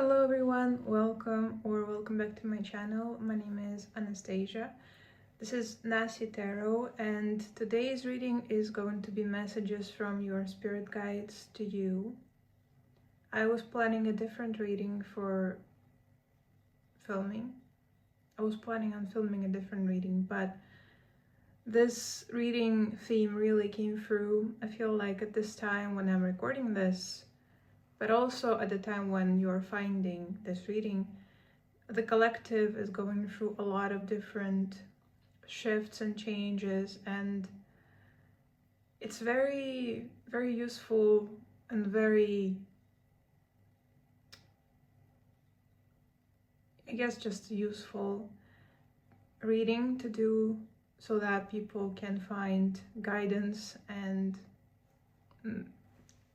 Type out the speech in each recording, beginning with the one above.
Hello everyone, welcome back to my channel. My name is Anastasia. This is Nasi Tarot, and today's reading is going to be messages from your spirit guides to you. I was planning a different reading for filming. I was planning on filming a different reading, but this reading theme really came through. I feel like at this time when I'm recording this, but also at the time when you're finding this reading, the collective is going through a lot of different shifts and changes, and it's very, very useful and very, I guess, just useful reading to do so that people can find guidance and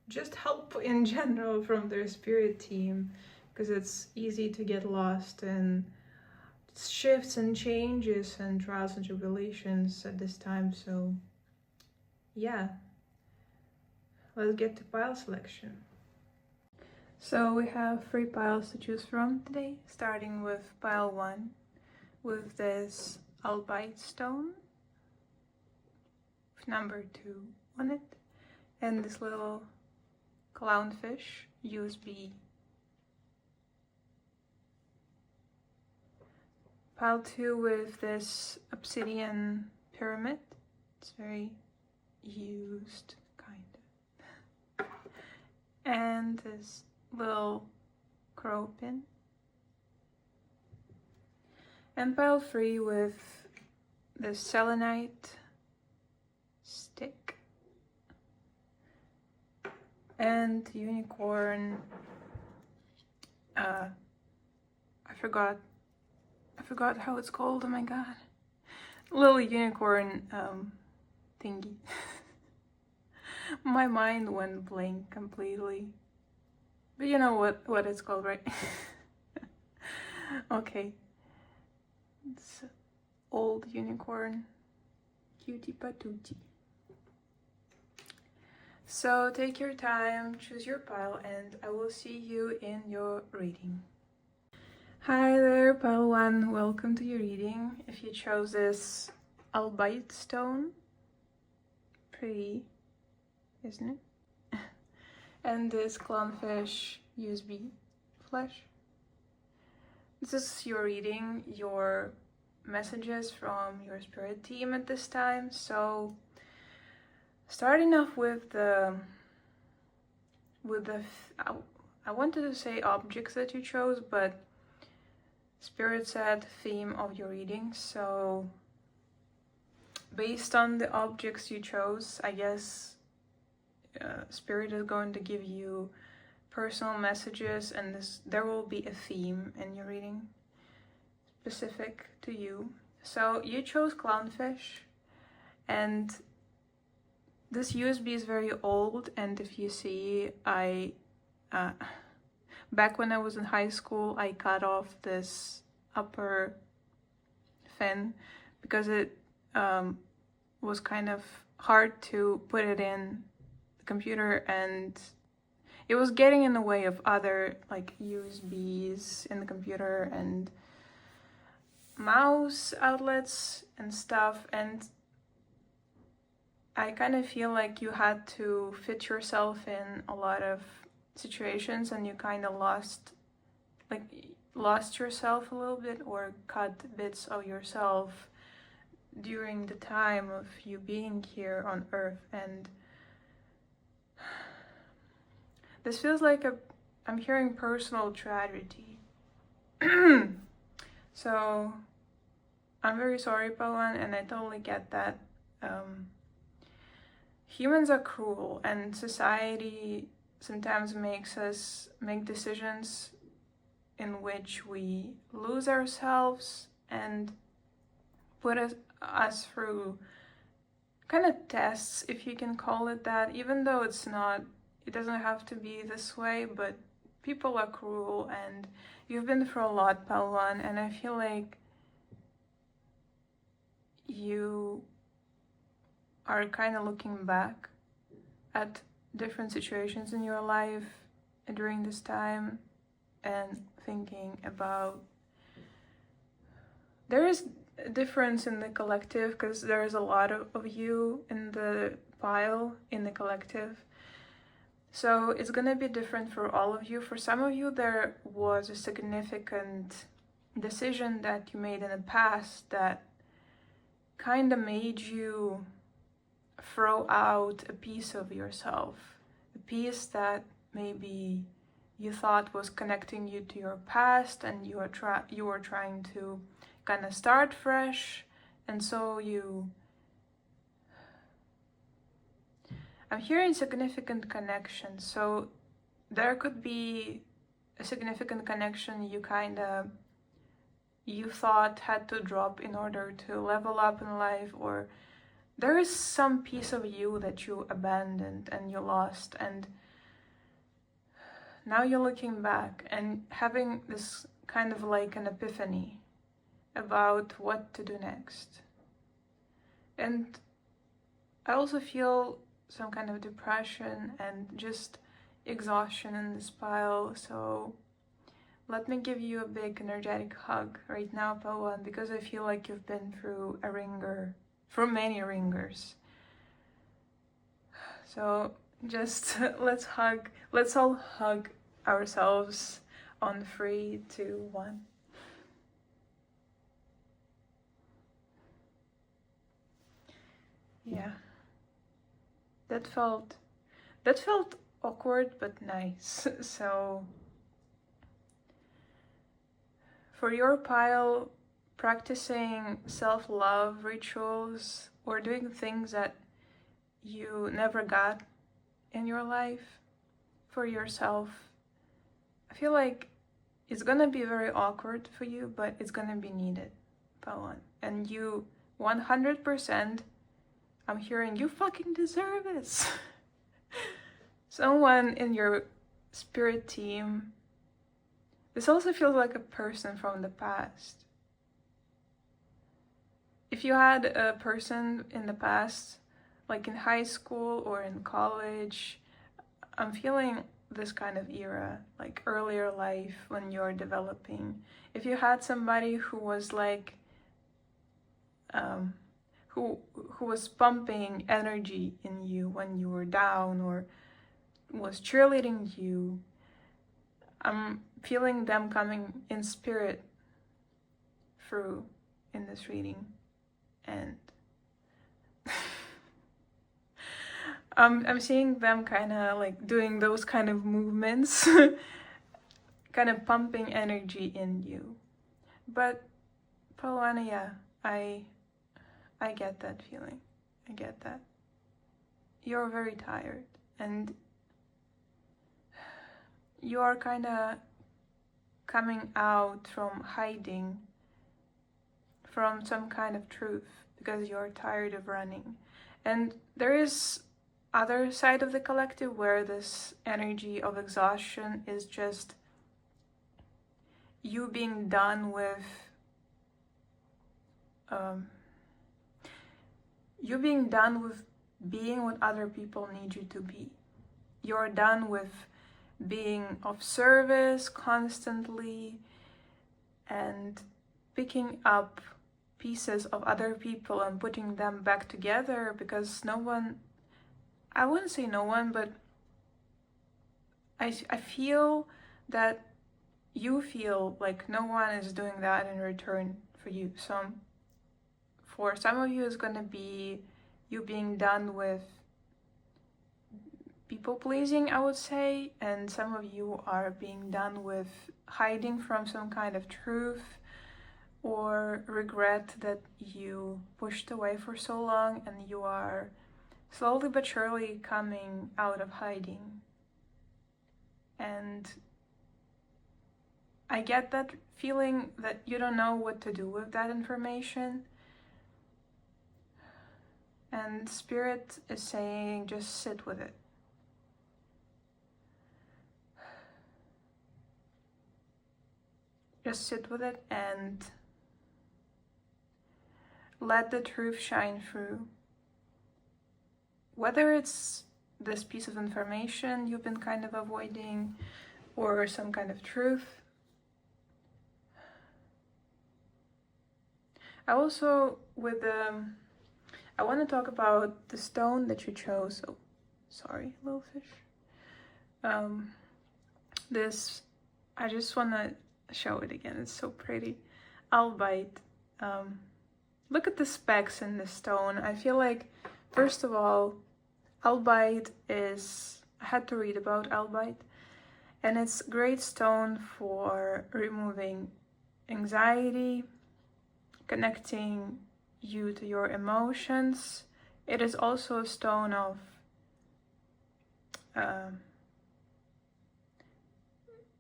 just help in general from their spirit team, because it's easy to get lost in shifts and changes and trials and tribulations at this time. So yeah, let's get to pile selection. So we have 3 piles to choose from today, starting with pile 1 with this albite stone with number 2 on it, and this little clownfish USB. Pile 2 with this obsidian pyramid. It's very used, kind of. And this little crow pin. And pile 3 with this selenite stick. And unicorn, I forgot how it's called, oh my god. Little unicorn thingy. My mind went blank completely. But you know what it's called, right? Okay. It's old unicorn. Cutie patootie. So take your time, choose your pile, and I will see you in your reading. Hi there, pile 1, welcome to your reading. If you chose this albite stone, pretty, isn't it? And this clownfish USB flesh. This is your reading, your messages from your spirit team at this time. So starting off with I wanted to say objects that you chose, but Spirit said theme of your reading. So based on the objects you chose, I guess Spirit is going to give you personal messages, and there will be a theme in your reading specific to you. So you chose clownfish, and this USB is very old, and if you see, back when I was in high school, I cut off this upper fin because it was kind of hard to put it in the computer, and it was getting in the way of other like USBs in the computer and mouse outlets and stuff, and I kind of feel like you had to fit yourself in a lot of situations, and you kind of lost yourself a little bit, or cut bits of yourself during the time of you being here on Earth. And this feels like I'm hearing personal tragedy. So I'm very sorry, Pawan, and I totally get that. Humans are cruel, and society sometimes makes us make decisions in which we lose ourselves and put us through kind of tests, if you can call it that, even though it doesn't have to be this way, but people are cruel, and you've been through a lot, Palwan, and I feel like you are kind of looking back at different situations in your life during this time, and thinking about, there is a difference in the collective because there is a lot of you in the pile, in the collective. So it's gonna be different for all of you. For some of you, there was a significant decision that you made in the past that kind of made you throw out a piece of yourself, a piece that maybe you thought was connecting you to your past, and you were trying to kind of start fresh, and so I'm hearing significant connection. So there could be a significant connection you thought had to drop in order to level up in life, or there is some piece of you that you abandoned and you lost, and now you're looking back and having this kind of like an epiphany about what to do next. And I also feel some kind of depression and just exhaustion in this pile, so let me give you a big energetic hug right now, Pawan, because I feel like you've been through a ringer, through many ringers. So just let's all hug ourselves on 3, 2, 1. Yeah. That felt awkward but nice. So for your pile, practicing self-love rituals or doing things that you never got in your life for yourself, I feel like it's gonna be very awkward for you, but it's gonna be needed, Pawan. And you 100%, I'm hearing you fucking deserve this. Someone in your spirit team, this also feels like a person from the past. If you had a person in the past, like in high school or in college, I'm feeling this kind of era, like earlier life when you're developing. If you had somebody who was like, who was pumping energy in you when you were down or was cheerleading you, I'm feeling them coming in spirit through in this reading. And I'm seeing them kind of like doing those kind of movements, kind of pumping energy in you. But Paulana, yeah, I get that feeling. I get that. You're very tired and you are kind of coming out from hiding from some kind of truth because you're tired of running. And there is other side of the collective where this energy of exhaustion is just you being done with being what other people need you to be. You're done with being of service constantly and picking up pieces of other people and putting them back together, because no one, I wouldn't say no one, but I feel that you feel like no one is doing that in return for you. So for some of you, it's going to be you being done with people pleasing, I would say, and some of you are being done with hiding from some kind of truth or regret that you pushed away for so long, and you are slowly but surely coming out of hiding. And I get that feeling that you don't know what to do with that information. And Spirit is saying, just sit with it. Just sit with it and let the truth shine through. Whether it's this piece of information you've been kind of avoiding or some kind of truth, I also, I want to talk about the stone that you chose. Oh, sorry, little fish. This, I just want to show it again. It's so pretty. Albite. Look at the specs in the stone. I feel like, first of all, albite is, I had to read about albite, and it's a great stone for removing anxiety, connecting you to your emotions. It is also a stone of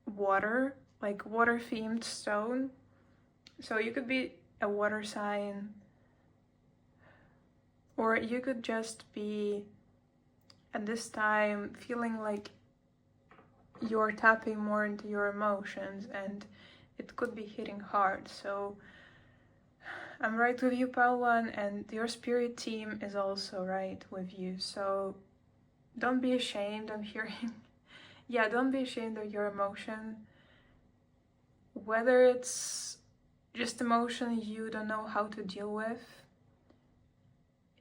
water, like water themed stone. So you could be a water sign, or you could just be at this time feeling like you're tapping more into your emotions, and it could be hitting hard. So I'm right with you, Paula, and your spirit team is also right with you. So don't be ashamed. I'm hearing, yeah, don't be ashamed of your emotion. Whether it's just emotion you don't know how to deal with,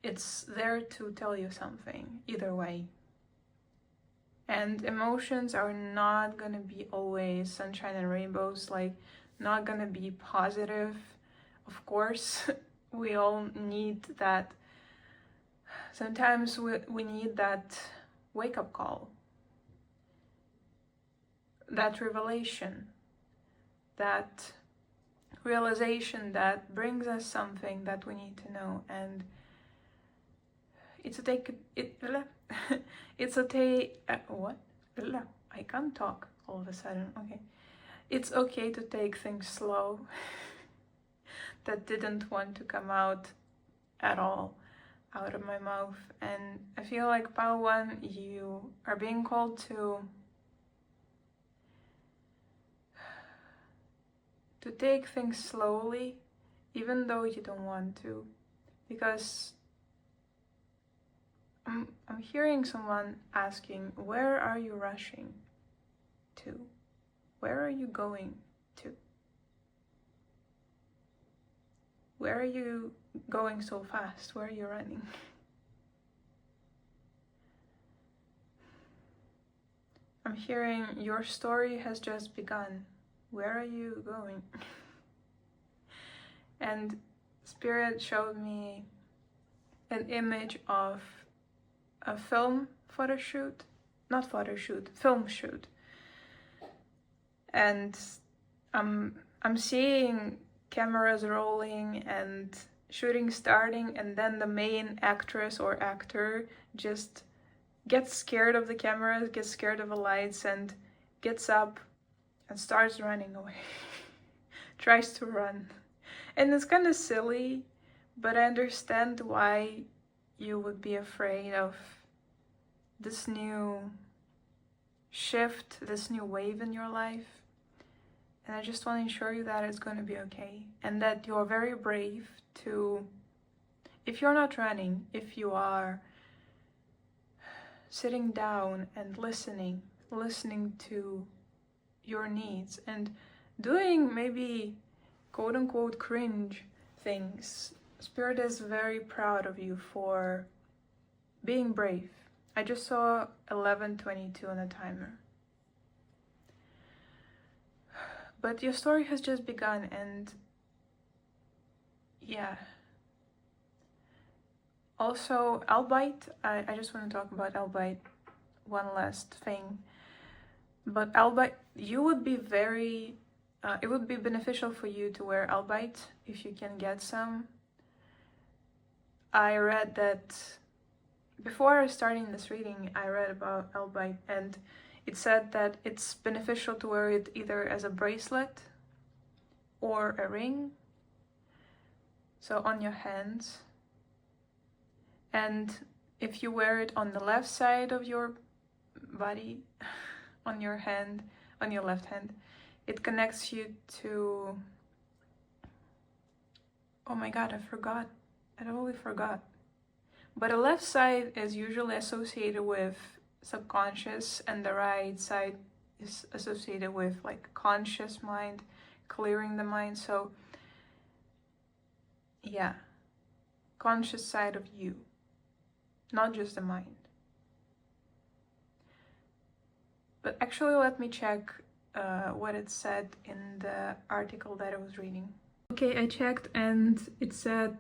it's there to tell you something, either way. And emotions are not gonna be always sunshine and rainbows, like not gonna be positive. Of course, we all need that. Sometimes we need that wake-up call, that revelation, that realization that brings us something that we need to know. And it's a what? I can't talk all of a sudden. Okay. It's okay to take things slow. That didn't want to come out at all out of my mouth. And I feel like, Pile 1, you are being called to take things slowly, even though you don't want to, because I'm hearing someone asking, where are you rushing to? Where are you going to? Where are you going so fast? Where are you running? I'm hearing your story has just begun. Where are you going? And Spirit showed me an image of a film shoot. And I'm seeing cameras rolling and shooting starting, and then the main actress or actor just gets scared of the cameras, gets scared of the lights, and gets up and starts running away. Tries to run. And it's kind of silly, but I understand why you would be afraid of this new shift, this new wave in your life. And I just want to ensure you that it's going to be okay, and that you're very brave to, if you're not running, if you are sitting down and listening to your needs and doing maybe quote-unquote cringe things. Spirit is very proud of you for being brave. I just saw 11:22 on the timer. But your story has just begun, and yeah. Also, albite, I just want to talk about albite, one last thing. But albite, you would be very, it would be beneficial for you to wear albite if you can get some. I read that, before starting this reading, I read about albite, and it said that it's beneficial to wear it either as a bracelet or a ring, so on your hands. And if you wear it on the left side of your body, on your hand, on your left hand, it connects you to, oh my god, I totally forgot. But the left side is usually associated with subconscious, and the right side is associated with like conscious mind, clearing the mind. So yeah, conscious side of you, not just the mind. But actually, let me check what it said in the article that I was reading. Okay, I checked and it said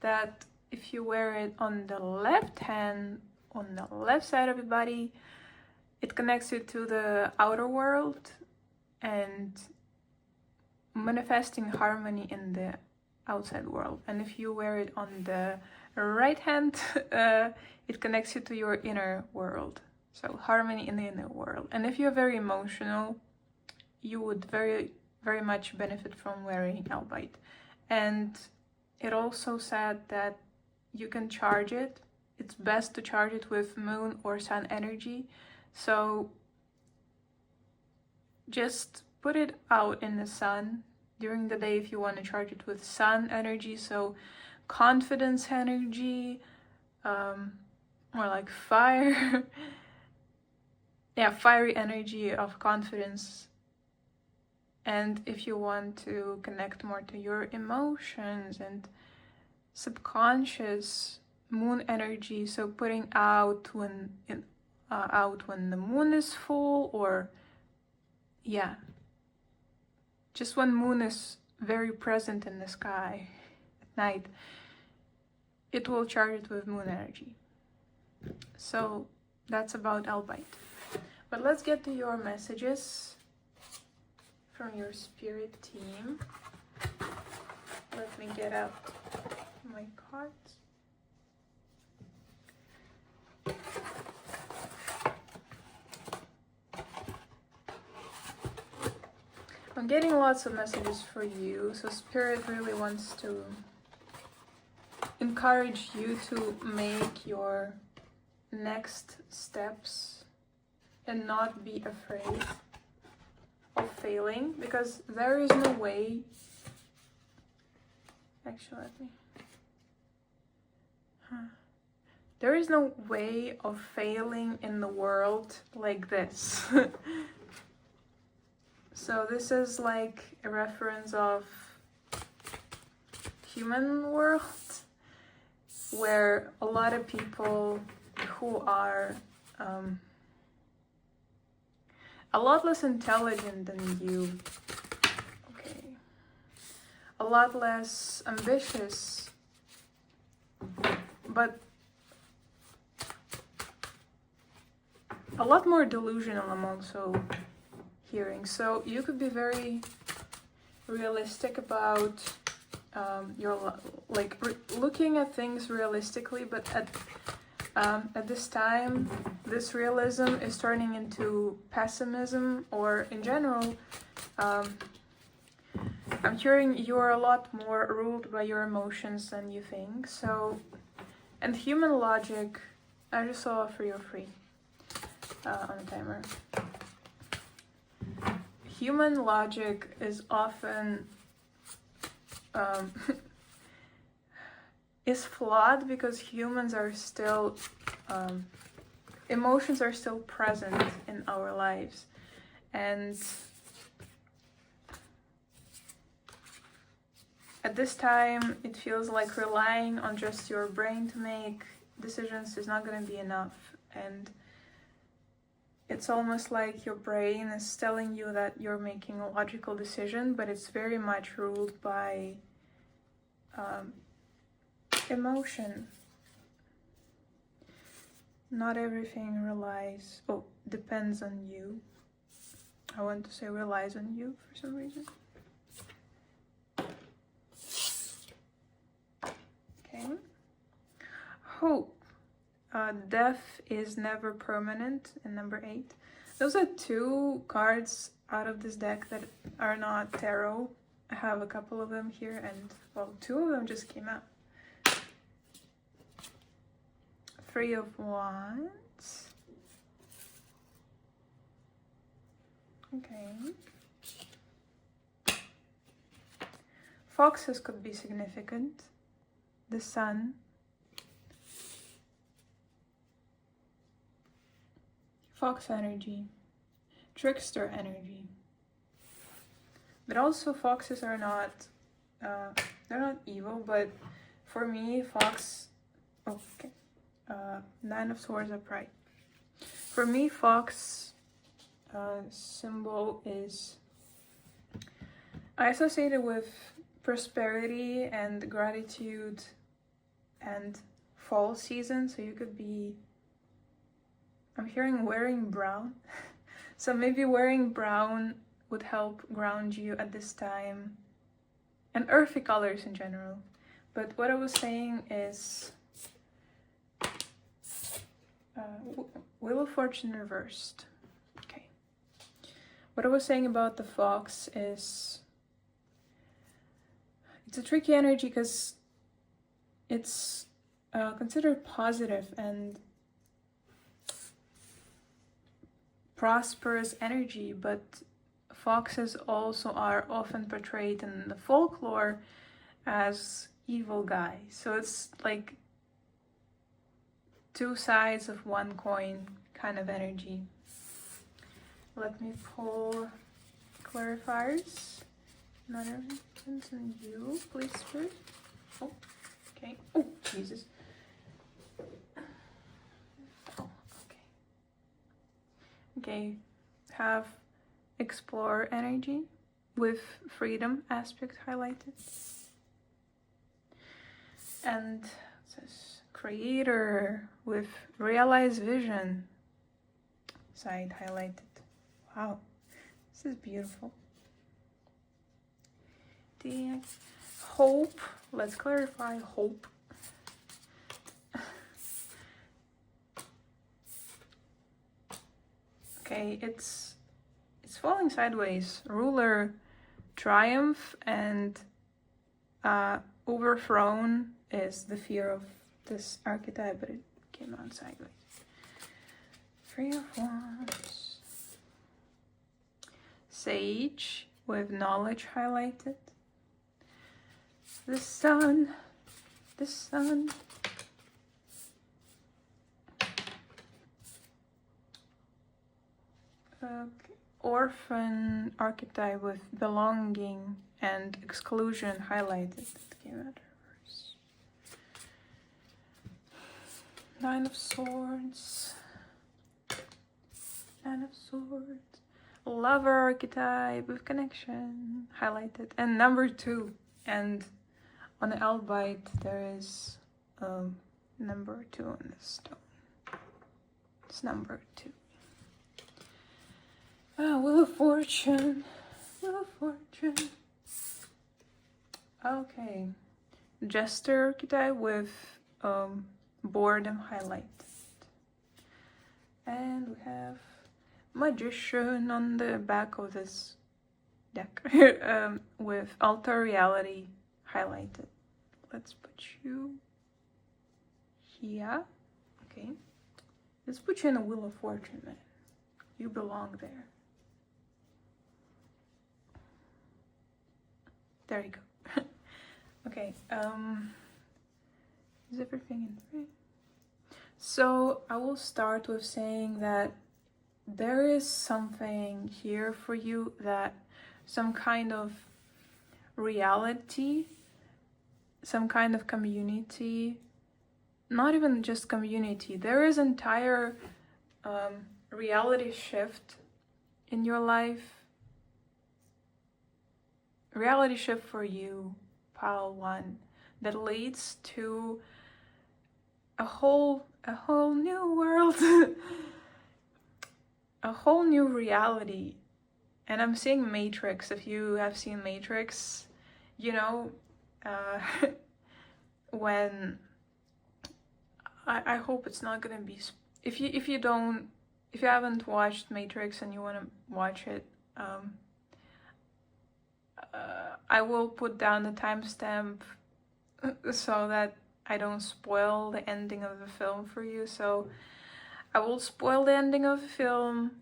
that if you wear it on the left hand, on the left side of your body, it connects you to the outer world and manifesting harmony in the outside world. And if you wear it on the right hand, it connects you to your inner world. So harmony in the inner world. And if you're very emotional, you would very much benefit from wearing albite. And it also said that you can charge it. It's best to charge it with moon or sun energy. So just put it out in the sun during the day if you want to charge it with sun energy. So confidence energy, or like fire. Yeah, fiery energy of confidence. And if you want to connect more to your emotions and subconscious, moon energy, so putting out when the moon is full, or yeah, just when moon is very present in the sky at night, it will charge it with moon energy. So that's about albite. But let's get to your messages from your spirit team. Let me get out my cards. I'm getting lots of messages for you, so Spirit really wants to encourage you to make your next steps and not be afraid of failing, because there is no way. Actually, there is no way of failing in the world like this. So this is like a reference of human world, where a lot of people who are a lot less intelligent than you, okay, a lot less ambitious, but a lot more delusional, I'm also hearing. So you could be very realistic about looking at things realistically, but at this time, this realism is turning into pessimism, or in general, I'm hearing you're a lot more ruled by your emotions than you think. So, and human logic, I just saw for you free on the timer. Human logic is often is flawed because humans are still, emotions are still present in our lives. And at this time, it feels like relying on just your brain to make decisions is not going to be enough. And it's almost like your brain is telling you that you're making a logical decision, but it's very much ruled by emotion. Not everything depends on you. I want to say relies on you for some reason. Okay. Hope. Death is never permanent in number 8. Those are 2 cards out of this deck that are not tarot. I have a couple of them here, and well, 2 of them just came out. 3 of Wands. Okay. Foxes could be significant. The Sun. Fox energy. Trickster energy. But also foxes are not they're not evil, but for me, fox, okay, 9 of Swords upright. For me, fox symbol is associated with prosperity and gratitude and fall season. So you could be, I'm hearing wearing brown. So maybe wearing brown would help ground you at this time, and earthy colors in general. But what I was saying is Wheel of Fortune reversed. Okay. What I was saying about the fox is it's a tricky energy because it's considered positive and prosperous energy, but foxes also are often portrayed in the folklore as evil guys. So it's like two sides of one coin kind of energy. Let me pull clarifiers. Not everything's in you, please, Spirit. Oh, okay. Oh, Jesus. Oh, okay. Okay, have explore energy with freedom aspect highlighted. And it says creator with realized vision side highlighted. Wow, this is beautiful. The hope, let's clarify hope. Okay, it's falling sideways. Ruler, triumph, and overthrown is the fear of this archetype, but it came out sideways. 3 of Wands. Sage with knowledge highlighted. The sun. The sun. Okay. Orphan archetype with belonging and exclusion highlighted. That came out reverse. 9 of Swords. 9 of Swords. Lover archetype with connection highlighted. And number 2. And on the Albite there is number 2 on the stone. It's number 2. Wheel of Fortune. Wheel of Fortune. Okay. Jester archetype with boredom highlighted. And we have Magician on the back of this deck with Alter Reality highlighted. Let's put you here. Okay. Let's put you in a Wheel of Fortune, man. You belong there. There you go. Okay, is everything in frame? So I will start with saying that there is something here for you, that some kind of reality, some kind of community, not even just community, there is entire reality shift in your life. Reality shift for you, pile 1, that leads to a whole new world, a whole new reality. And I'm seeing Matrix. If you have seen Matrix, you know, when I hope it's not gonna be, if you haven't watched Matrix and you want to watch it, I will put down the timestamp so that I don't spoil the ending of the film for you. So I will spoil the ending of the film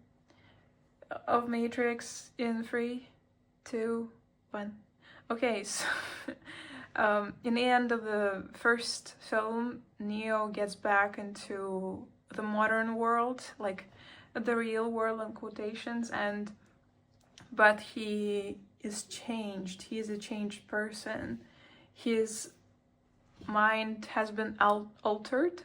of Matrix in 3, 2, 1. Okay, so in the end of the first film, Neo gets back into the modern world, like the real world in quotations, but he is changed. He is a changed person. his mind has been altered.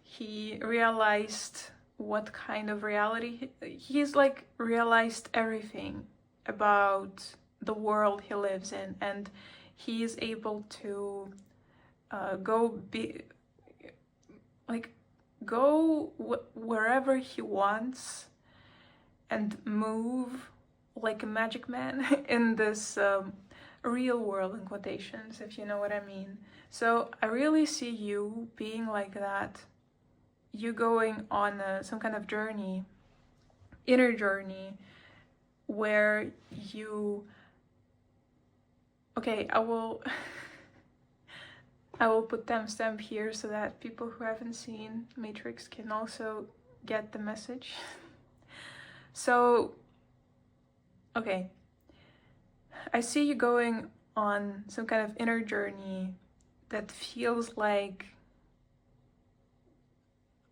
He realized what kind of reality he's like realized everything about the world he lives in, and he is able to go wherever he wants and move like a magic man in this real world, in quotations, if you know what I mean. So I really see you being like that. You going on some kind of journey, inner journey, where you... Okay, I will put timestamp here so that people who haven't seen Matrix can also get the message. So, okay, I see you going on some kind of inner journey that feels like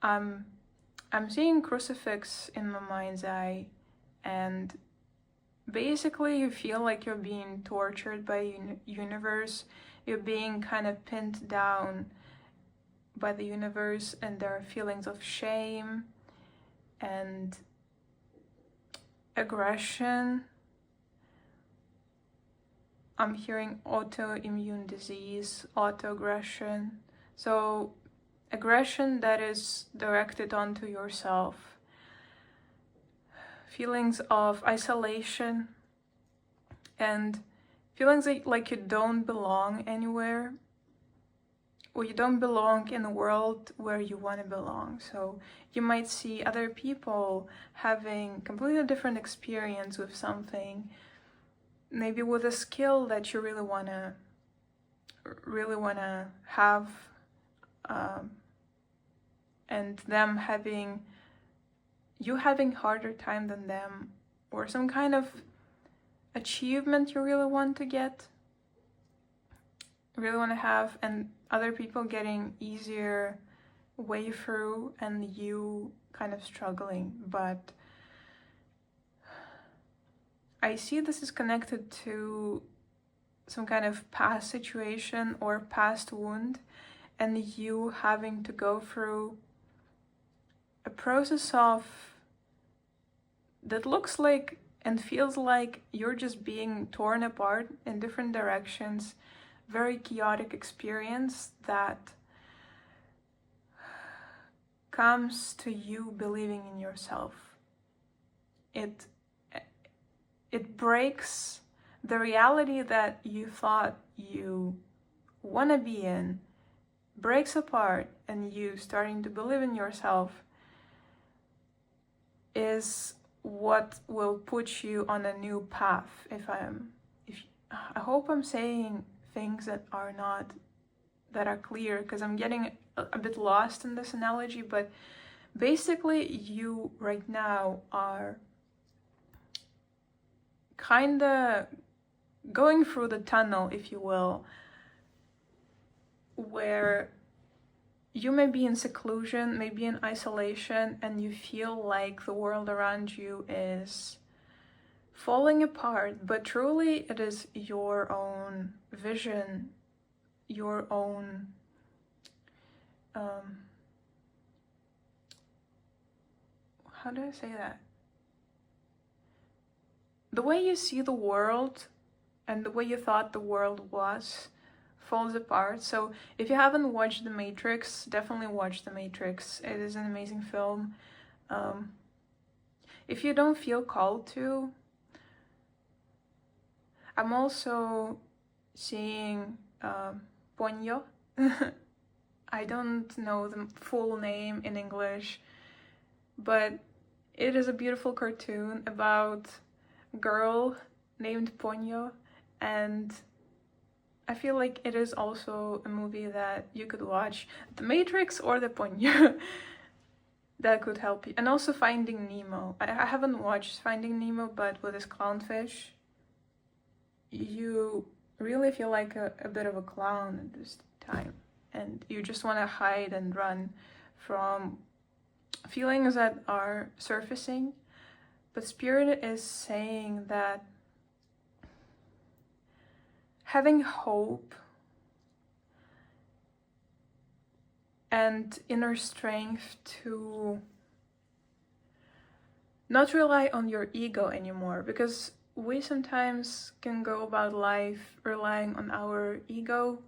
I'm seeing crucifix in my mind's eye, and basically you feel like you're being tortured by universe. You're being kind of pinned down by the universe, and there are feelings of shame and aggression. I'm hearing autoimmune disease, autoaggression. So aggression that is directed onto yourself. Feelings of isolation and feelings like you don't belong anywhere, or you don't belong in a world where you want to belong. So you might see other people having completely different experience with something, maybe with a skill that you really wanna have, and them having harder time than them, or some kind of achievement you really want to have, and other people getting easier way through and you kind of struggling. But I see this is connected to some kind of past situation or past wound, and you having to go through a process of that looks like and feels like you're just being torn apart in different directions. Very chaotic experience that comes to you believing in yourself. It breaks the reality that you thought you want to be in, breaks apart, and you starting to believe in yourself is what will put you on a new path. I hope I'm saying things that are clear, because I'm getting a bit lost in this analogy, but basically you right now are kind of going through the tunnel, if you will, where you may be in seclusion, maybe in isolation, and you feel like the world around you is falling apart, but truly it is your own vision, your own how do I say that? The way you see the world and the way you thought the world was falls apart. So if you haven't watched The Matrix, definitely watch The Matrix. It is an amazing film. If you don't feel called to, I'm also seeing Ponyo. I don't know the full name in English, but it is a beautiful cartoon about a girl named Ponyo, and I feel like it is also a movie that you could watch. The Matrix or the Ponyo. That could help you. And also Finding Nemo. I haven't watched Finding Nemo, but with this clownfish, you really feel like a bit of a clown at this time. And you just want to hide and run from feelings that are surfacing. But Spirit is saying that having hope and inner strength to not rely on your ego anymore, because we sometimes can go about life relying on our ego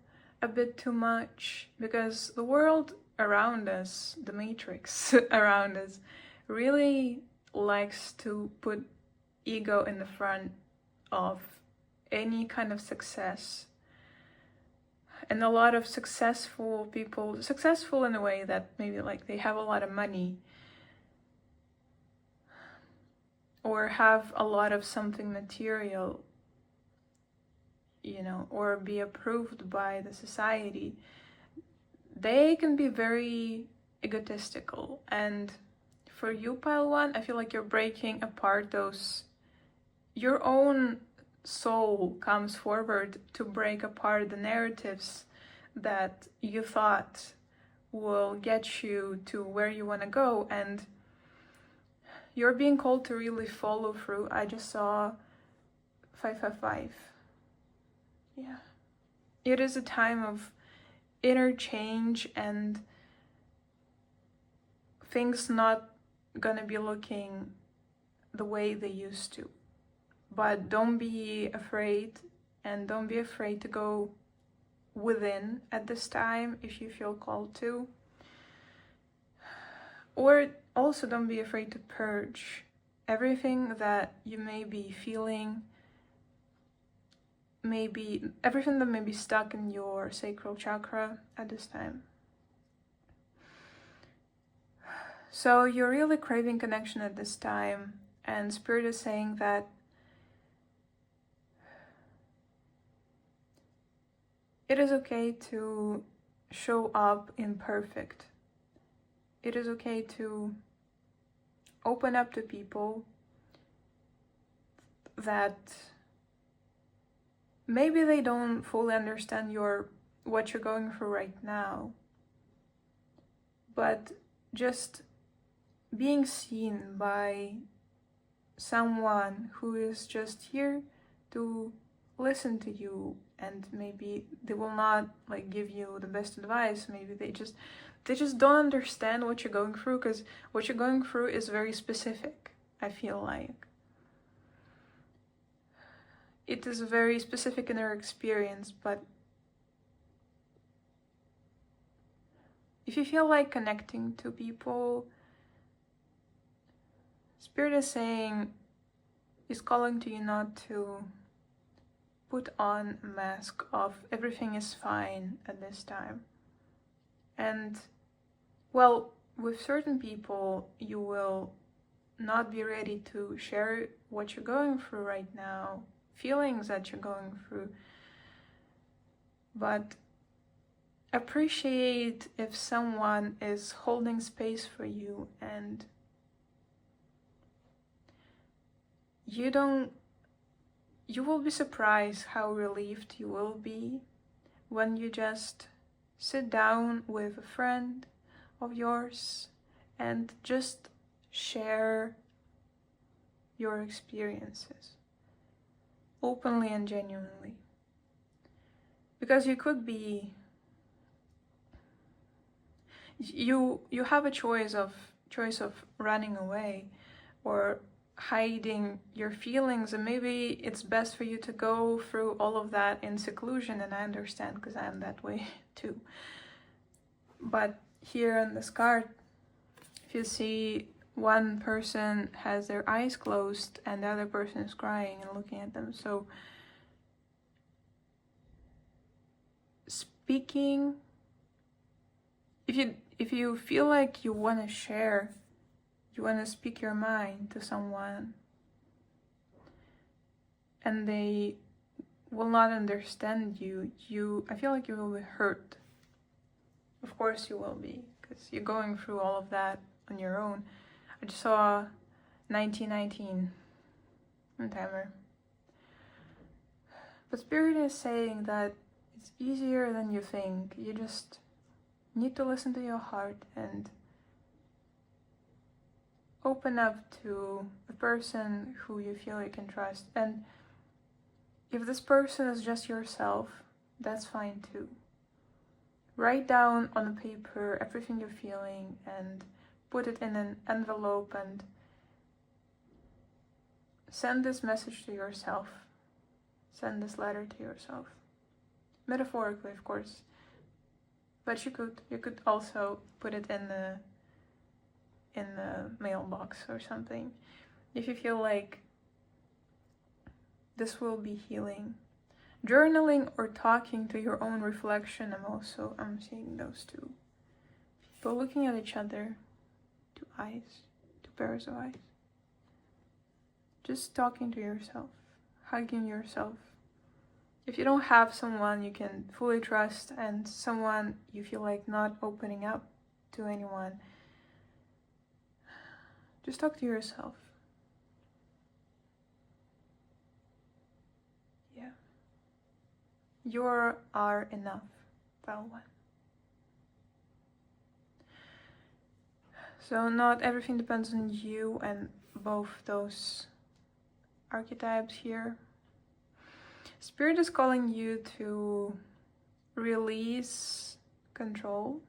a bit too much, because the world around us, the matrix around us, really likes to put ego in the front of any kind of success. And a lot of successful people, successful in a way that maybe like they have a lot of money or have a lot of something material, you know, or be approved by the society, they can be very egotistical. And for you, Pile 1, I feel like you're breaking apart those, your own soul comes forward to break apart the narratives that you thought will get you to where you want to go, and you're being called to really follow through. I just saw 555. Yeah. It is a time of inner change and things not gonna be looking the way they used to. But don't be afraid, and don't be afraid to go within at this time if you feel called to. Or also don't be afraid to purge everything that you may be feeling, maybe everything that may be stuck in your sacral chakra at this time. So you're really craving connection at this time, and Spirit is saying that it is okay to show up imperfect. It is okay to open up to people that maybe they don't fully understand what you're going through right now. But just being seen by someone who is just here to listen to you, and maybe they will not like give you the best advice, maybe they just don't understand what you're going through, because what you're going through is very specific. I feel like it is very specific in our experience, but if you feel like connecting to people, Spirit is saying, is calling to you not to put on a mask of everything is fine at this time. And well, with certain people, you will not be ready to share what you're going through right now, feelings that you're going through. But appreciate if someone is holding space for you, and you will be surprised how relieved you will be when you just sit down with a friend of yours and just share your experiences openly and genuinely. Because you could be, you have a choice of running away or hiding your feelings, and maybe it's best for you to go through all of that in seclusion, and I understand because I am that way too. But here on this card, if you see one person has their eyes closed and the other person is crying and looking at them, so speaking, if you feel like you want to share, you want to speak your mind to someone and they will not understand you, I feel like you will be hurt. Of course you will be, because you're going through all of that on your own. I just saw 1919 on timer. But Spirit is saying that it's easier than you think. You just need to listen to your heart and open up to a person who you feel you can trust. And If this person is just yourself, that's fine too. Write down on a paper everything you're feeling and put it in an envelope and send this message to yourself. Send this letter to yourself. Metaphorically, of course. But you could also put it in the mailbox or something. If you feel like this will be healing. Journaling or talking to your own reflection, I'm seeing those two. People looking at each other, two eyes, two pairs of eyes. Just talking to yourself, hugging yourself. If you don't have someone you can fully trust and someone you feel like not opening up to anyone, just talk to yourself. Yeah. You are enough, Pile 1. So not everything depends on you and both those archetypes here. Spirit is calling you to release control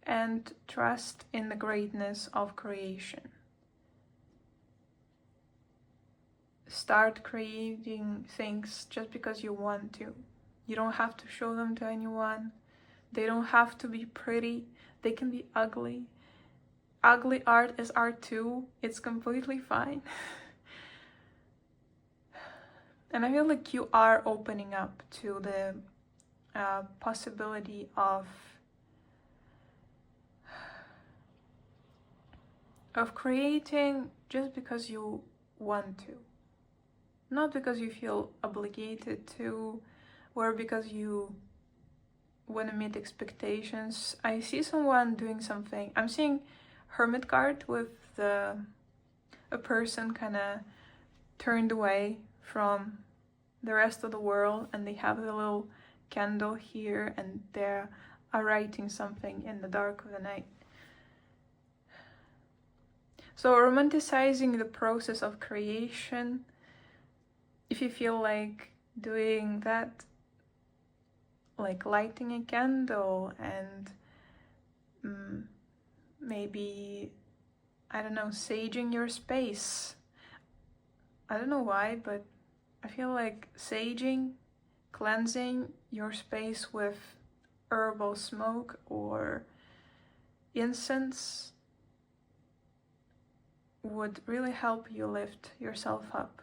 and trust in the greatness of creation. Start creating things just because you want to. You don't have to show them to anyone. They don't have to be pretty. They can be ugly. Ugly art is art too. It's completely fine. And I feel like you are opening up to the possibility of creating just because you want to. Not because you feel obligated to, or because you want to meet expectations. I see someone doing something. I'm seeing Hermit card with a person kind of turned away from the rest of the world, and they have a little candle here and they are writing something in the dark of the night. So romanticizing the process of creation, if you feel like doing that, like lighting a candle and maybe, I don't know, saging your space. I don't know why, but I feel like saging, cleansing your space with herbal smoke or incense would really help you lift yourself up.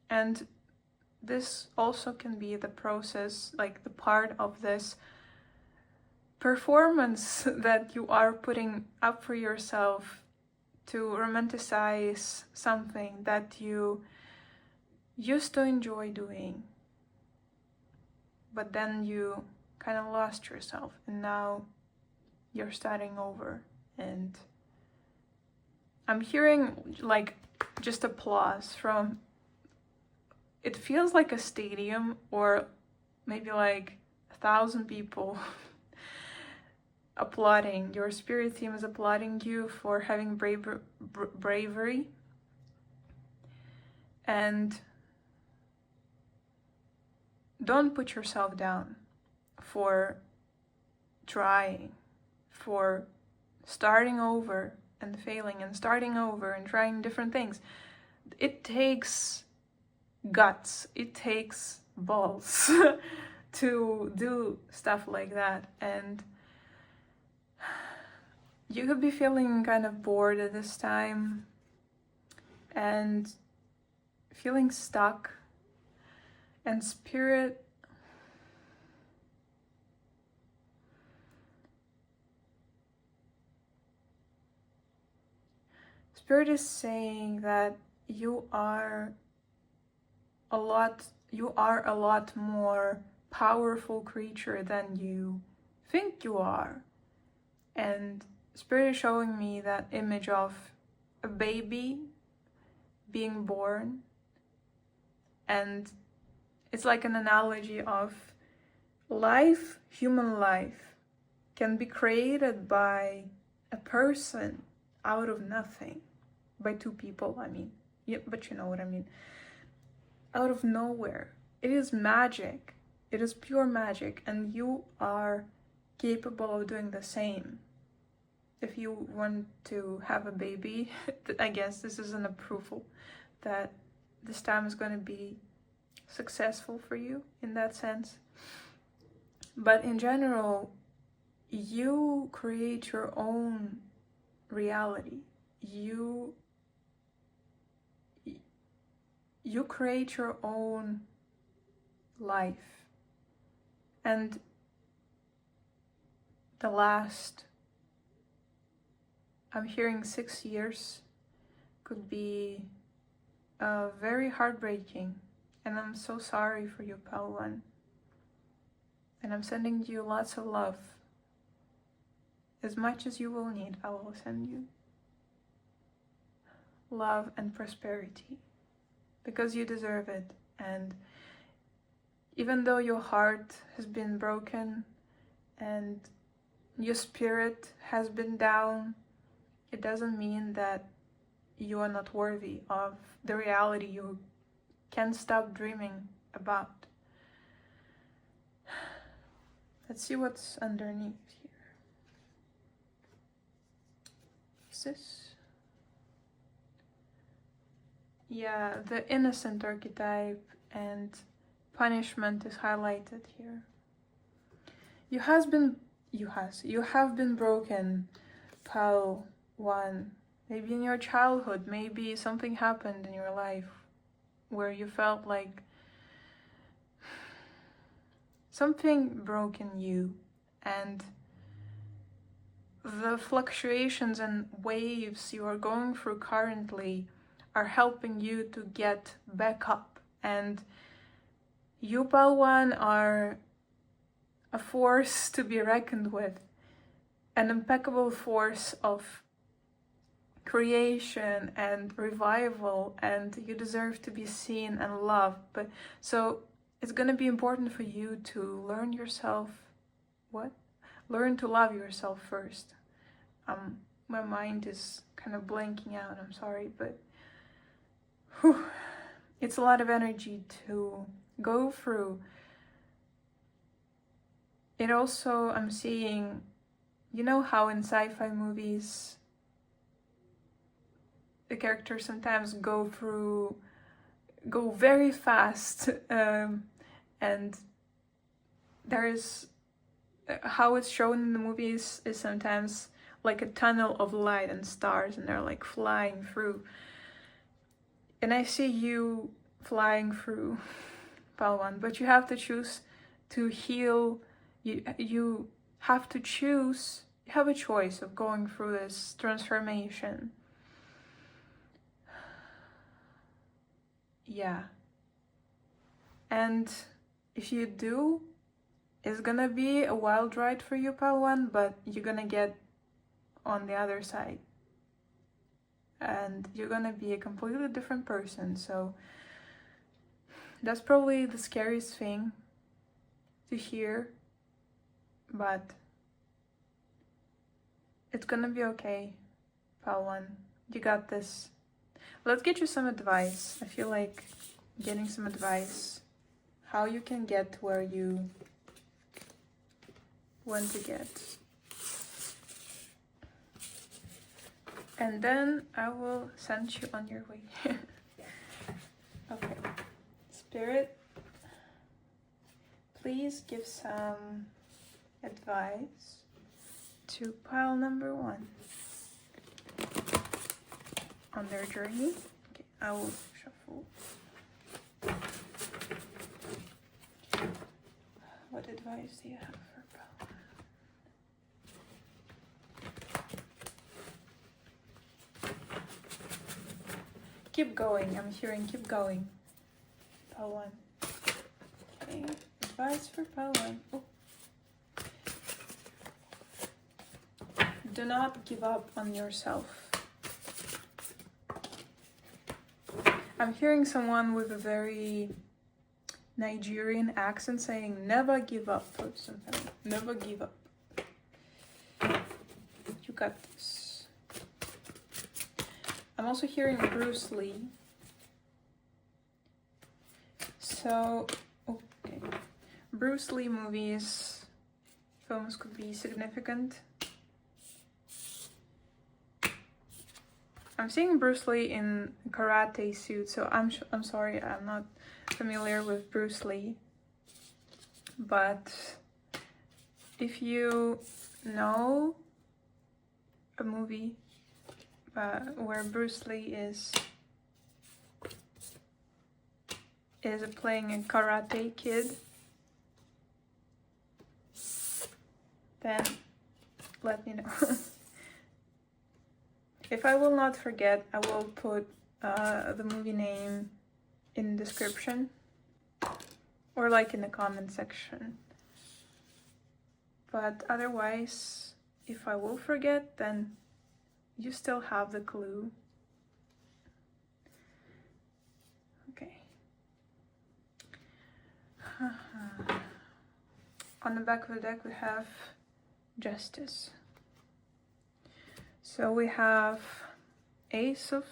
And this also can be the process, like the part of this performance that you are putting up for yourself to romanticize something that you used to enjoy doing, but then you kind of lost yourself and now you're starting over. And I'm hearing like just applause from, it feels like a stadium or maybe like 1,000 people applauding. Your spirit team is applauding you for having bravery and don't put yourself down for trying, for starting over and failing and starting over and trying different things. It takes guts, it takes balls to do stuff like that. And you could be feeling kind of bored at this time and feeling stuck, and spirit is saying that you are a lot more powerful creature than you think you are. And spirit is showing me that image of a baby being born, and it's like an analogy of life, human life can be created by a person out of nothing, by two people, I mean. Yeah, but you know what I mean. out of nowhere. It is magic. It is pure magic, and you are capable of doing the same. If you want to have a baby, I guess this is an approval that this time is going to be successful for you in that sense. But in general, you create your own reality. You create your own life. And the last, I'm hearing 6 years, could be very heartbreaking. And I'm so sorry for you, Pal One. And I'm sending you lots of love. As much as you will need, I will send you love and prosperity. Because you deserve it. And even though your heart has been broken and your spirit has been down, it doesn't mean that you are not worthy of the reality you can't stop dreaming about. Let's see what's underneath here. Is this? Yeah, the innocent archetype and punishment is highlighted here. You have been broken, Pal One. Maybe in your childhood, maybe something happened in your life where you felt like something broke in you, and the fluctuations and waves you are going through currently are helping you to get back up. And you, Pal One, are a force to be reckoned with, an impeccable force of creation and revival, and you deserve to be seen and loved. But so it's going to be important for you to learn yourself. Learn to love yourself first. My mind is kind of blanking out, I'm sorry, but it's a lot of energy to go through. It also, I'm seeing, you know how in sci-fi movies the characters sometimes go very fast, and there is, how it's shown in the movies is sometimes like a tunnel of light and stars, and they're like flying through. And I see you flying through, Pal One, but you have to choose to heal. You have to choose, you have a choice of going through this transformation. Yeah. And if you do, it's gonna be a wild ride for you, Pal One, but you're gonna get on the other side. And you're gonna be a completely different person. So that's probably the scariest thing to hear, but it's gonna be okay, Pal One. You got this. Let's get you some advice. I feel like getting some advice, how you can get where you want to get. And then I will send you on your way. Okay. Spirit, please give some advice to pile number 1 on their journey. Okay, I will shuffle. What advice do you have for pile? Keep going. I'm hearing keep going. Pile 1. Okay, advice for pile 1. Oh. Do not give up on yourself. I'm hearing someone with a very Nigerian accent saying never give up or something. Never give up. You got this. I'm also hearing Bruce Lee. So, okay. Bruce Lee movies, films could be significant. I'm seeing Bruce Lee in a karate suit, so I'm sorry, I'm not familiar with Bruce Lee. But if you know a movie where Bruce Lee is playing a karate kid, then let me know. If I will not forget, I will put the movie name in the description or like in the comment section. But otherwise, if I will forget, then you still have the clue. Okay. On the back of the deck we have Justice. So we have Ace of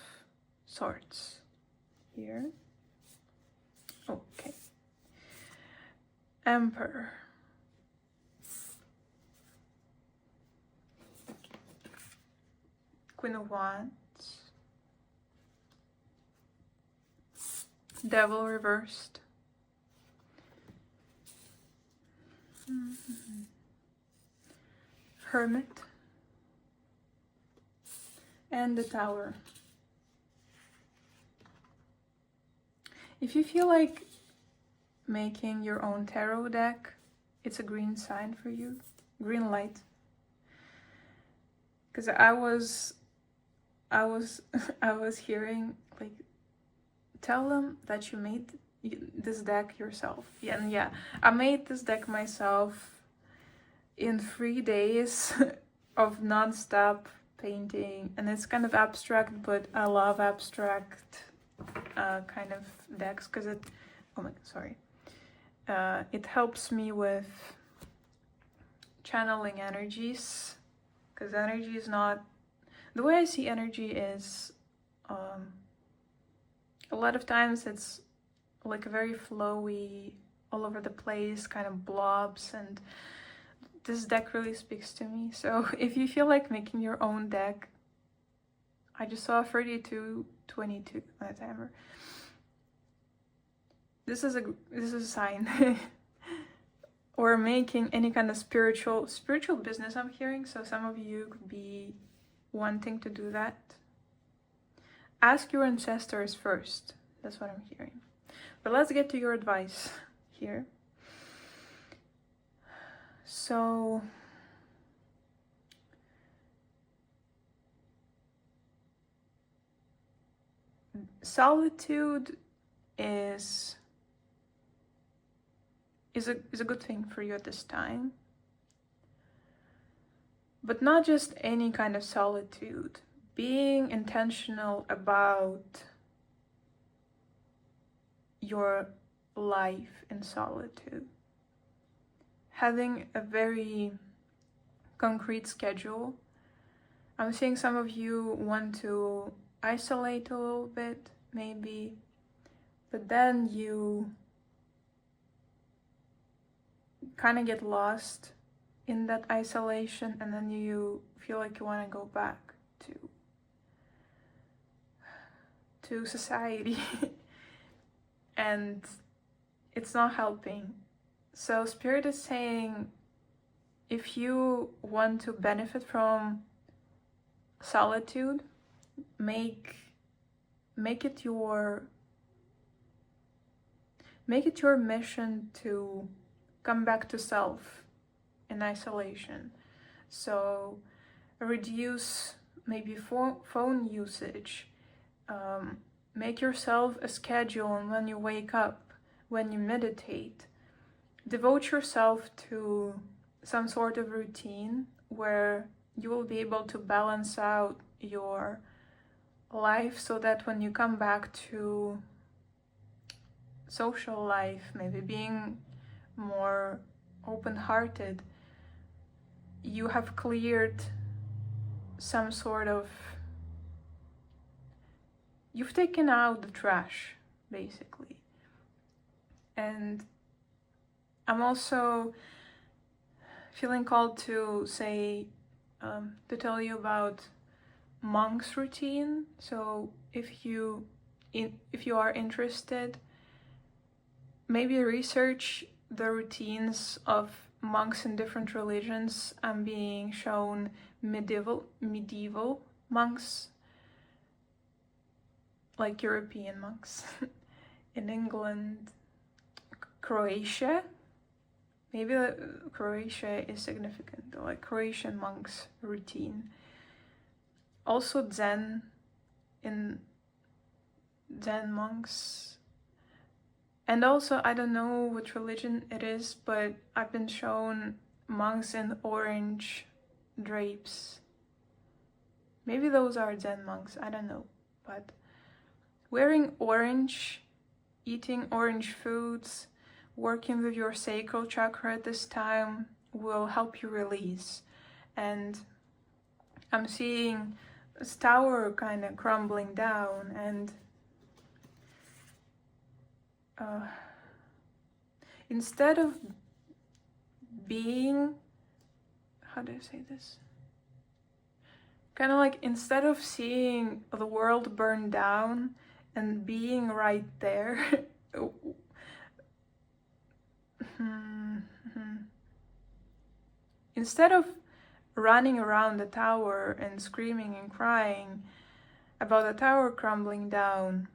Swords here. Okay. Emperor. Queen of Wands. Devil reversed. Hermit. And the Tower. If you feel like making your own tarot deck, it's a green sign for you. Green light. Because I was hearing, like, tell them that you made this deck yourself. Yeah, and yeah, I made this deck myself in 3 days of non-stop painting, and it's kind of abstract, but I love abstract kind of decks because it, oh my god, sorry, it helps me with channeling energies, because energy is not, the way I see energy is a lot of times it's like a very flowy, all over the place kind of blobs, and this deck really speaks to me. So if you feel like making your own deck, I just saw 3222 on the timer. This is a sign. Or making any kind of spiritual business, I'm hearing. So some of you could be wanting to do that. Ask your ancestors first. That's what I'm hearing. But let's get to your advice here. So solitude is a good thing for you at this time. But not just any kind of solitude. Being intentional about your life in solitude. Having a very concrete schedule. I'm seeing some of you want to isolate a little bit, maybe, but then you kind of get lost in that isolation, and then you feel like you want to go back to society and it's not helping. So Spirit is saying, if you want to benefit from solitude, make it your mission to come back to self in isolation. So reduce maybe phone usage. Make yourself a schedule, and when you wake up, when you meditate, devote yourself to some sort of routine where you will be able to balance out your life, so that when you come back to social life, maybe being more open-hearted, you have cleared some sort of, you've taken out the trash, basically. And I'm also feeling called to say, to tell you about monk's routine. So if you are interested, maybe research the routines of monks in different religions. I'm being shown medieval monks, like European monks in England, Croatia. Maybe Croatia is significant, like Croatian monks routine. Also Zen monks. And also, I don't know which religion it is, but I've been shown monks in orange drapes. Maybe those are Zen monks, I don't know. But wearing orange, eating orange foods, working with your sacral chakra at this time will help you release. And I'm seeing this tower kind of crumbling down, and instead of being, how do I say this? Kind of like, instead of seeing the world burn down and being right there, instead of running around the tower and screaming and crying about the tower crumbling down,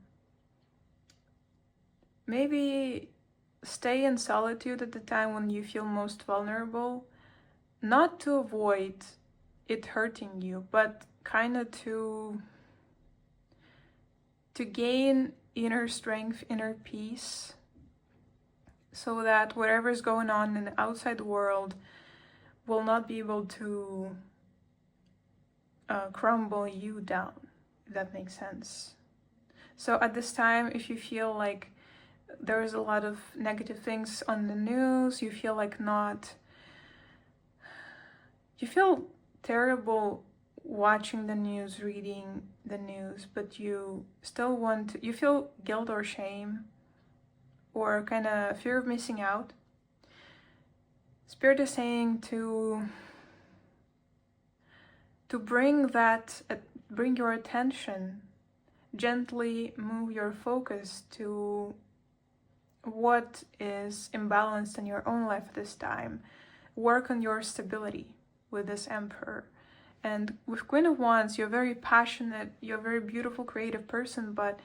maybe stay in solitude at the time when you feel most vulnerable, not to avoid it hurting you, but kind of to gain inner strength, inner peace, so that whatever's going on in the outside world will not be able to crumble you down, if that makes sense. So at this time, if you feel like there's a lot of negative things on the news, you feel like you feel terrible watching the news, reading the news, but you still you feel guilt or shame or kind of fear of missing out. Spirit is saying to bring your attention, gently move your focus to what is imbalanced in your own life at this time. Work on your stability with this Emperor. And with Queen of Wands, you're very passionate, you're a very beautiful, creative person, but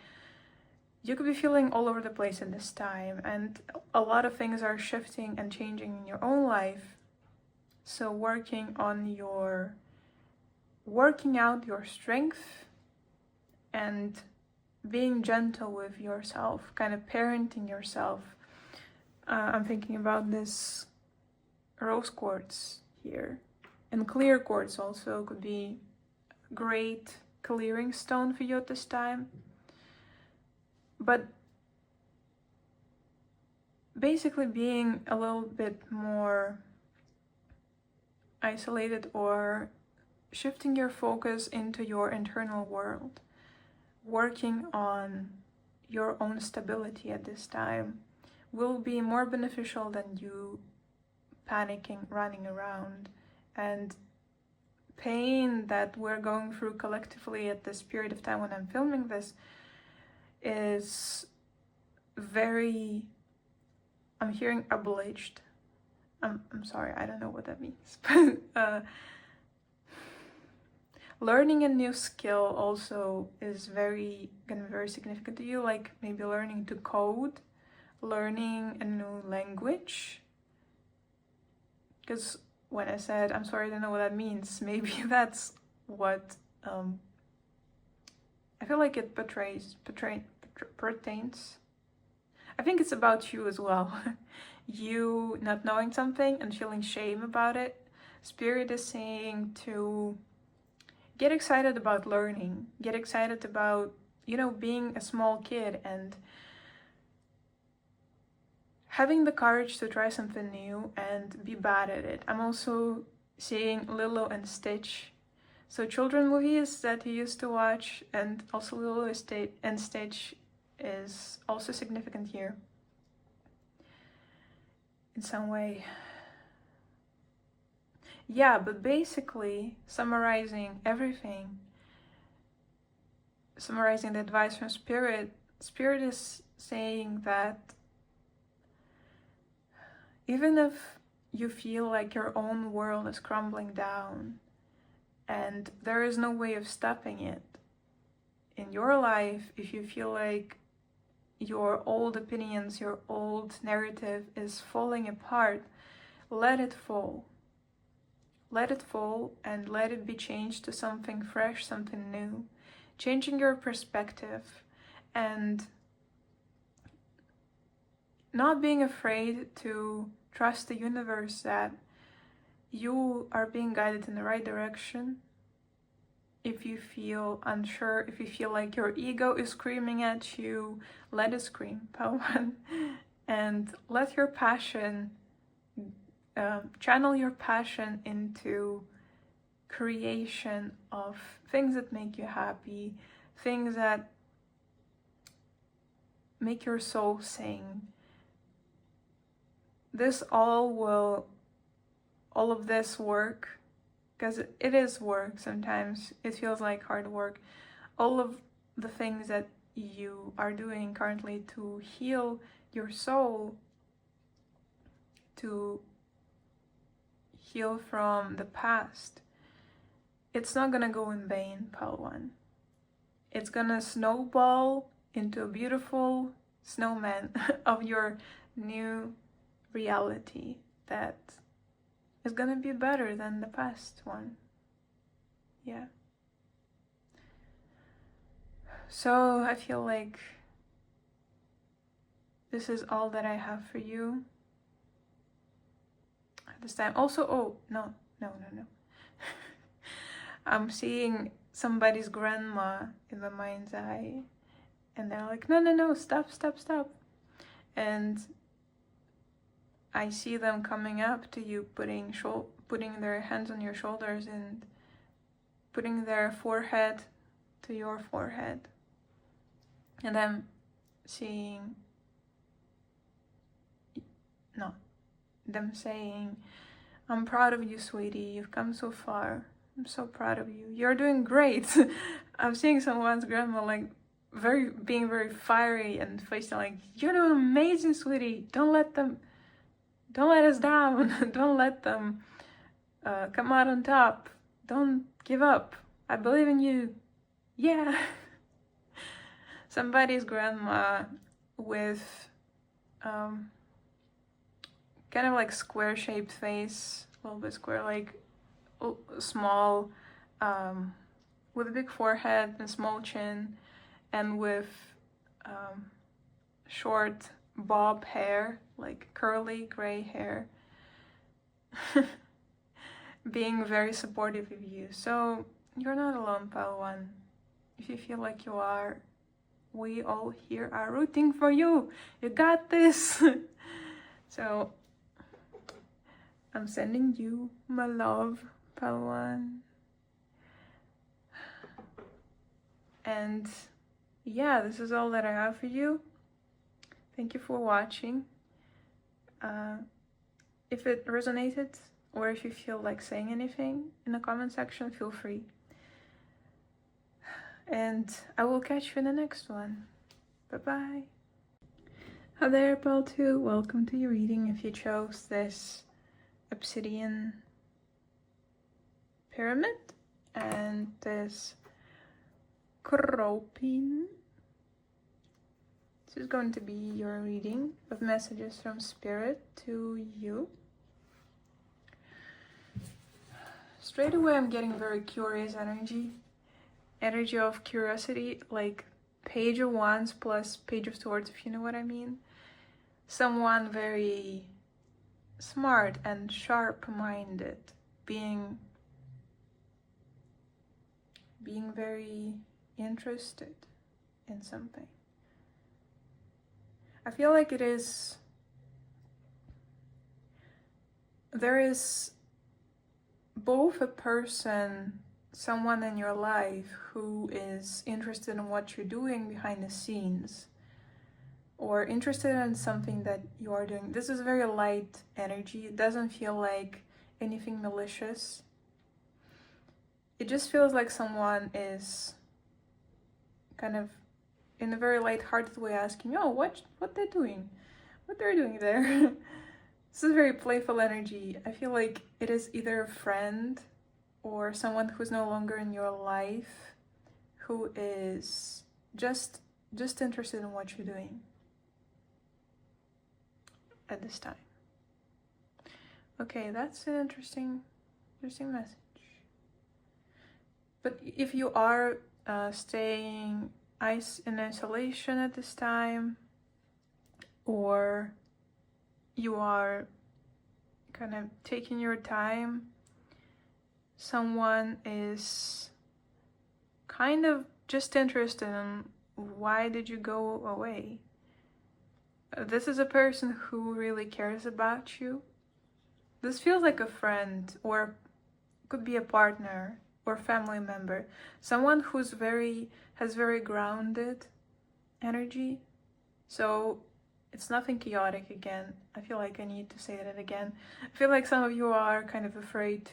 you could be feeling all over the place in this time, and a lot of things are shifting and changing in your own life. So working out your strength and being gentle with yourself, kind of parenting yourself. I'm thinking about this rose quartz here. And clear quartz also could be great clearing stone for you at this time. But basically being a little bit more isolated or shifting your focus into your internal world, working on your own stability at this time will be more beneficial than you panicking, running around. And pain that we're going through collectively at this period of time when I'm filming this is very, I'm hearing obliged. I'm sorry, I don't know what that means. But learning a new skill also is gonna be very significant to you, like maybe learning to code, learning a new language. Because when I said, I'm sorry, I don't know what that means, maybe that's what I feel like it pertains. I think it's about you as well. You not knowing something and feeling shame about it. Spirit is saying to get excited about learning, get excited about, being a small kid and having the courage to try something new and be bad at it. I'm also seeing Lilo and Stitch. So children movies that you used to watch, and also Lilo and Stitch is also significant here. in some way. Yeah, but basically, summarizing everything, summarizing the advice from Spirit, Spirit is saying that even if you feel like your own world is crumbling down and there is no way of stopping it in your life, if you feel like your old opinions, your old narrative is falling apart, let it fall. Let it fall and let it be changed to something fresh, something new. Changing your perspective and not being afraid to trust the universe that you are being guided in the right direction. If you feel unsure, if you feel like your ego is screaming at you, let it scream, Pawan. And let your passion, channel your passion into creation of things that make you happy, things that make your soul sing. This all of this work, because it is work sometimes, it feels like hard work. All of the things that you are doing currently to heal your soul, to heal from the past, it's not gonna go in vain, Palwan. It's gonna snowball into a beautiful snowman of your new reality that is gonna be better than the past one. Yeah. So I feel like this is all that I have for you at this time. Also, oh, no. I'm seeing somebody's grandma in the mind's eye, and they're like, no, stop. And I see them coming up to you, putting their hands on your shoulders and putting their forehead to your forehead. And I'm seeing them saying, I'm proud of you, sweetie. You've come so far. I'm so proud of you. You're doing great. I'm seeing someone's grandma like being very fiery and facing like, you're doing amazing, sweetie. Don't let us down. Don't let them come out on top. Don't give up. I believe in you. Yeah. Somebody's grandma with kind of like square-shaped face, a little bit square, like small, with a big forehead and small chin, and with short bob hair, like curly gray hair, being very supportive of you. So you're not alone, Palwan. If you feel like you are, we all here are rooting for you. You got this. So I'm sending you my love, Palwan. And yeah, this is all that I have for you. Thank you for watching. If it resonated, or if you feel like saying anything in the comment section, feel free. And I will catch you in the next one. Bye-bye. Hi there, Pal 2. Welcome to your reading. If you chose this obsidian pyramid and this Kropin, this is going to be your reading of messages from Spirit to you. Straight away I'm getting very curious energy of curiosity, like Page of Wands plus Page of Swords, if you know what I mean. Someone very smart and sharp-minded, being very interested in something. I feel like there is both a person, someone in your life who is interested in what you're doing behind the scenes, or interested in something that you are doing. This is very light energy. It doesn't feel like anything malicious. It just feels like someone is kind of in a very light-hearted way asking, oh, what they're doing? What they're doing there? This is very playful energy. I feel like it is either a friend or someone who's no longer in your life who is just interested in what you're doing at this time. Okay, that's an interesting message. But if you are staying in isolation at this time, or you are kind of taking your time, someone is kind of just interested in why did you go away. This is a person who really cares about you. This feels like a friend, or could be a partner or family member, someone who's has very grounded energy. So it's nothing chaotic again. I feel like I need to say that again. I feel like some of you are kind of afraid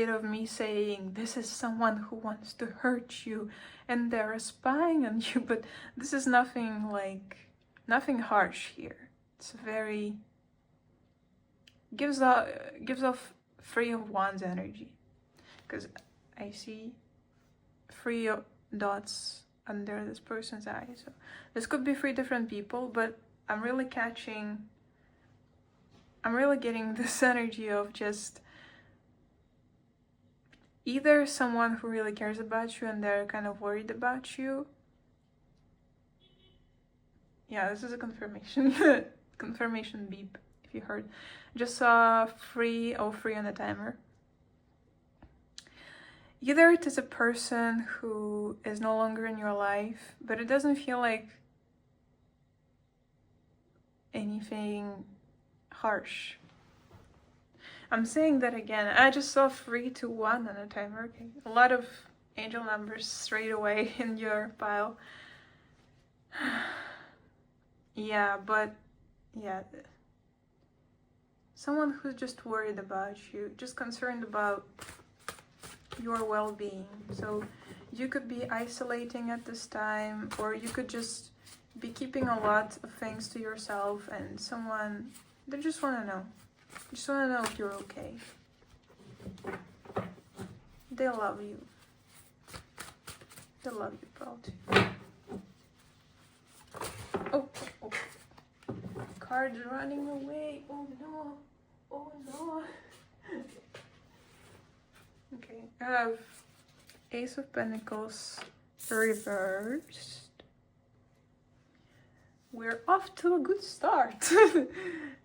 of me saying this is someone who wants to hurt you and they're spying on you, but this is nothing harsh here. It's very gives off Three of Wands energy, because I see 3 dots under this person's eye. So this could be 3 different people, but I'm really getting this energy of just either someone who really cares about you and they're kind of worried about you. Yeah, this is a confirmation. Confirmation beep, if you heard. Just saw 3:03 on the timer. Either it is a person who is no longer in your life, but it doesn't feel like anything harsh. I'm saying that again. I just saw 321 on the timer. Okay, a lot of angel numbers straight away in your pile. Yeah, but yeah. Someone who's just worried about you, just concerned about your well-being. So you could be isolating at this time, or you could just be keeping a lot of things to yourself, and they just want to know. Just want to know if you're okay. They love you. They love you, Pearl, too. Oh. Card's running away. Oh no. Oh no. Okay, I have Ace of Pentacles reversed. We're off to a good start.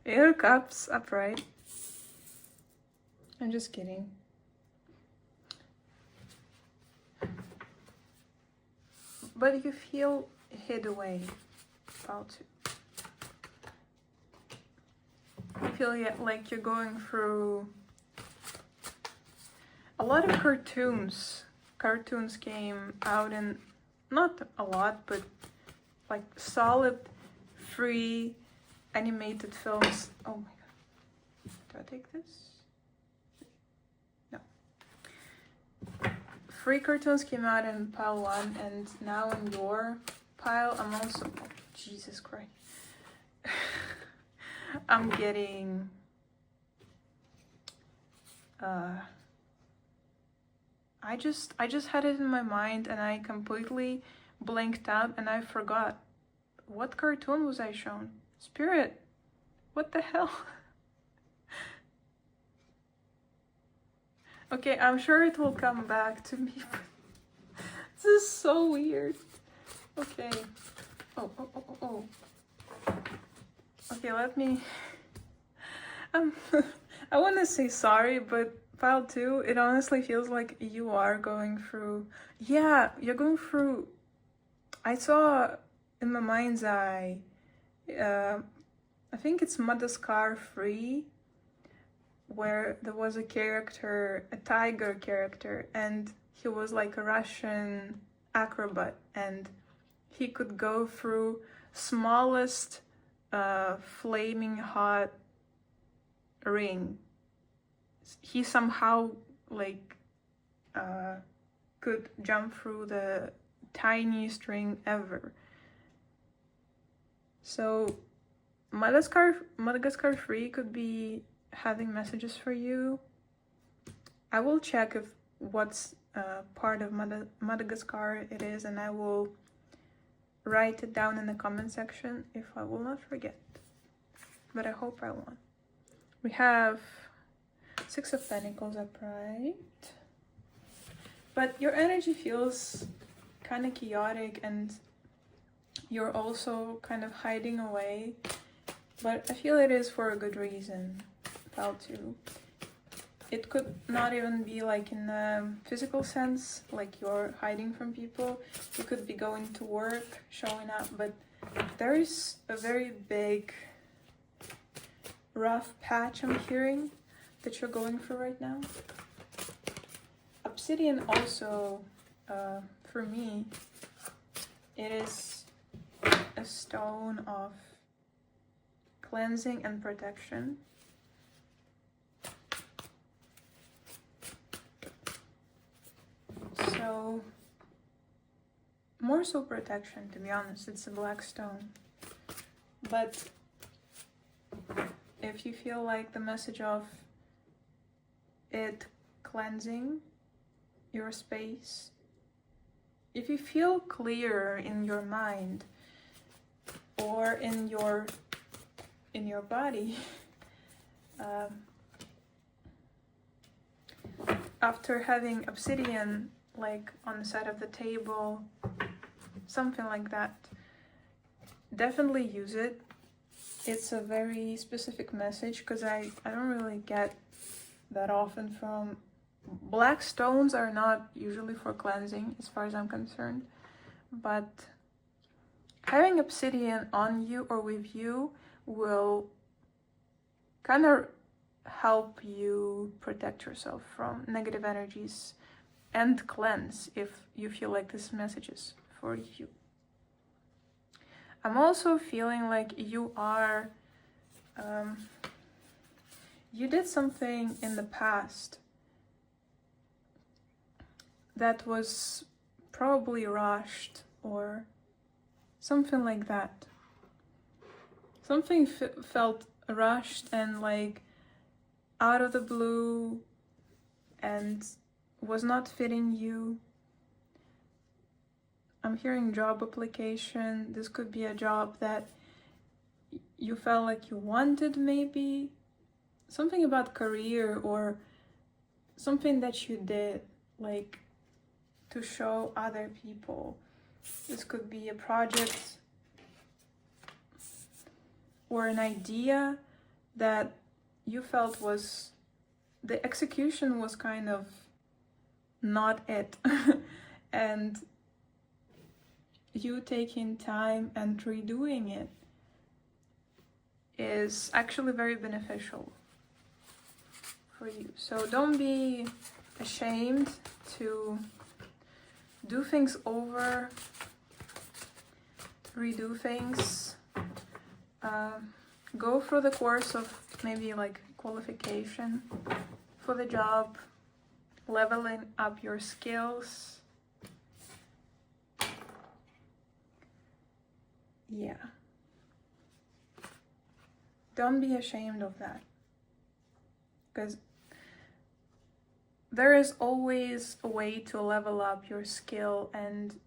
8 of Cups upright. I'm just kidding. But you feel hid away. About to. I feel like you're going through a lot of cartoons. Cartoons came out in, not a lot, but like solid 3 animated films. Oh my god. Do I take this? No. 3 cartoons came out in pile 1, and now in your pile I'm also, oh, Jesus Christ. I'm getting I just had it in my mind and I completely blanked out and I forgot. What cartoon was I shown? Spirit, what the hell? Okay, I'm sure it will come back to me. This is so weird. Okay. Oh. Okay, let me... I want to say sorry, but pile 2, it honestly feels like you are going through... Yeah, you're going through... I saw in my mind's eye, I think it's Madagascar 3, where there was a character, a tiger character, and he was like a Russian acrobat, and he could go through smallest flaming hot ring. He somehow like could jump through the tiniest ring ever. So Madagascar 3 could be having messages for you. I will check if what's part of Madagascar it is, and I will write it down in the comment section if I will not forget. But I hope I won't. We have Six of Pentacles upright. But your energy feels kind of chaotic, and you're also kind of hiding away. But I feel it is for a good reason, pal, too. It could not even be like in a physical sense, like you're hiding from people. You could be going to work, showing up, but there is a very big, rough patch I'm hearing that you're going through right now. Obsidian also, for me, it is a stone of cleansing and protection. So, more so protection, to be honest. It's a black stone. But if you feel like the message of it cleansing your space, if you feel clearer in your mind or in your body, after having obsidian like on the side of the table, something like that, definitely use it. It's a very specific message, because I don't really get that often from black stones. Are not usually for cleansing as far as I'm concerned, but having obsidian on you or with you will kind of help you protect yourself from negative energies and cleanse if you feel like this message is for you. I'm also feeling like you are, you did something in the past that was probably rushed or something like that. Something felt rushed and like out of the blue and was not fitting you. I'm hearing job application. This could be a job that you felt like you wanted, maybe. Something about career or something that you did, like to show other people. This could be a project or an idea that you felt was, the execution was kind of not it. And you taking time and redoing it is actually very beneficial for you. So don't be ashamed to do things over, redo things, go through the course of maybe like qualification for the job, leveling up your skills. Yeah. Don't be ashamed of that, because there is always a way to level up your skill, and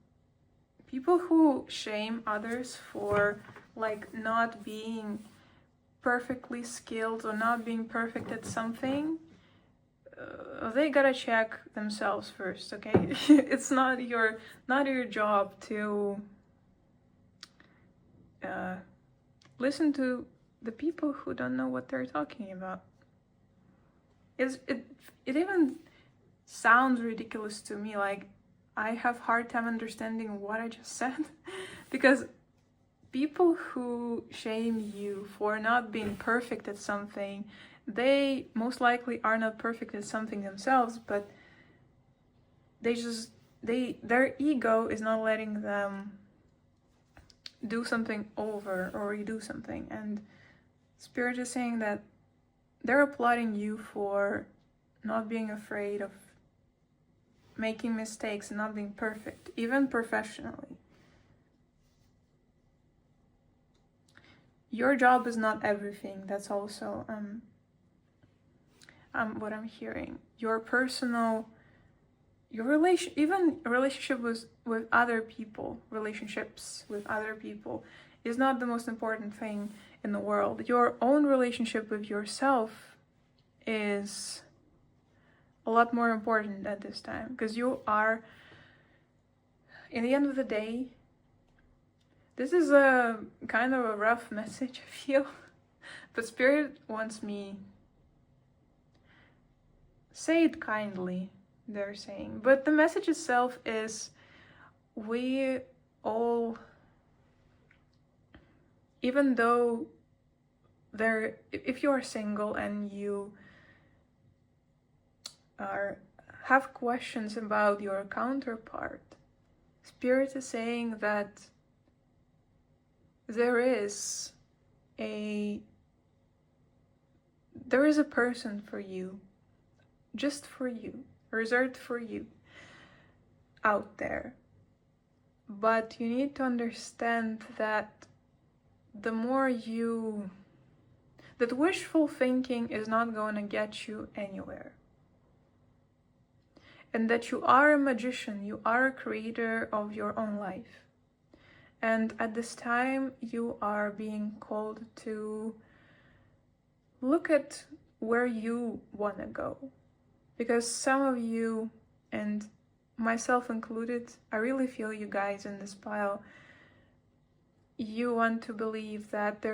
people who shame others for like not being perfectly skilled or not being perfect at something, they gotta check themselves first, okay? It's not your job to listen to the people who don't know what they're talking about. It even sounds ridiculous to me, like I have hard time understanding what I just said because people who shame you for not being perfect at something, they most likely are not perfect at something themselves, but their ego is not letting them do something over or redo something. And Spirit is saying that they're applauding you for not being afraid of making mistakes and not being perfect, even professionally. Your job is not everything. That's also what I'm hearing. Your personal, even relationship with other people, relationships with other people is not the most important thing in the world. Your own relationship with yourself is a lot more important at this time, because you are, in the end of the day, this is a kind of a rough message, I feel, but Spirit wants me, say it kindly, they're saying, but the message itself is, we all, even though if you are single and you have questions about your counterpart, Spirit is saying that there is a person for you, just for you, reserved for you out there. But you need to understand that the more that wishful thinking is not going to get you anywhere. And that you are a magician, you are a creator of your own life. And at this time, you are being called to look at where you want to go. Because some of you, and myself included, I really feel you guys in this pile, you want to believe that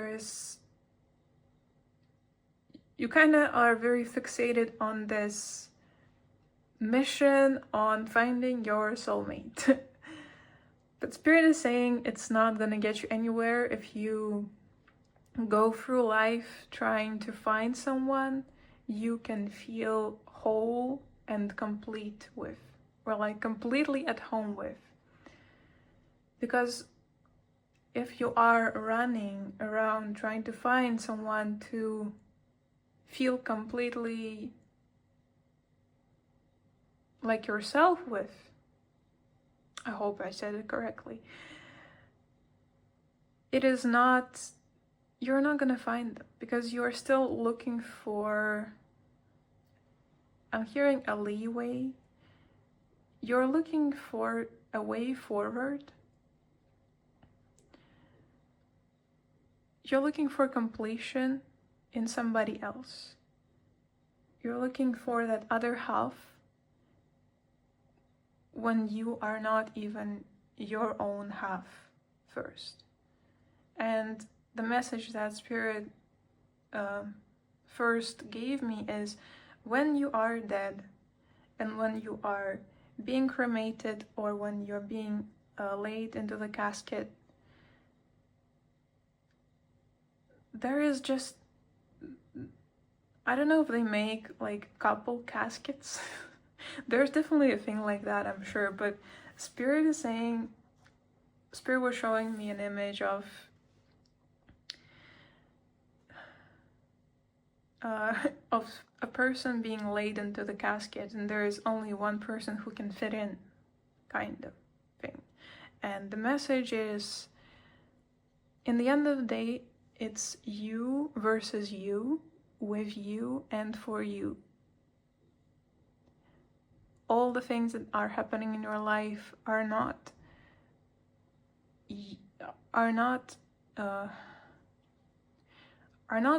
you kind of are very fixated on this mission on finding your soulmate. But Spirit is saying it's not gonna get you anywhere if you go through life trying to find someone you can feel whole and complete with, or like completely at home with. Because if you are running around trying to find someone to feel completely like yourself with, I hope I said it correctly, you're not gonna find them, because you're still looking for, I'm hearing a leeway, you're looking for a way forward, you're looking for completion in somebody else, you're looking for that other half when you are not even your own half first. And the message that Spirit first gave me is, when you are dead and when you are being cremated, or when you're being laid into the casket, there is just, I don't know if they make like couple caskets. There's definitely a thing like that, I'm sure, but Spirit is saying, Spirit was showing me an image of a person being laid into the casket, and there is only one person who can fit in, kind of thing. And the message is, in the end of the day, it's you versus you, with you and for you. All the things that are happening in your life are not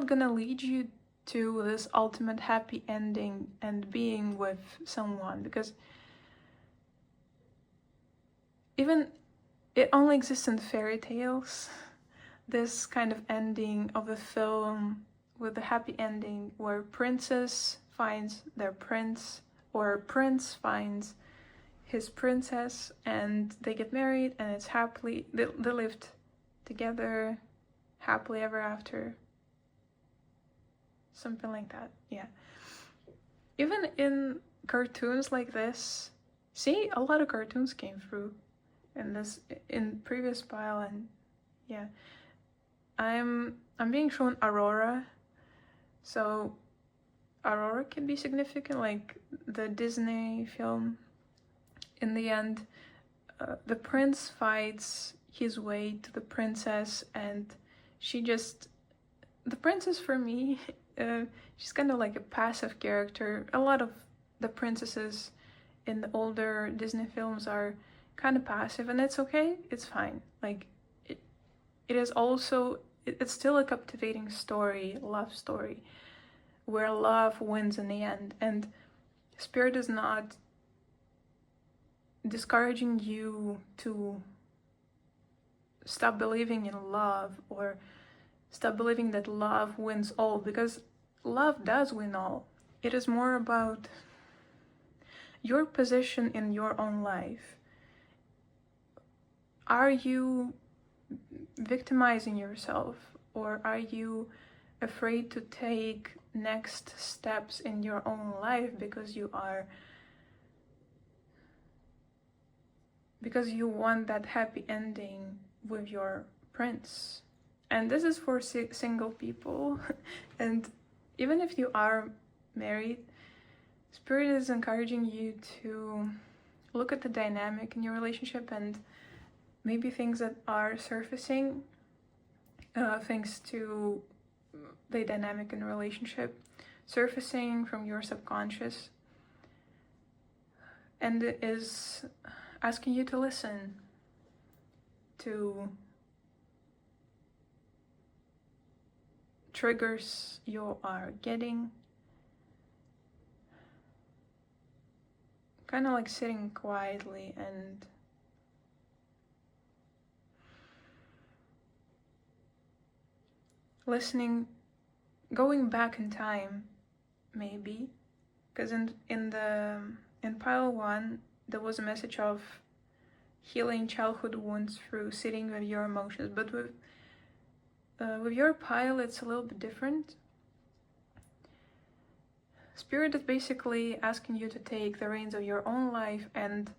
gonna lead you to this ultimate happy ending and being with someone, because even it only exists in fairy tales, this kind of ending of the film with the happy ending where princess finds their prince, or prince finds his princess, and they get married, and it's happily, they lived together happily ever after, something like that. Yeah, even in cartoons like this, see, a lot of cartoons came through in previous pile, and Yeah. I'm being shown Aurora. So Aurora can be significant, like the Disney film. In the end, the prince fights his way to the princess, and the princess for me, she's kind of like a passive character. A lot of the princesses in the older Disney films are kind of passive, and it's okay, it's fine. Like, it is also, it's still a captivating story, love story, where love wins in the end. And Spirit is not discouraging you to stop believing in love or stop believing that love wins all, because love does win all. It is more about your position in your own life. Are you victimizing yourself, or are you afraid to take next steps in your own life because you want that happy ending with your prince? And this is for single people. And even if you are married, Spirit is encouraging you to look at the dynamic in your relationship and maybe things that are surfacing thanks to the dynamic in a relationship, surfacing from your subconscious, and it is asking you to listen to triggers you are getting, kind of like sitting quietly and listening, going back in time, maybe, because in pile 1 there was a message of healing childhood wounds through sitting with your emotions, but with your pile it's a little bit different. Spirit is basically asking you to take the reins of your own life and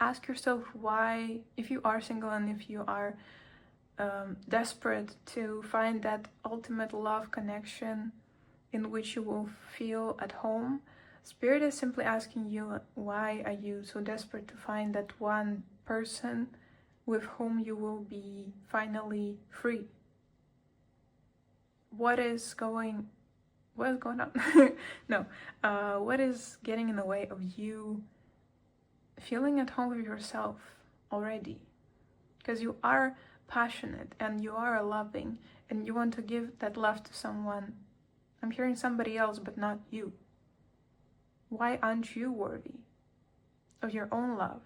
ask yourself why, if you are single and if you are desperate to find that ultimate love connection in which you will feel at home, Spirit is simply asking you, why are you so desperate to find that one person with whom you will be finally free? What is going on? No, what is getting in the way of you feeling at home with yourself already? Because you are passionate and you are loving and you want to give that love to someone. I'm hearing somebody else, but not you. Why aren't you worthy of your own love?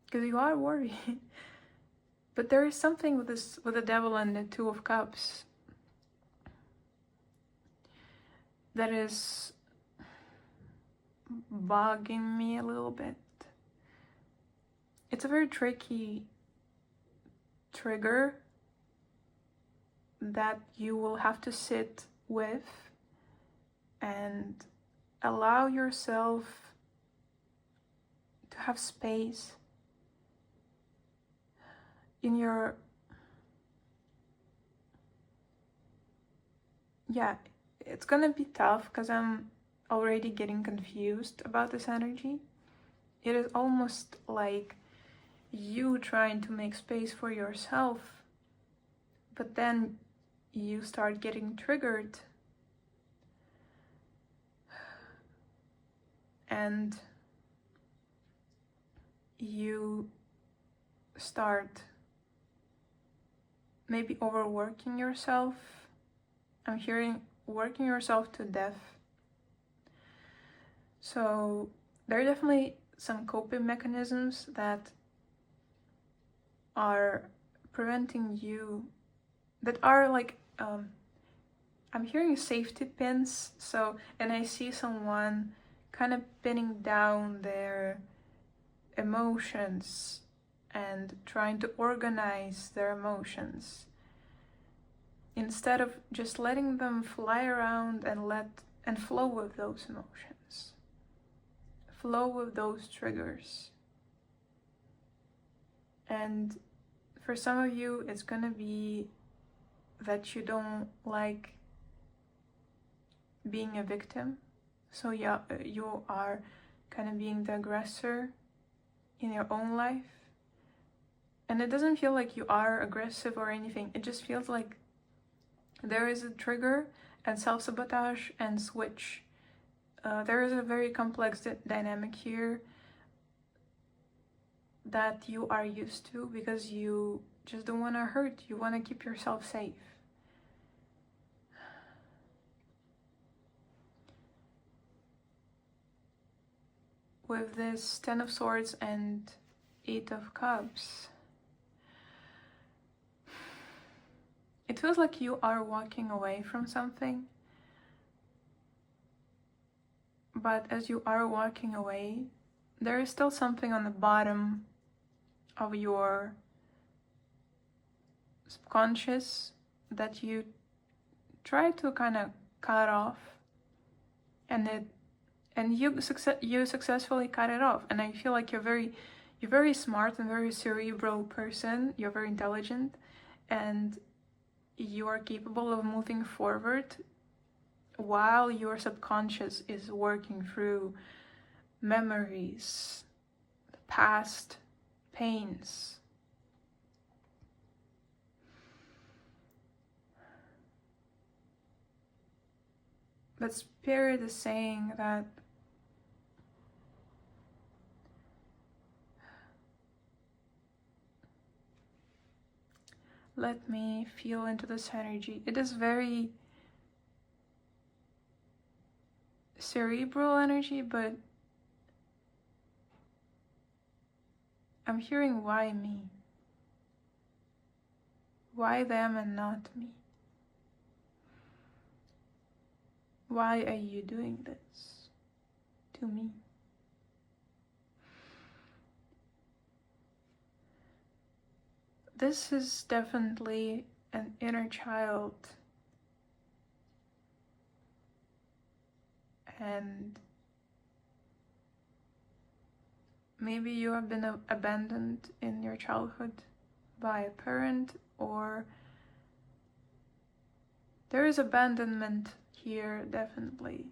Because you are worthy. But there is something with the devil and the 2 of Cups that is bugging me a little bit. It's a very tricky trigger that you will have to sit with and allow yourself to have space in your... Yeah, it's gonna be tough because I'm already getting confused about this energy. It is almost like you trying to make space for yourself, but then you start getting triggered and you start maybe overworking yourself. I'm hearing working yourself to death. So there are definitely some coping mechanisms that are preventing you, that are like, I'm hearing safety pins. So, and I see someone kind of pinning down their emotions and trying to organize their emotions instead of just letting them fly around and flow with those emotions, flow with those triggers, And for some of you, it's gonna be that you don't like being a victim. So yeah, you are kind of being the aggressor in your own life. And it doesn't feel like you are aggressive or anything. It just feels like there is a trigger and self-sabotage and switch. There is a very complex dynamic here that you are used to because you just don't want to hurt. You want to keep yourself safe. With this 10 of Swords and 8 of Cups, it feels like you are walking away from something. But as you are walking away, there is still something on the bottom of your subconscious that you try to kind of cut off, and you successfully cut it off. And I feel like you're very smart and very cerebral person. You're very intelligent, and you are capable of moving forward while your subconscious is working through memories, past pains. But Spirit is saying that let me feel into this energy. It is very cerebral energy, but I'm hearing why me? Why them and not me? Why are you doing this to me? This is definitely an inner child, and maybe you have been abandoned in your childhood by a parent, or there is abandonment here, definitely.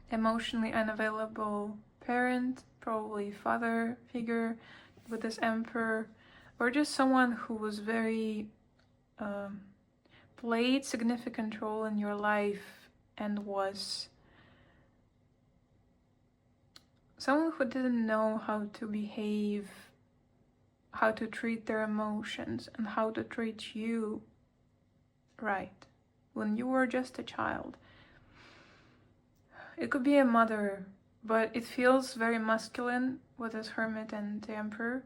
Emotionally unavailable parent, probably father figure with this Emperor, or just someone who was very played significant role in your life and was someone who didn't know how to behave, how to treat their emotions, and how to treat you right when you were just a child. It could be a mother, but it feels very masculine with this Hermit and the Emperor.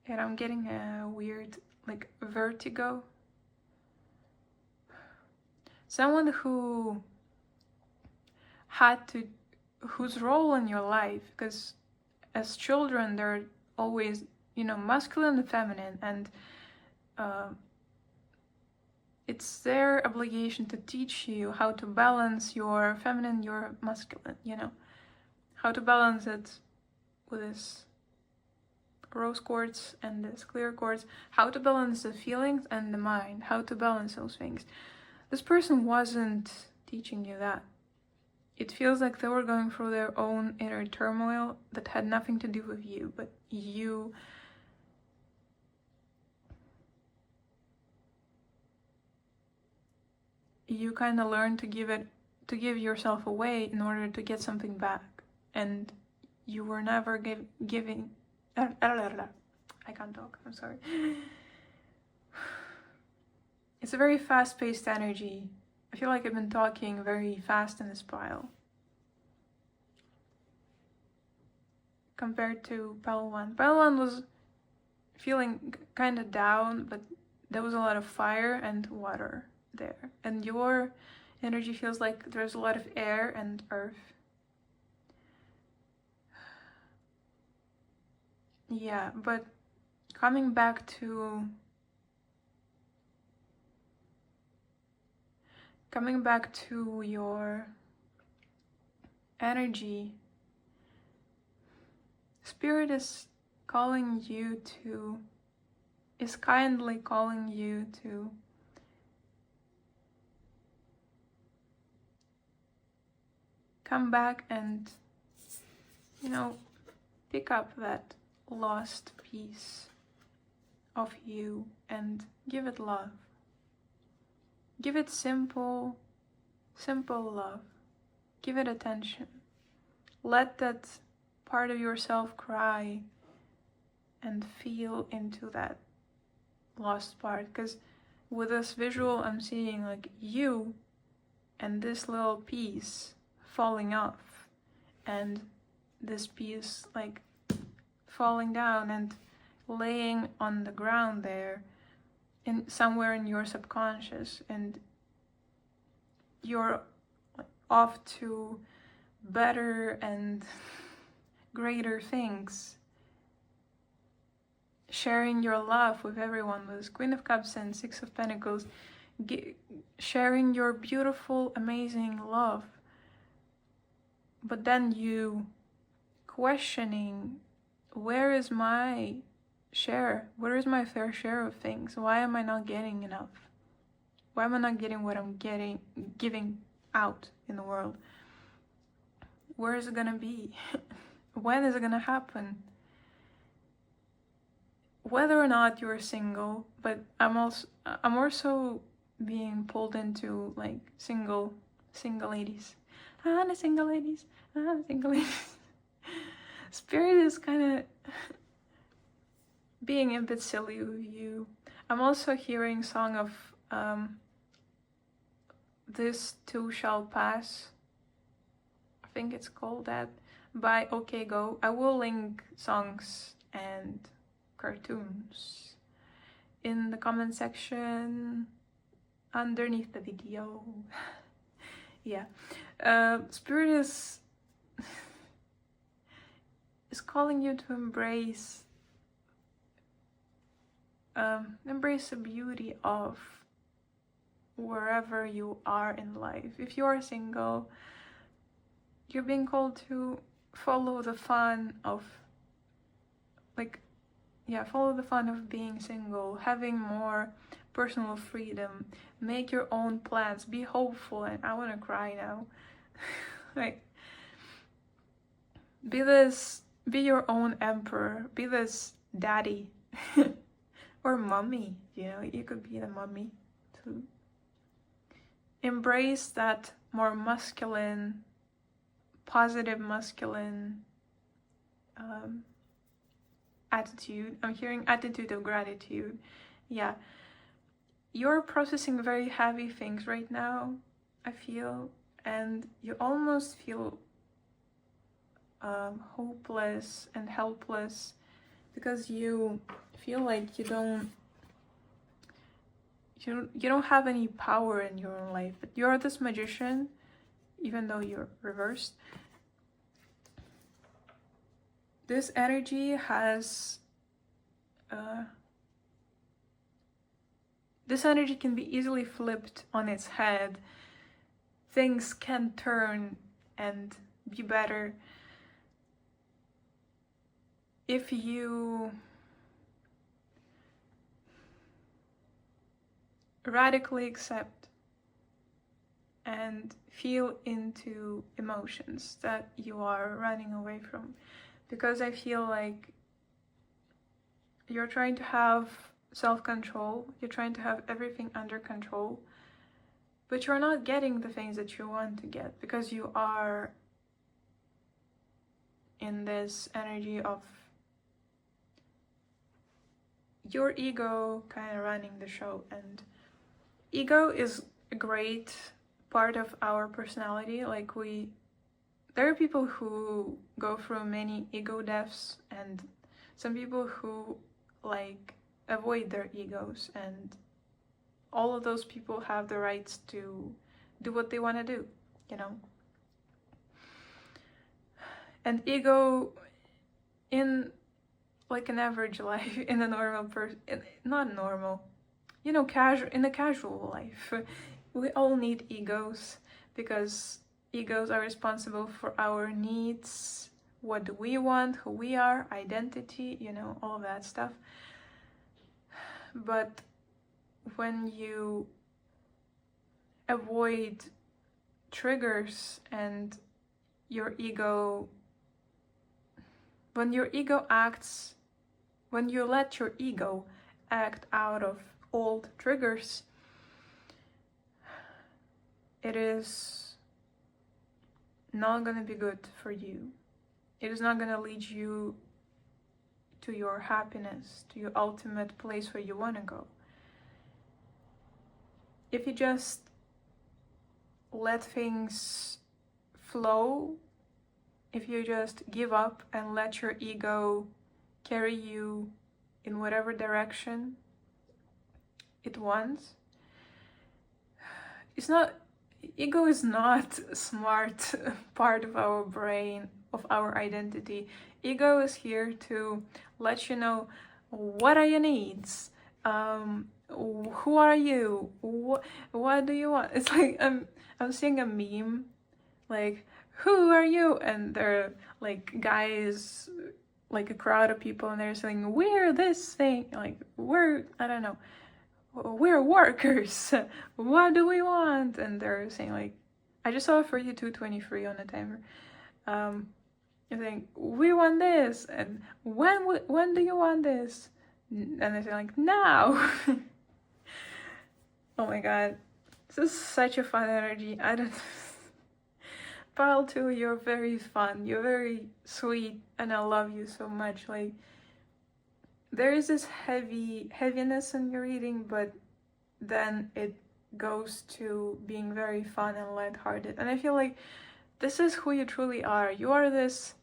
And I'm getting a weird, like, vertigo. Someone who had to, whose role in your life, because as children they're always, masculine and feminine, and it's their obligation to teach you how to balance your feminine, your masculine, how to balance it with this rose quartz and this clear quartz, how to balance the feelings and the mind, how to balance those things. This person wasn't teaching you that. It feels like they were going through their own inner turmoil that had nothing to do with you, but you kind of learned to give yourself away in order to get something back, and you were never giving. I can't talk, I'm sorry. It's a very fast-paced energy. I feel like I've been talking very fast in this pile compared to pile 1. Pile 1 was feeling kind of down, but there was a lot of fire and water there. And your energy feels like there's a lot of air and earth. Yeah, but coming back to your energy, Spirit is calling you to, is kindly calling you to come back and, you know, pick up that lost piece of you and give it love. Give it simple love. Give it attention. Let that part of yourself cry and feel into that lost part. Because with this visual, I'm seeing like you and this little piece falling off, and this piece like falling down and laying on the ground there, in somewhere in your subconscious, and you're off to better and greater things, sharing your love with everyone, with Queen of Cups and Six of Pentacles, sharing your beautiful, amazing love. But then you questioning, where is my share? Where is my fair share of things? Why am I not getting enough? Why am I not getting what I'm giving out in the world? Where is it gonna be? When is it gonna happen? Whether or not you're single, but I'm also being pulled into like single ladies. I'm a single ladies. I'm a single ladies. Spirit is kind of being a bit silly with you. I'm also hearing song of This Too Shall Pass. I think it's called that, by OK Go. I will link songs and cartoons in the comment section underneath the video. Yeah. Spirit is calling you to embrace the beauty of wherever you are in life. If you are single, you're being called to follow the fun of follow the fun of being single, having more personal freedom, make your own plans, be hopeful. And I want to cry now. Like, be your own emperor, be this daddy or mommy, you know, you could be the mommy too. Embrace that more masculine, positive masculine attitude. I'm hearing attitude of gratitude. Yeah, you're processing very heavy things right now, I feel, and you almost feel hopeless and helpless because you feel like you don't have any power in your own life. But you're this magician, even though you're reversed. This energy has this energy can be easily flipped on its head. Things can turn and be better if you radically accept and feel into emotions that you are running away from. Because I feel like you're trying to have self-control, you're trying to have everything under control, but you're not getting the things that you want to get because you are in this energy of your ego kind of running the show. And ego is a great part of our personality. Like, there are people who go through many ego deaths, and some people who like avoid their egos, and all of those people have the rights to do what they want to do, you know. And ego in like an average life, in a normal person, not normal, you know, in a casual life, we all need egos because egos are responsible for our needs, what do we want, who we are, identity, you know, all of that stuff. But when you avoid triggers and your ego, when your ego acts, when you let your ego act out of old triggers, it is not going to be good for you. It is not going to lead you to your happiness, to your ultimate place where you want to go. If you just let things flow, if you just give up and let your ego carry you in whatever direction it wants, ego is not a smart part of our brain, of our identity. Ego is here to let you know, what are your needs? Who are you? What do you want? It's like I'm seeing a meme, like, who are you? And they're like guys, like a crowd of people, and they're saying, we're this thing, like, I don't know, we're workers. What do we want? And they're saying, like, I just saw 3223 on the timer. I think, we want this, and when do you want this? And they say, like, now. Oh my god, this is such a fun energy. I don't Pile 2, you're very fun, you're very sweet, and I love you so much. Like, there is this heaviness in your reading, but then it goes to being very fun and lighthearted. And I feel like this is who you truly are. You are this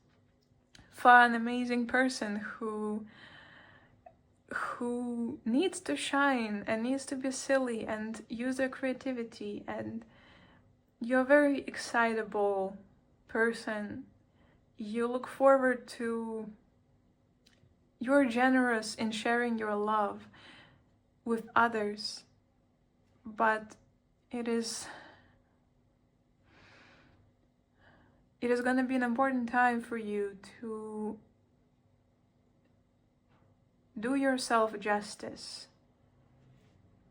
fun, amazing person who needs to shine and needs to be silly and use their creativity, and you're a very excitable person. You look forward to, you're generous in sharing your love with others, but it is going to be an important time for you to do yourself justice.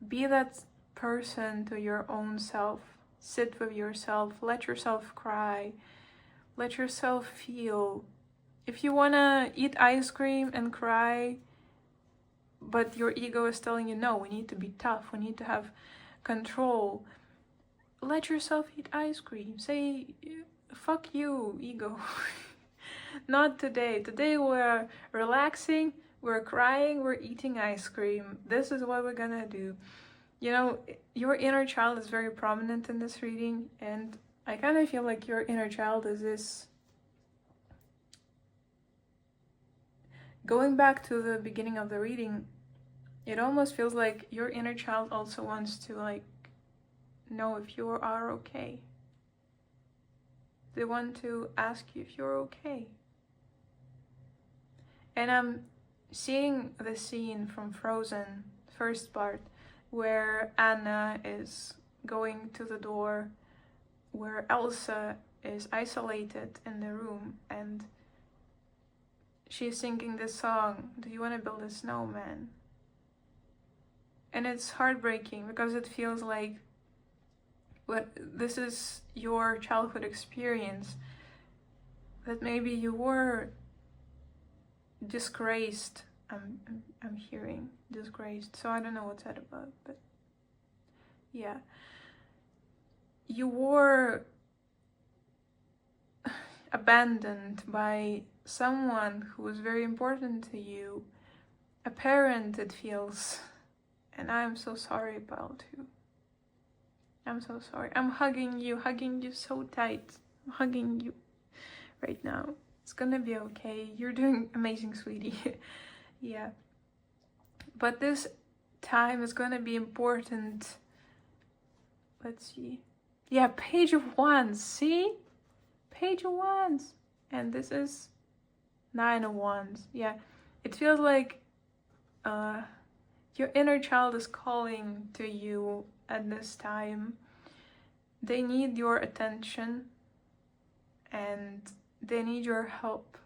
Be that person to your own self. Sit with yourself. Let yourself cry. Let yourself feel. If you want to eat ice cream and cry, but your ego is telling you, no, we need to be tough. We need to have control. Let yourself eat ice cream. Say, fuck you, ego. Not today. Today we're relaxing. We're crying, we're eating ice cream. This is what we're gonna do. You know, your inner child is very prominent in this reading, and I kind of feel like your inner child is this... Going back to the beginning of the reading, it almost feels like your inner child also wants to, like, know if you are okay. They want to ask you if you're okay. And I'm seeing the scene from Frozen, first part, where Anna is going to the door, where Elsa is isolated in the room, and she's singing this song, do you want to build a snowman? And it's heartbreaking because it feels like this is your childhood experience, that maybe you were disgraced. I'm hearing disgraced, so I don't know what's that about, but yeah, you were abandoned by someone who was very important to you, a parent, it feels. And I'm so sorry, Pal, too. I'm so sorry. I'm hugging you so tight. I'm hugging you right now. It's gonna be okay. You're doing amazing, sweetie. Yeah. But this time is gonna be important. Let's see. Yeah, Page of Wands. See? Page of Wands. And this is 9 of Wands. Yeah. It feels like your inner child is calling to you at this time. They need your attention and they need your help.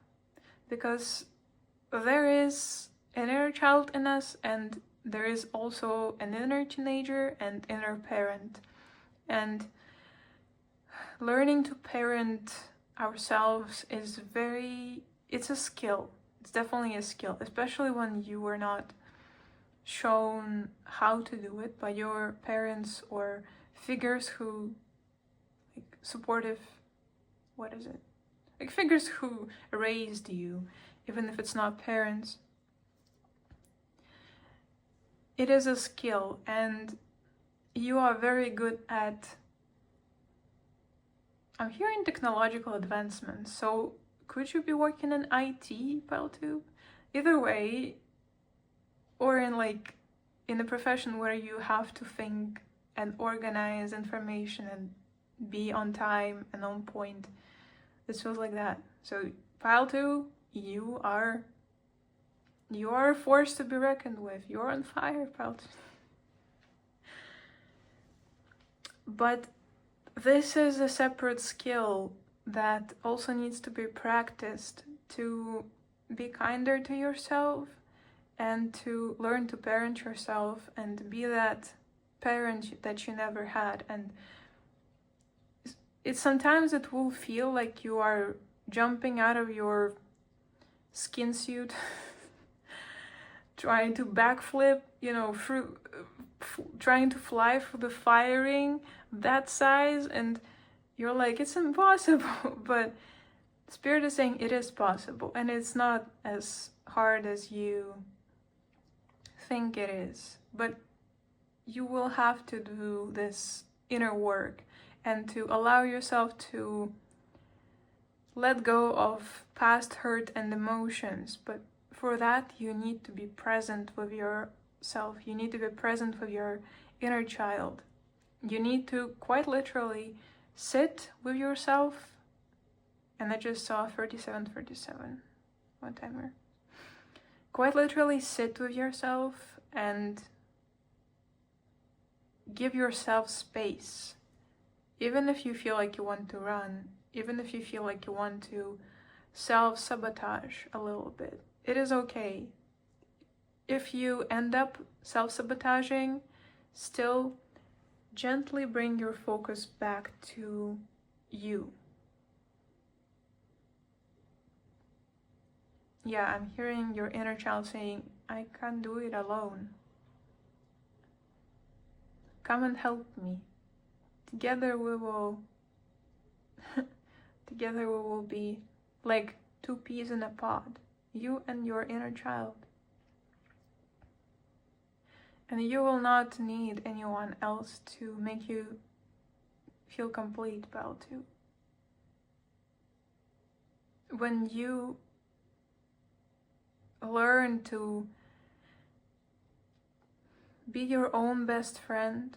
because there is an inner child in us, and there is also an inner teenager and inner parent. And learning to parent ourselves is it's a skill. It's definitely a skill, especially when you were not shown how to do it by your parents or figures who, like, supportive, like figures who raised you, even if it's not parents. It is a skill, and you are very good at, I'm hearing technological advancements, so could you be working in IT, Paltu? Either way, or in a profession where you have to think and organize information and be on time and on point. This feels like that. So Paltu, you are a force to be reckoned with. You're on fire, Paltu. But this is a separate skill that also needs to be practiced to be kinder to yourself and to learn to parent yourself and be that parent that you never had. And sometimes it will feel like you are jumping out of your skin suit trying to backflip, trying to fly through the firing that size, and you're like, it's impossible. But Spirit is saying it is possible, and it's not as hard as you think it is. But you will have to do this inner work and to allow yourself to let go of past hurt and emotions. But for that, you need to be present with yourself. You need to be present with your inner child. You need to quite literally sit with yourself. And I just saw 3737 one timer. Quite literally sit with yourself and give yourself space. Even if you feel like you want to run, even if you feel like you want to self-sabotage a little bit, it is okay. If you end up self-sabotaging, still gently bring your focus back to you. Yeah, I'm hearing your inner child saying, I can't do it alone. Come and help me. Together we will be like two peas in a pod. You and your inner child. And you will not need anyone else to make you feel complete, Paltu. When you learn to be your own best friend,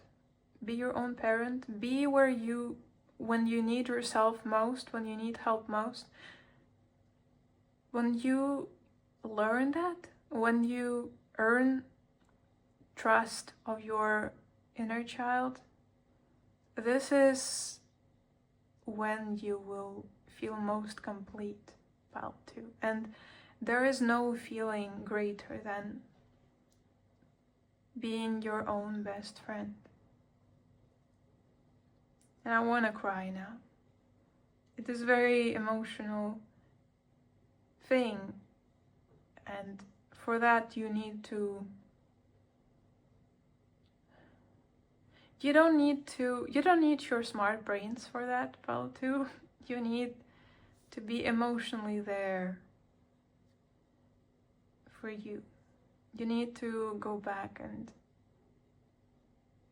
be your own parent, be when you need yourself most, when you need help most, when you learn that, when you earn trust of your inner child, this is when you will feel most complete, Paltu. And there is no feeling greater than being your own best friend. And I want to cry now. It is a very emotional thing, and for that you need to, you don't need your smart brains for that, Paltu. You need to be emotionally there for you. You need to go back and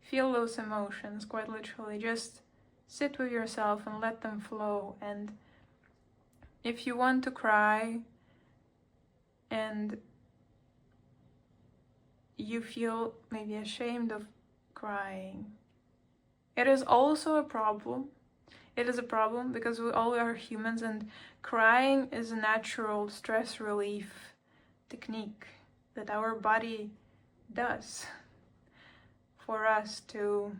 feel those emotions, quite literally. Just sit with yourself and let them flow. And if you want to cry and you feel maybe ashamed of crying, it is also a problem. It is a problem because we all are humans, and crying is a natural stress relief technique that our body does for us to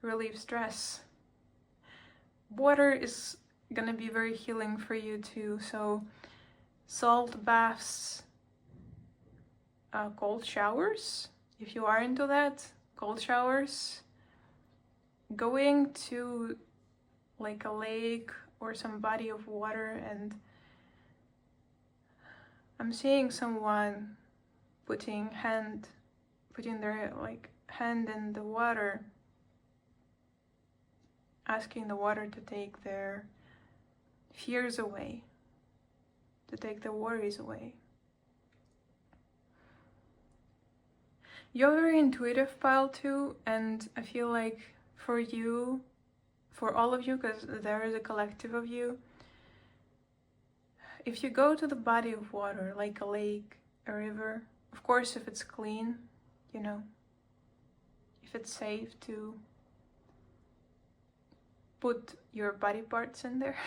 relieve stress. Water is gonna be very healing for you too, so salt baths, cold showers, if you are into that, cold showers, going to like a lake or some body of water, and I'm seeing someone putting their like hand in the water, asking the water to take their fears away, to take the worries away. You're very intuitive, pile too, and I feel like for you, for all of you, because there is a collective of you, if you go to the body of water, like a lake, a river, of course if it's clean, you know, if it's safe to put your body parts in there,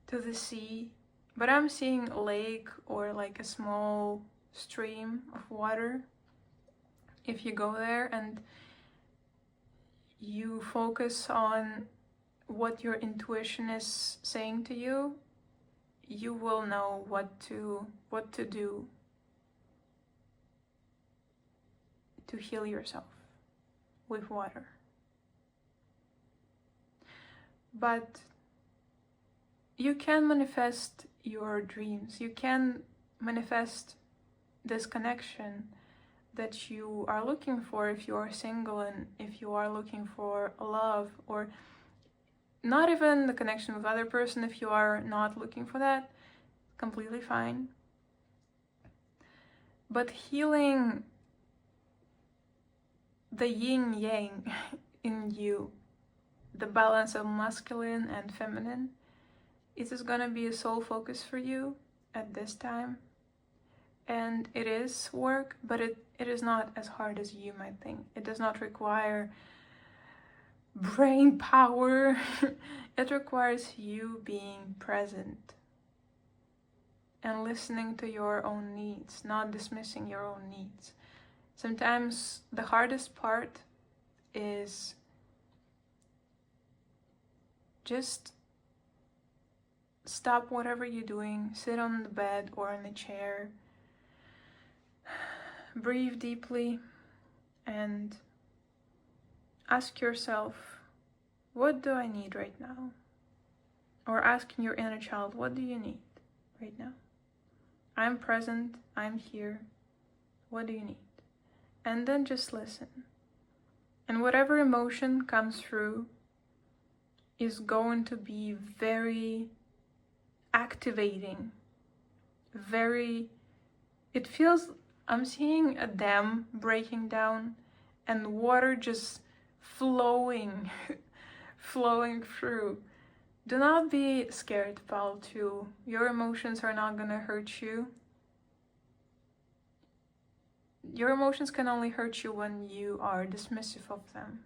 to the sea, but I'm seeing a lake or like a small stream of water. If you go there and you focus on what your intuition is saying to you, you will know what to do to heal yourself with water. But you can manifest your dreams. You can manifest this connection that you are looking for if you are single, and if you are looking for love, or not even the connection with other person. If you are not looking for that, completely fine. But healing the yin yang in you, the balance of masculine and feminine, it is gonna be a soul focus for you at this time. And it is work, but it is not as hard as you might think. It does not require brain power. It requires you being present and listening to your own needs, not dismissing your own needs. Sometimes the hardest part is just stop whatever you're doing, sit on the bed or in a chair, breathe deeply, and ask yourself, what do I need right now? Or asking your inner child, what do you need right now? I'm present, I'm here, what do you need? And then just listen. And whatever emotion comes through is going to be very activating, it feels, I'm seeing a dam breaking down and water just flowing through. Do not be scared, pal, too. Your emotions are not gonna hurt you. Your emotions can only hurt you when you are dismissive of them.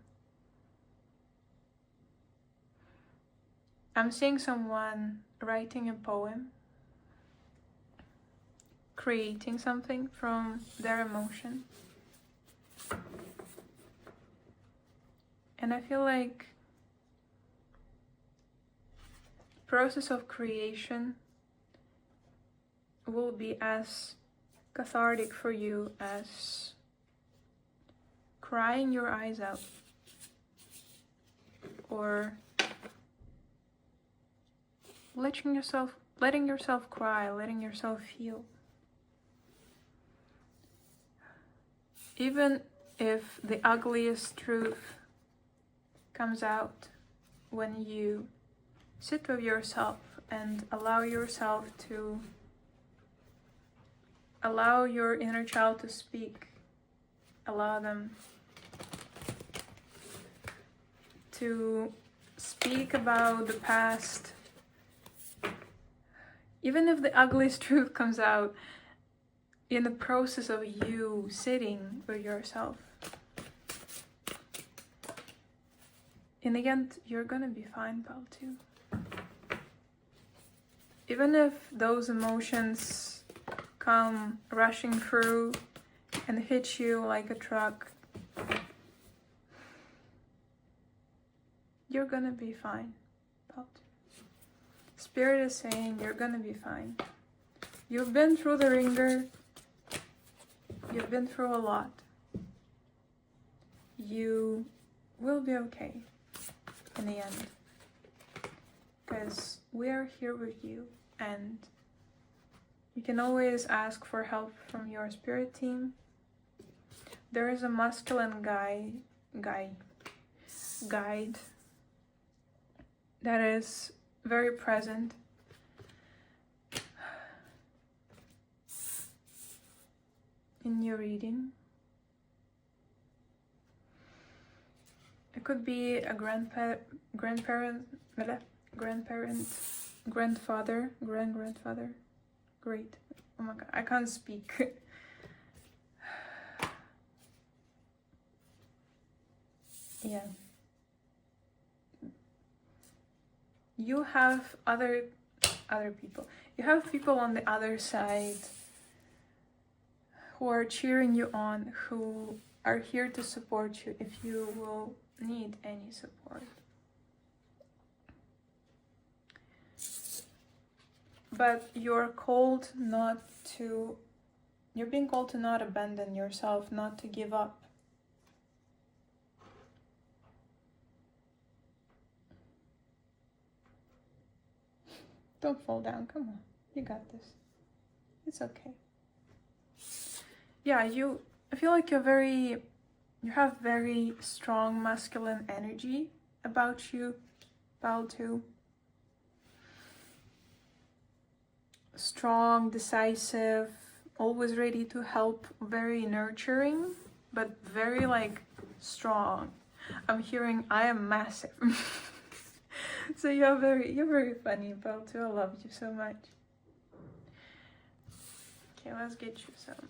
I'm seeing someone writing a poem, creating something from their emotion. And I feel like the process of creation will be as cathartic for you as crying your eyes out, or letting yourself cry, letting yourself feel. Even if the ugliest truth comes out when you sit with yourself and allow your inner child to speak, allow them to speak about the past. Even if the ugliest truth comes out in the process of you sitting with yourself, in the end, you're gonna be fine, pal, too. Even if those emotions come rushing through and hit you like a truck, you're gonna be fine, pal, too. Spirit is saying you're gonna be fine. You've been through the ringer. You've been through a lot. You will be okay in the end. Because we are here with you, and you can always ask for help from your spirit team. There is a masculine guide that is very present. In your reading. It could be a grandfather, grandfather. Great. Oh my god, I can't speak. Yeah. You have other people. You have people on the other side who are cheering you on, who are here to support you if you will need any support. But you're being called to not abandon yourself, not to give up. Don't fall down, come on, you got this. It's okay. Yeah, I feel like you have very strong masculine energy about you, Baltu. Strong, decisive, always ready to help, very nurturing, but very like strong. I'm hearing I am massive. So you're very funny, Baltu. I love you so much. Okay, let's get you some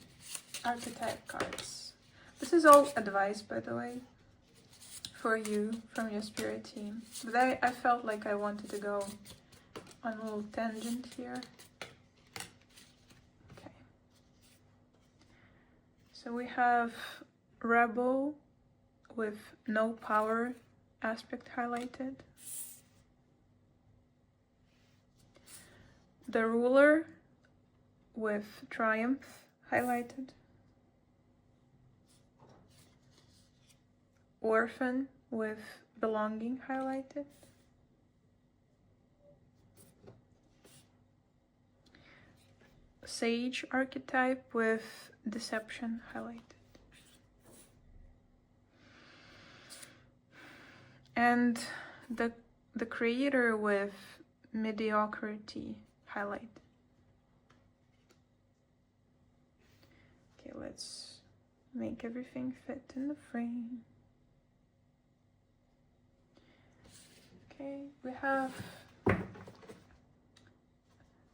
archetype cards. This is all advice, by the way, for you from your spirit team. But I felt like I wanted to go on a little tangent here. Okay. So we have Rebel with no power aspect highlighted. The Ruler with Triumph highlighted. Orphan with Belonging highlighted. Sage archetype with Deception highlighted. And the Creator with Mediocrity highlight. Okay, let's make everything fit in the frame. Okay, we have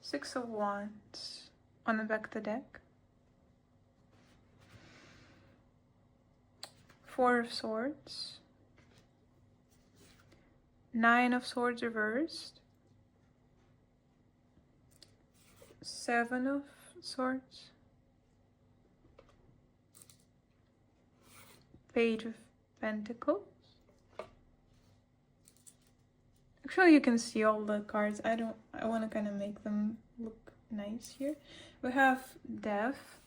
Six of Wands on the back of the deck. Four of Swords. Nine of Swords reversed. Seven of Swords. Page of Pentacles. Actually, you can see all the cards. I want to kind of make them look nice here. We have Death,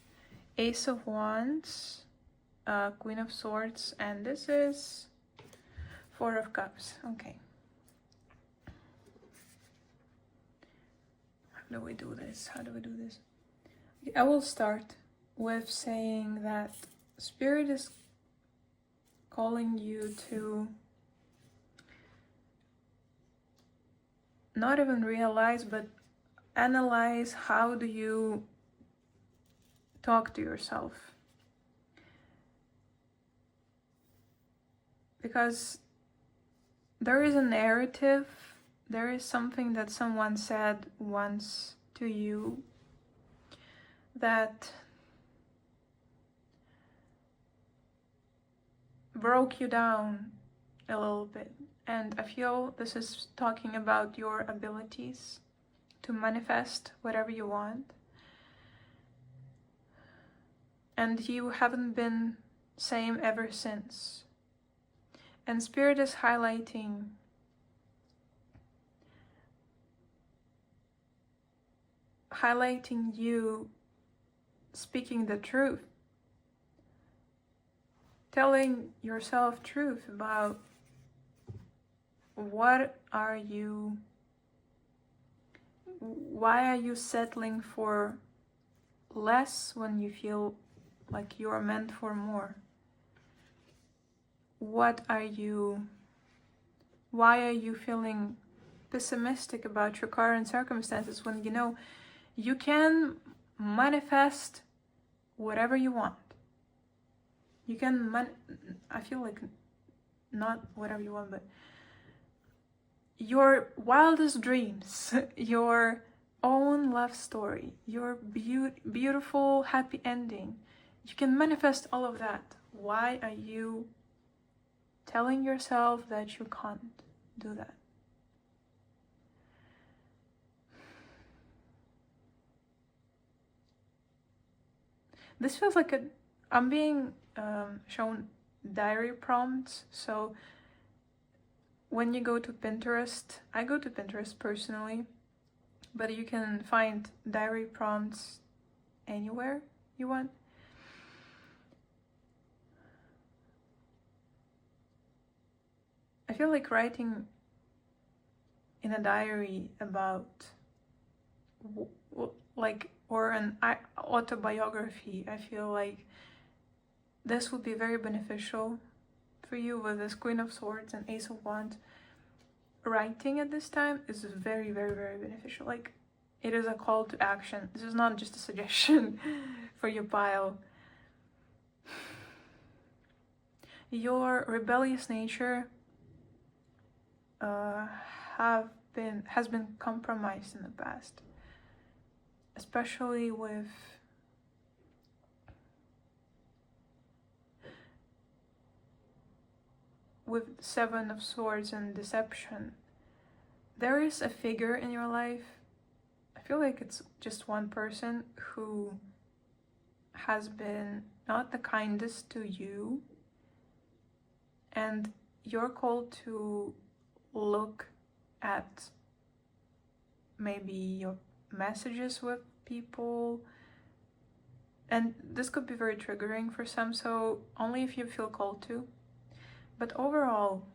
Ace of Wands, Queen of Swords, and this is Four of Cups. Okay. How do we do this? I will start with saying that Spirit is calling you to not even realize, but analyze how do you talk to yourself. Because there is a narrative, there is something that someone said once to you that broke you down a little bit. And I feel this is talking about your abilities to manifest whatever you want. And you haven't been same ever since. And Spirit is highlighting highlighting you speaking the truth, telling yourself truth about why are you settling for less when you feel like you're meant for more? Why are you feeling pessimistic about your current circumstances when you know you can manifest whatever you want? You can I feel like not whatever you want, but your wildest dreams, your own love story, your beautiful happy ending. You can manifest all of that. Why are you telling yourself that you can't do that? This feels like I'm being shown diary prompts. So when you go to Pinterest, I go to Pinterest personally, but you can find diary prompts anywhere you want. I feel like writing in a diary about or an autobiography. I feel like this would be very beneficial for you with this Queen of Swords and Ace of Wands. Writing at this time is very, very, very beneficial. Like, it is a call to action. This is not just a suggestion for your pile. Your rebellious nature has been compromised in the past, especially with Seven of Swords and deception. There is a figure in your life, I feel like it's just one person, who has been not the kindest to you, and you're called to look at maybe your messages with people, and this could be very triggering for some, so only if you feel called to. But overall,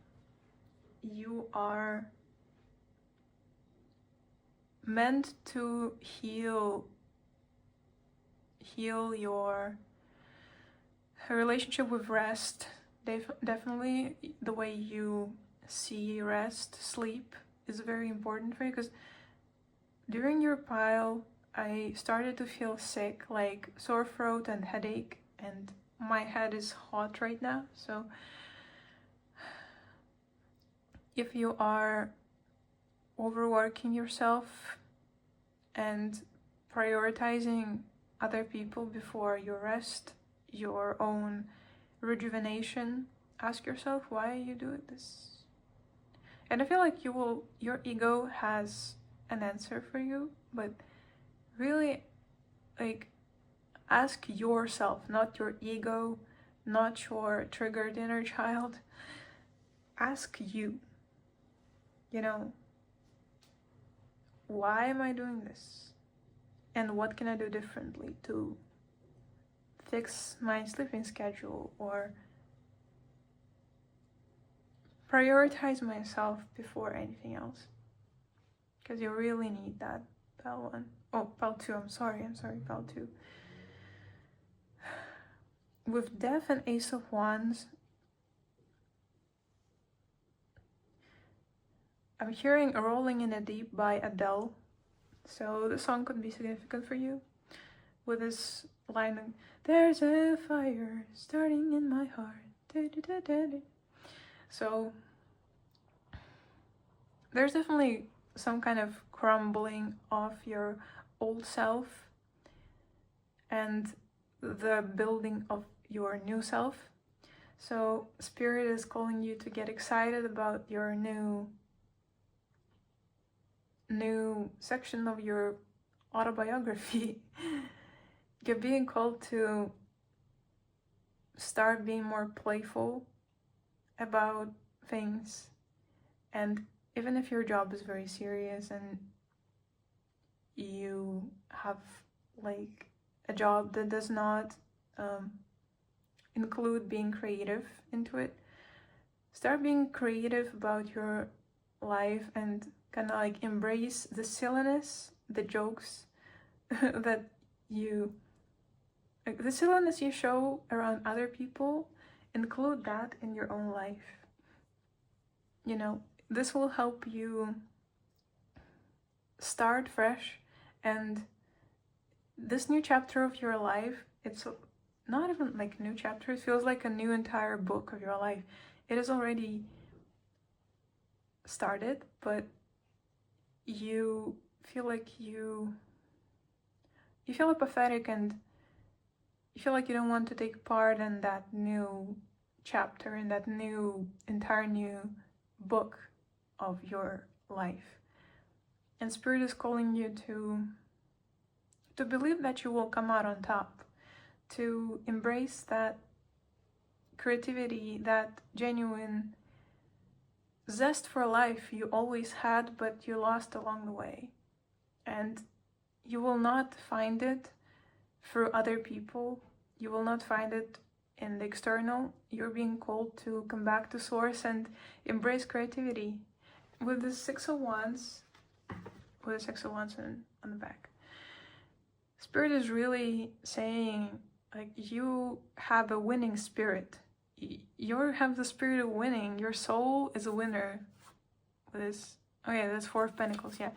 you are meant to heal your relationship with rest. Definitely the way you see rest, sleep is very important for you, because during your pile I started to feel sick, like sore throat and headache, and my head is hot right now. So if you are overworking yourself and prioritizing other people before your rest, your own rejuvenation, ask yourself, why are you doing this? And I feel like your ego has an answer for you, but really, like, ask yourself, not your ego, not your triggered inner child. Ask you, why am I doing this? And what can I do differently to fix my sleeping schedule or prioritize myself before anything else? Because you really need that, pile 1. Oh, pile 2, I'm sorry, pile 2. With Death and Ace of Wands, I'm hearing Rolling in the Deep by Adele. So the song could be significant for you. With this line, there's a fire starting in my heart. So there's definitely some kind of crumbling of your old self and the building of your new self. So Spirit is calling you to get excited about your new section of your autobiography. You're being called to start being more playful about things, and even if your job is very serious and you have like a job that does not include being creative into it, start being creative about your life and kind of like embrace the silliness, the jokes that you, like the silliness you show around other people, include that in your own life. You know, this will help you start fresh, and this new chapter of your life, it's not even like a new chapter, it feels like a new entire book of your life. It is already started, but you feel like you feel apathetic, and you feel like you don't want to take part in that new chapter, in that entire new book of your life. And Spirit is calling you to believe that you will come out on top, to embrace that creativity, that genuine zest for life you always had, but you lost along the way. And you will not find it through other people. You will not find it in the external. You're being called to come back to source and embrace creativity. With the Six of Wands, on the back, Spirit is really saying, like, you have a winning spirit. You have the spirit of winning. Your soul is a winner. With this, oh yeah, that's Four of Pentacles, yeah.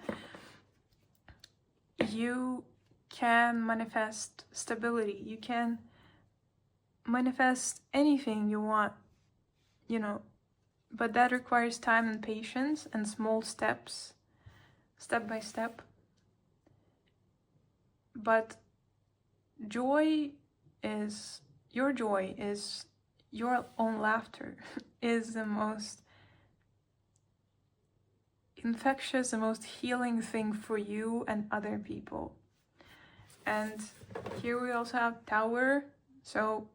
You can manifest stability. You can manifest anything you want, you know, but that requires time and patience and small steps, step by step. But joy is your own laughter is the most infectious, the most healing thing for you and other people. And here we also have Tower, so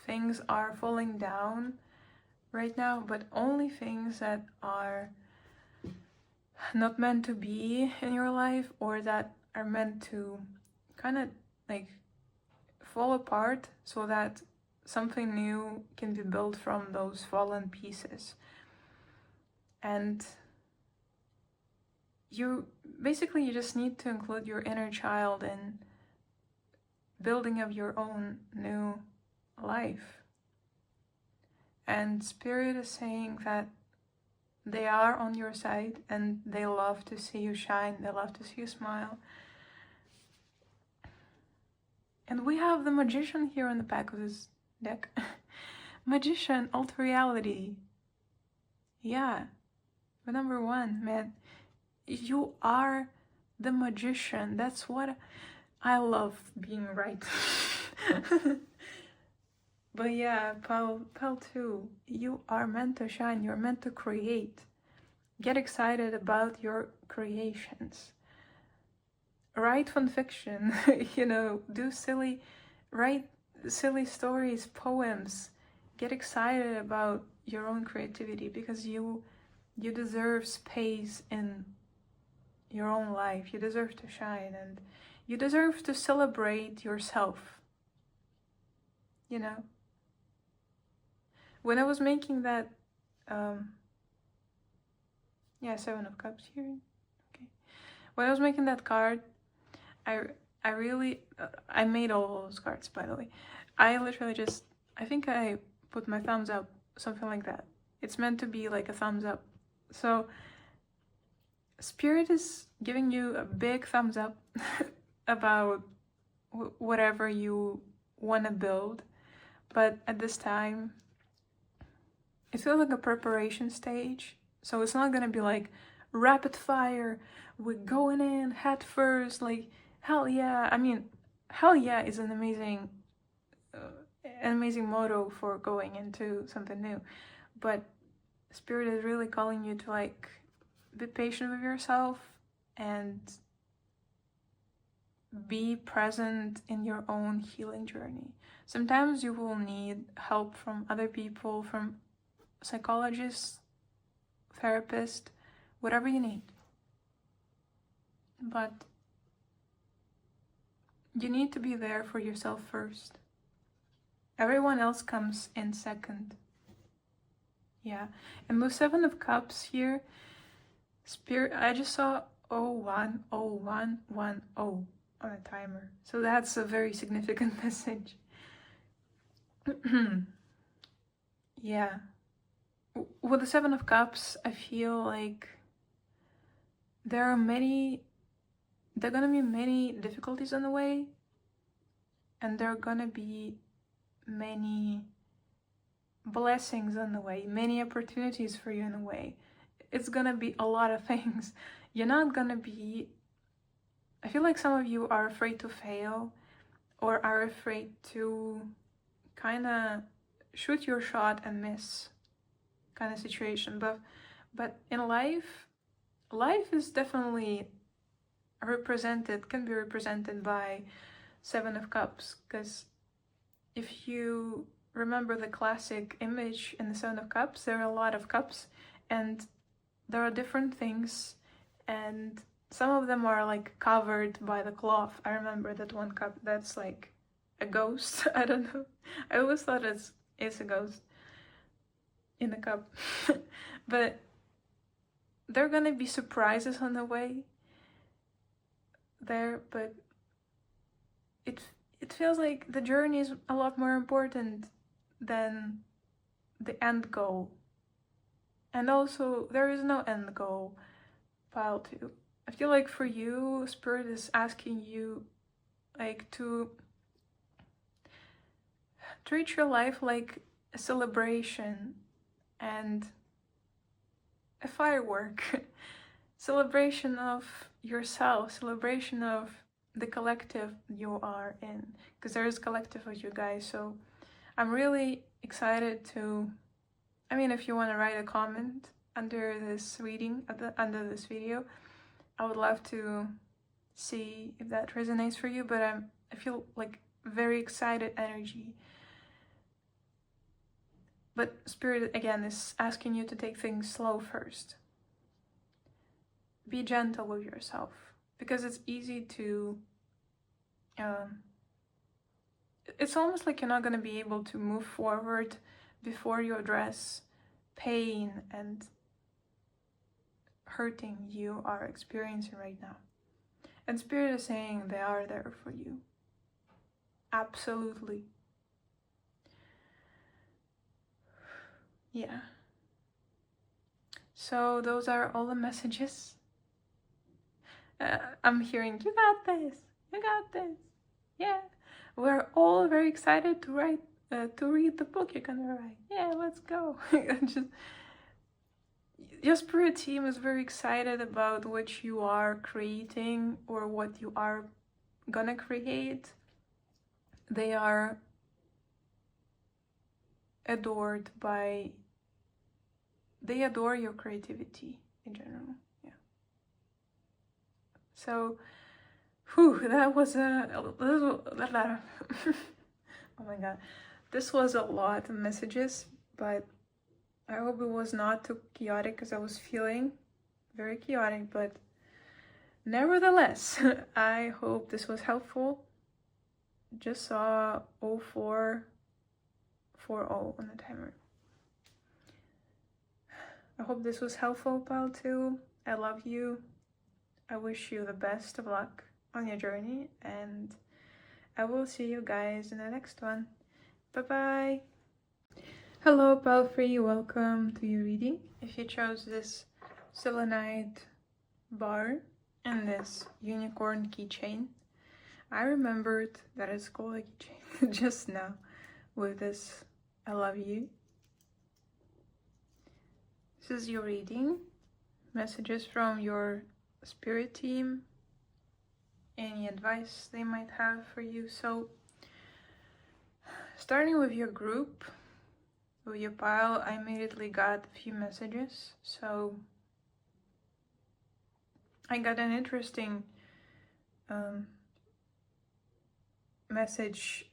things are falling down right now, but only things that are not meant to be in your life, or that are meant to kind of like fall apart, so that something new can be built from those fallen pieces. And you just need to include your inner child in building of your own new life. And Spirit is saying that they are on your side, and they love to see you shine, they love to see you smile. And we have the Magician here on the back of this deck. Magician, alter reality. Yeah, but number one, man, you are the magician. That's what I love, being right. But yeah, Pal too, you are meant to shine, you're meant to create. Get excited about your creations. Write fan fiction, you know, write silly stories, poems. Get excited about your own creativity, because you deserve space in your own life. You deserve to shine, and you deserve to celebrate yourself, you know. When I was making that, Seven of Cups here, okay. When I was making that card, I really, I made all those cards, by the way. I literally just, I think I put my thumbs up, something like that. It's meant to be like a thumbs up. So Spirit is giving you a big thumbs up about whatever you want to build. But at this time, it feels like a preparation stage. So it's not going to be like rapid fire, we're going in head first, like hell yeah. I mean, hell yeah is an amazing motto for going into something new. But Spirit is really calling you to like be patient with yourself and be present in your own healing journey. Sometimes you will need help from other people, from psychologists, therapists, whatever you need. but you need to be there for yourself first. Everyone else comes in second. Yeah, and with Seven of Cups here, Spirit, I just saw 010110 on a timer. So that's a very significant message. Yeah. With the Seven of Cups, I feel like there are gonna be many difficulties on the way, and there are gonna be many blessings on the way, many opportunities for you in the way. It's gonna be a lot of things. You're not gonna be... I feel like some of you are afraid to fail, or are afraid to kind of shoot your shot and miss kind of situation. But in life is definitely can be represented by Seven of Cups, because if you remember the classic image in the Seven of Cups, there are a lot of cups and there are different things, and some of them are like covered by the cloth. I remember that one cup that's like a ghost. I don't know. I always thought it's a ghost in the cup. But there are gonna be surprises on the way there, but it feels like the journey is a lot more important than the end goal. And also, there is no end goal, pile 2. I feel like for you, Spirit is asking you like to treat your life like a celebration and a firework. Celebration of yourself, celebration of the collective you are in, because there is a collective of you guys. So I'm really excited to, I mean, if you want to write a comment under this reading, under this video, I would love to see if that resonates for you. But I feel like very excited energy. But Spirit, again, is asking you to take things slow first. Be gentle with yourself, because it's easy to... it's almost like you're not going to be able to move forward before you address pain and hurting you are experiencing right now. And Spirit is saying they are there for you. Absolutely. Yeah. So those are all the messages. I'm hearing, you got this, you got this. Yeah. We're all very excited to read the book you're gonna write. Yeah, let's go. Your Spirit team is very excited about what you are creating or what you are gonna create. They are adored by... They adore your creativity in general. Yeah. So, that was oh my god. This was a lot of messages, but I hope it was not too chaotic, because I was feeling very chaotic, but nevertheless, I hope this was helpful. Just saw 0440 on the timer. I hope this was helpful, pal 2. I love you. I wish you the best of luck on your journey, and I will see you guys in the next one. Bye-bye. Hello, pal 3. Welcome to your reading. If you chose this selenite bar and this unicorn keychain, I remembered that it's called a keychain just now with this I love you. This is your reading. Messages from your Spirit team. Any advice they might have for you. So, starting with your group, with your pile, I immediately got a few messages. So, I got an interesting message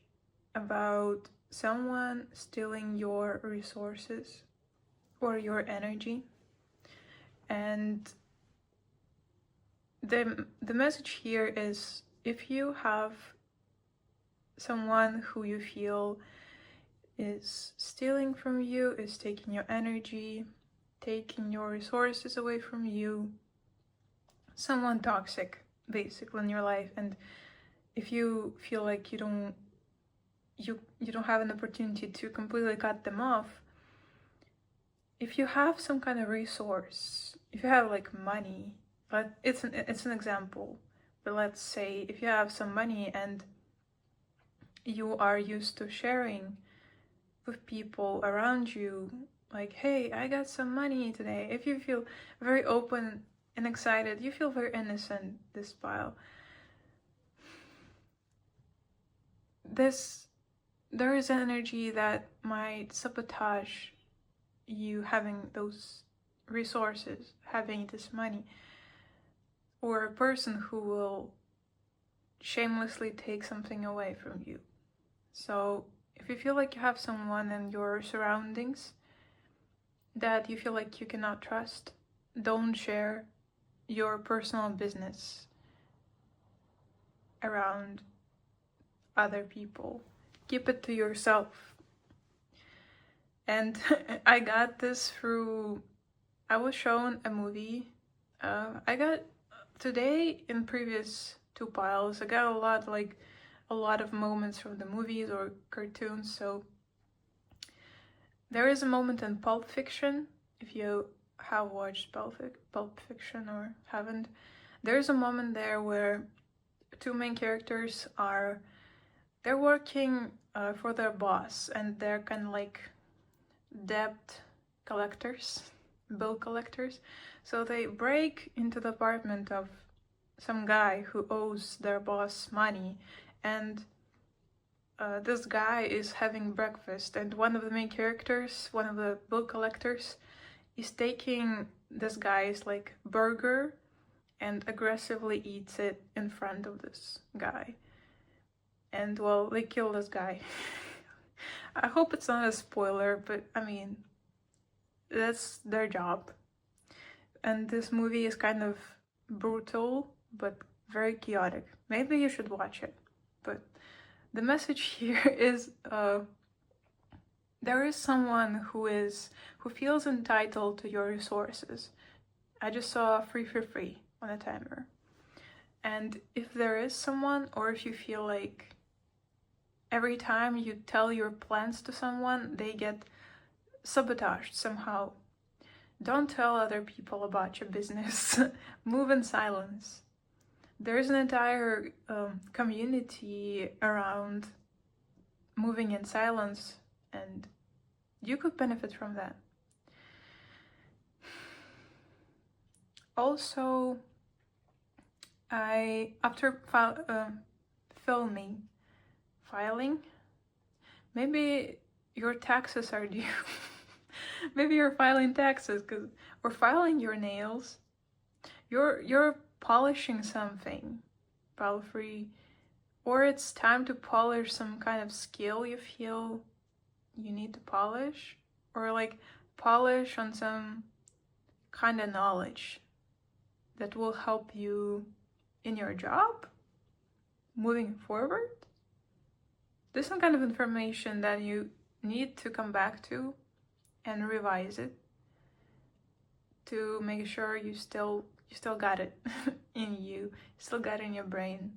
about someone stealing your resources or your energy, and the message here is, if you have someone who you feel is stealing from you, is taking your energy, taking your resources away from you, someone toxic basically in your life, and if you feel like you don't have an opportunity to completely cut them off, if you have some kind of resource, if you have like money, but it's an example, but let's say if you have some money and you are used to sharing with people around you, like, hey, I got some money today. If you feel very open and excited, you feel very innocent, this pile. There is energy that might sabotage you having those resources, having this money, or a person who will shamelessly take something away from you. So if you feel like you have someone in your surroundings that you feel like you cannot trust, don't share your personal business around other people. Keep it to yourself. And I got this through, I was shown a movie. I got today in previous two piles, I got a lot of moments from the movies or cartoons. So there is a moment in Pulp Fiction, if you have watched Pulp Fiction or haven't, there's a moment there where two main characters they're working for their boss, and they're kind of like debt collectors, bill collectors. So they break into the apartment of some guy who owes their boss money, and this guy is having breakfast, and one of the main characters, one of the bill collectors, is taking this guy's like burger and aggressively eats it in front of this guy. And well, they kill this guy. I hope it's not a spoiler, but I mean, that's their job. And this movie is kind of brutal, but very chaotic. Maybe you should watch it. But the message here is there is someone who feels entitled to your resources. I just saw free on a timer. And if there is someone, or if you feel like every time you tell your plans to someone, they get sabotaged somehow, don't tell other people about your business. Move in silence. There's an entire community around moving in silence, and you could benefit from that. Also, after filing, maybe your taxes are due. Maybe you're filing taxes, or filing your nails. You're polishing something, probably, or it's time to polish some kind of skill you feel you need to polish, or like polish on some kind of knowledge that will help you in your job moving forward. There's some kind of information that you need to come back to and revise it to make sure you still got it in you, still got it in your brain.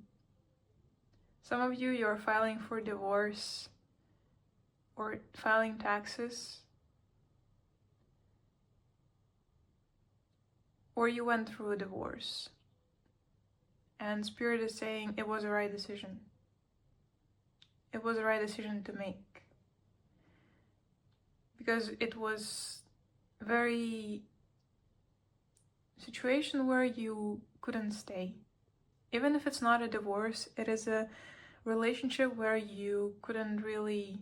Some of you're filing for divorce or filing taxes, or you went through a divorce and Spirit is saying it was the right decision. It was the right decision to make, because it was very situation where you couldn't stay. Even if it's not a divorce, it is a relationship where you couldn't really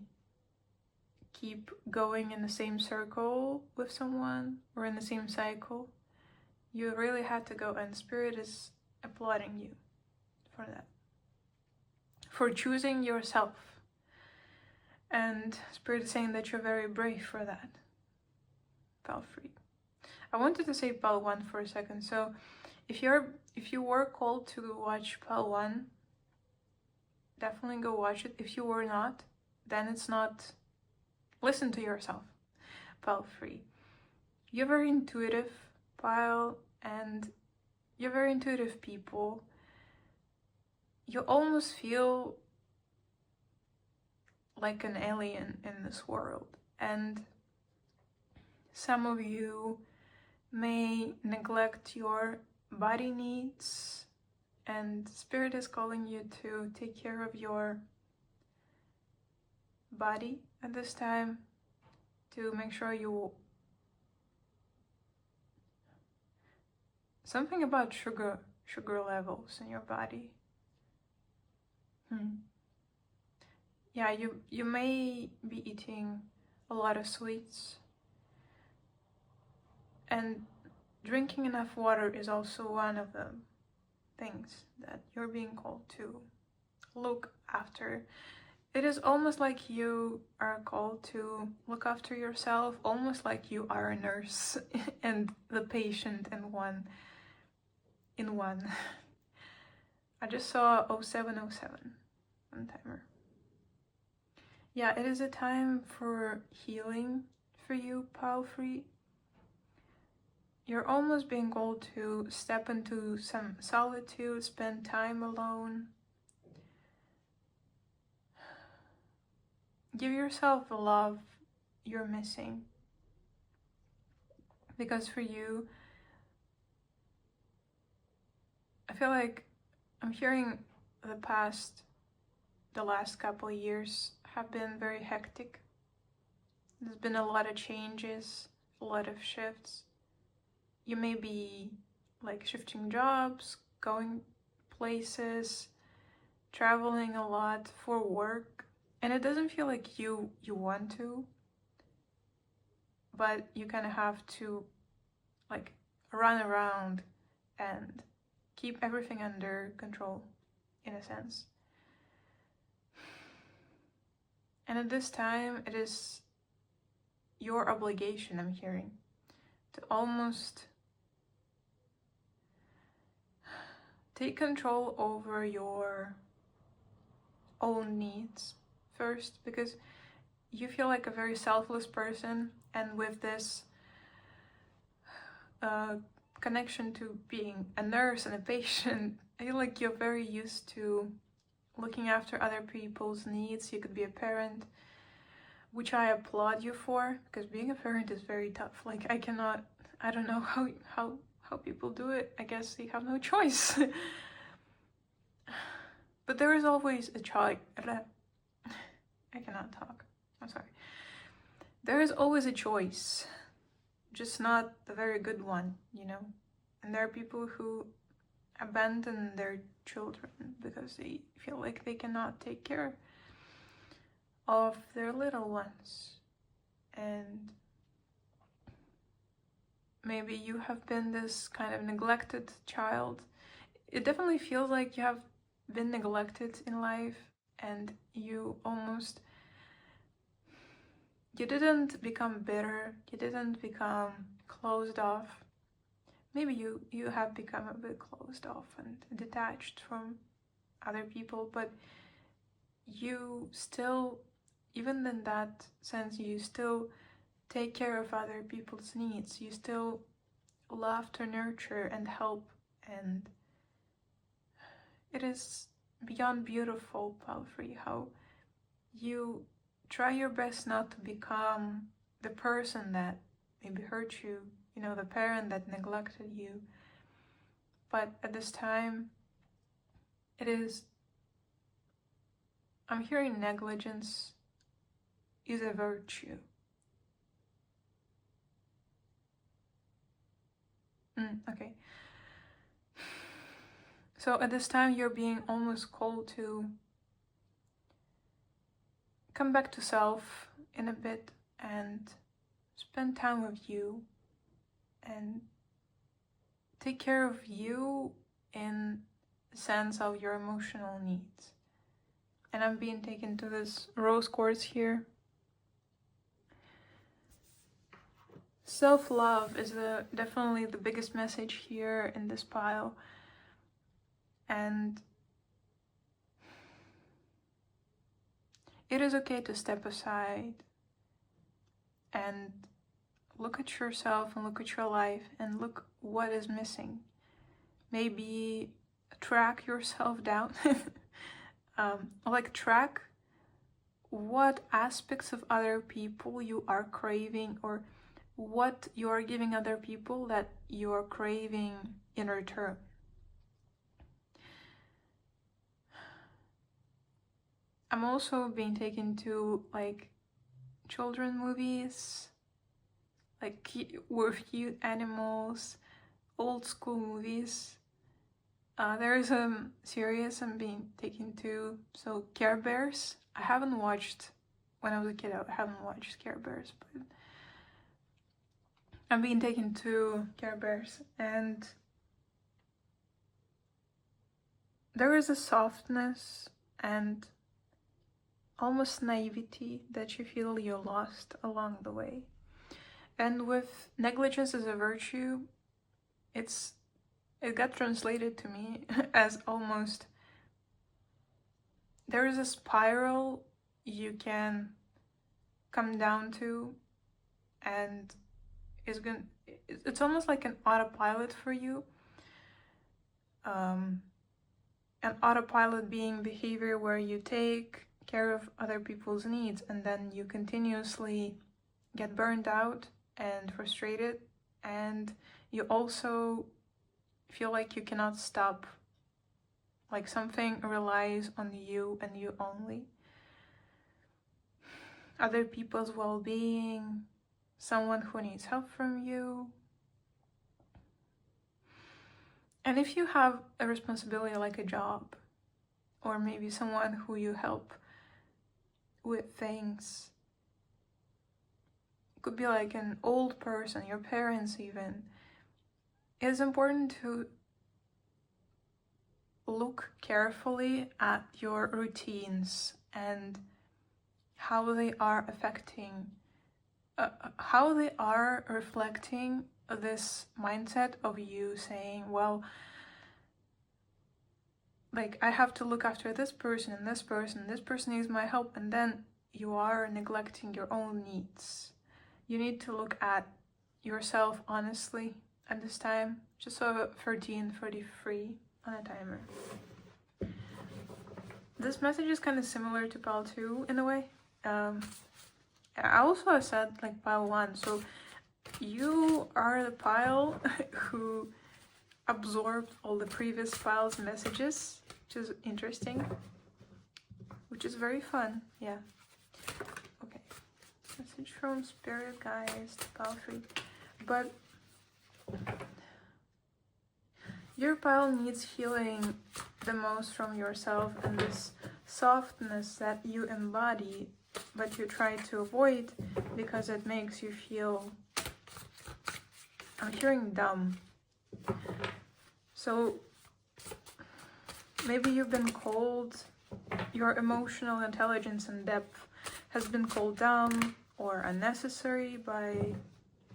keep going in the same circle with someone or in the same cycle. You really had to go, and Spirit is applauding you for that, for choosing yourself. And Spirit is saying that you're very brave for that. Pile 3. I wanted to say Pile 1 for a second. So If you were called to watch Pal 1, definitely go watch it. If you were not, then it's not. Listen to yourself, Pal 3. You're very intuitive, Pal, and you're very intuitive people. You almost feel like an alien in this world, and some of you may neglect your body needs, and Spirit is calling you to take care of your body at this time, to make sure you... Something about sugar levels in your body. Yeah, you may be eating a lot of sweets, and drinking enough water is also one of the things that you're being called to look after. It is almost like you are called to look after yourself, almost like you are a nurse and the patient in one. I just saw 0707 on timer. Yeah, it is a time for healing for you, Palfrey. You're almost being called to step into some solitude, spend time alone. Give yourself the love you're missing. Because for you, I feel like I'm hearing the last couple of years have been very hectic. There's been a lot of changes, a lot of shifts. You may be like shifting jobs, going places, traveling a lot for work, and it doesn't feel like you want to, but you kind of have to like run around and keep everything under control, in a sense. And at this time, it is your obligation, I'm hearing, to almost take control over your own needs first, because you feel like a very selfless person, and with this connection to being a nurse and a patient, I feel like you're very used to looking after other people's needs. You could be a parent, which I applaud you for, because being a parent is very tough. Like, I don't know how people do it. I guess they have no choice. But there is always a choice. I cannot talk. I'm sorry. There is always a choice, just not a very good one, you know? And there are people who abandon their children because they feel like they cannot take care of their little ones. And maybe you have been this kind of neglected child. It definitely feels like you have been neglected in life, and you didn't become bitter, you didn't become closed off. Maybe you have become a bit closed off and detached from other people, but you still, even in that sense, you still take care of other people's needs. You still love to nurture and help, and it is beyond beautiful, Palfrey, how you try your best not to become the person that maybe hurt you, you know, the parent that neglected you. But at this time, I'm hearing negligence is a virtue. Okay. So at this time, you're being almost called to come back to self in a bit and spend time with you and take care of you in the sense of your emotional needs. And I'm being taken to this rose quartz here. Self-love is definitely the biggest message here in this pile. And it is okay to step aside and look at yourself and look at your life and look what is missing. Maybe track yourself down. Like track what aspects of other people you are craving, or what you are giving other people that you are craving in return. I'm also being taken to like children movies, like with cute animals, old school movies. There is a series I'm being taken to, so Care Bears. I haven't watched, when I was a kid, I haven't watched Care Bears, but I'm being taken to Care Bears, and there is a softness and almost naivety that you feel you lost along the way. And with negligence as a virtue, it got translated to me as almost, there is a spiral you can come down to, and it's almost like an autopilot for you. An autopilot being behavior where you take care of other people's needs, and then you continuously get burned out and frustrated, and you also feel like you cannot stop, like something relies on you and you only. Other people's well-being, someone who needs help from you. And if you have a responsibility like a job, or maybe someone who you help with things, it could be like an old person, your parents even, it's important to look carefully at your routines and how they are affecting, how they are reflecting this mindset of you saying, well, like, I have to look after this person and this person needs my help, and then you are neglecting your own needs. You need to look at yourself honestly at this time. Just so 13:43 on a timer. This message is kind of similar to pile 2 in a way. I also said like pile 1, so you are the pile who absorbed all the previous piles' messages, which is interesting, which is very fun. Yeah. Okay. Message from Spirit, guys, to pile 3. But your pile needs healing the most from yourself, and this softness that you embody, but you try to avoid because it makes you feel, I'm hearing dumb. So maybe you've been cold, your emotional intelligence and depth has been called dumb or unnecessary by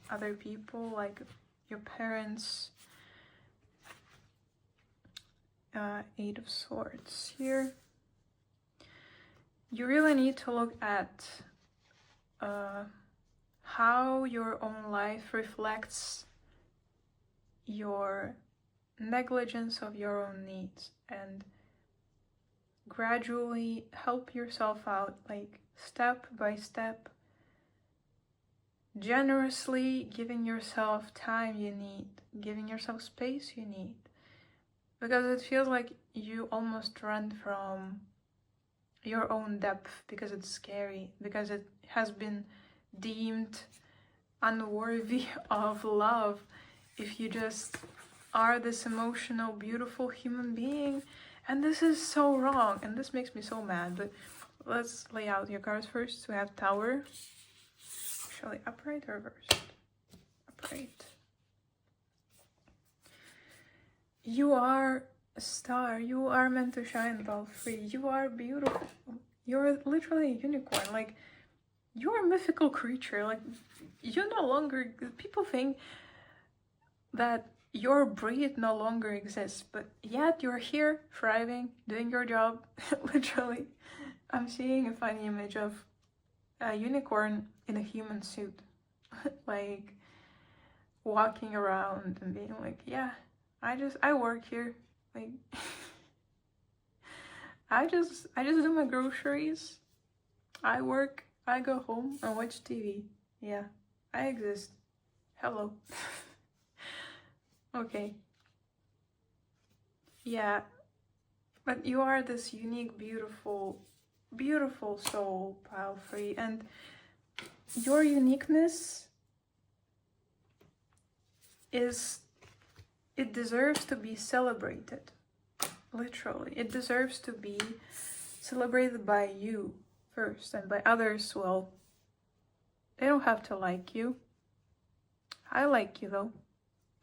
other people, like your parents. 8 of Swords here. You really need to look at how your own life reflects your negligence of your own needs, and gradually help yourself out, like step by step, generously giving yourself time you need, giving yourself space you need. Because it feels like you almost run from your own depth because it's scary, because it has been deemed unworthy of love if you just are this emotional, beautiful human being. And this is so wrong, and this makes me so mad. But let's lay out your cards first. We have Tower. Actually, upright or reversed? Upright. You are a star. You are meant to shine, pile 3. You are beautiful. You're literally a unicorn. Like, you're a mythical creature. Like, you no longer, people think that your breed no longer exists, but yet you're here, thriving, doing your job. Literally, I'm seeing a funny image of a unicorn in a human suit, like walking around and being like, yeah, I work here. Like, I just do my groceries. I work, I go home and watch TV. Yeah, I exist. Hello. Okay. Yeah, but you are this unique, beautiful, beautiful soul, pile free, and your uniqueness it deserves to be celebrated. Literally, it deserves to be celebrated by you first, and by others. Well, they don't have to like you. I like you though.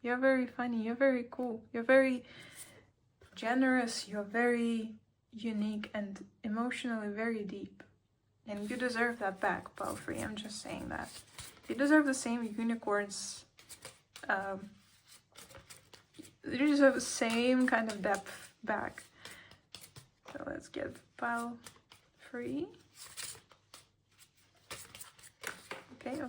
You're very funny, you're very cool, you're very generous, you're very unique and emotionally very deep. And you deserve that back, Palfrey. I'm just saying that. You deserve the same unicorns. You deserve the same kind of depth back. So let's get Palfrey. Okay.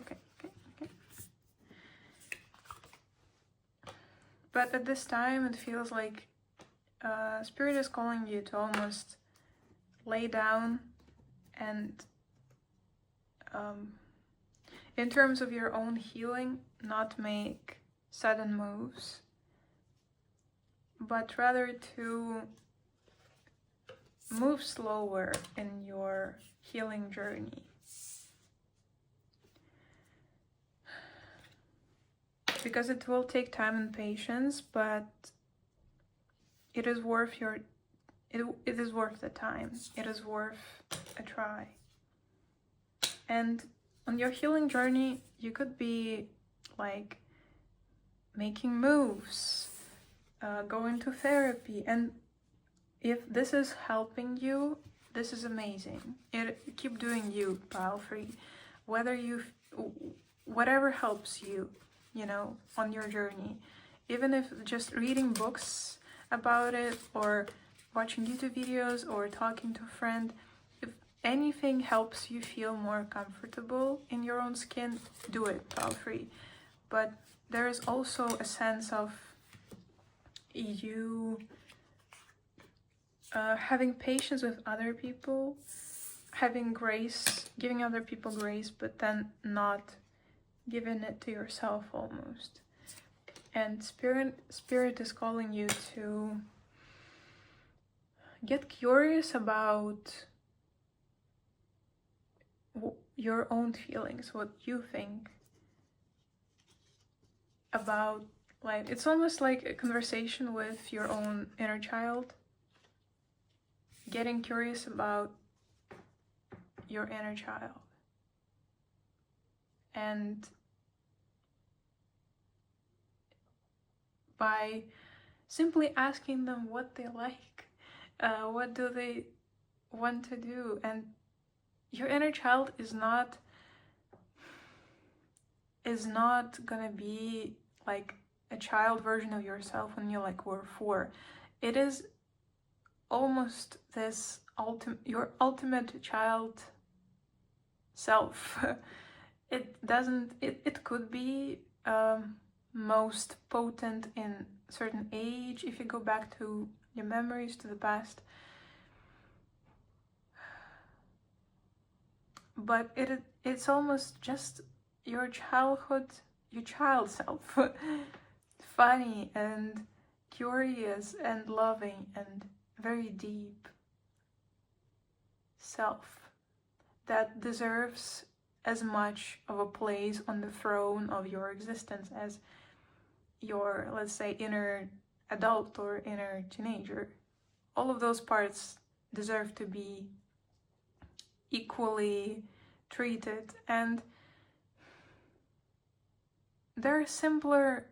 But at this time, it feels like Spirit is calling you to almost lay down and, in terms of your own healing, not make sudden moves, but rather to move slower in your healing journey. Because it will take time and patience, but it is worth it is worth the time. It is worth a try. And on your healing journey, you could be like making moves, going to therapy, and if this is helping you, this is amazing. Keep doing you, pile free. Whatever helps you, you know, on your journey. Even if just reading books about it, or watching YouTube videos, or talking to a friend, if anything helps you feel more comfortable in your own skin, do it, pile free. But there is also a sense of you having patience with other people, having grace, giving other people grace, but then not giving it to yourself almost. And spirit is calling you to get curious about your own feelings, what you think about life. It's almost like a conversation with your own inner child. Getting curious about your inner child. And by simply asking them what they like, what do they want to do. And your inner child is not gonna be like a child version of yourself when you like were 4. It is almost this your ultimate child self. It could be most potent in certain age if you go back to your memories, to the past, but it's almost just your childhood, your child self. Funny and curious and loving and very deep self that deserves as much of a place on the throne of your existence as your, let's say, inner adult or inner teenager. All of those parts deserve to be equally treated. And they're simpler.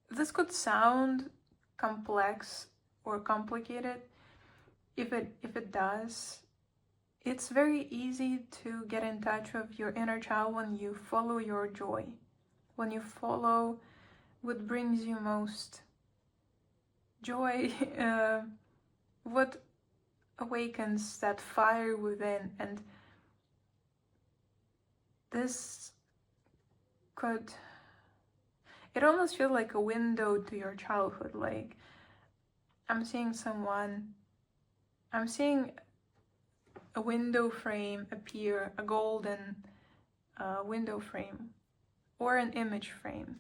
This could sound complex or complicated. If it does, it's very easy to get in touch with your inner child when you follow your joy, when you follow what brings you most joy, what awakens that fire within. And this could, it almost feels like a window to your childhood. Like I'm seeing a window frame appear, a golden window frame or an image frame,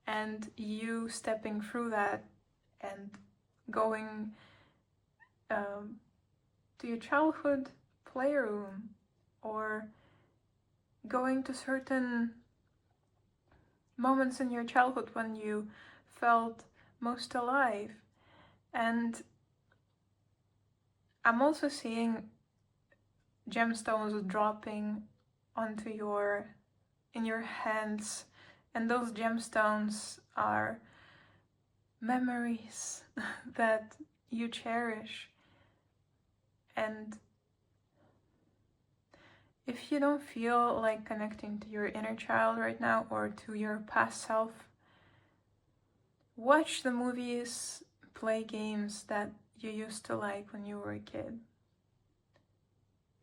and you stepping through that and going to your childhood playroom, or going to certain moments in your childhood when you felt most alive. And I'm also seeing gemstones dropping onto in your hands, and those gemstones are memories that you cherish. And if you don't feel like connecting to your inner child right now or to your past self, watch the movies, play games that you used to like when you were a kid.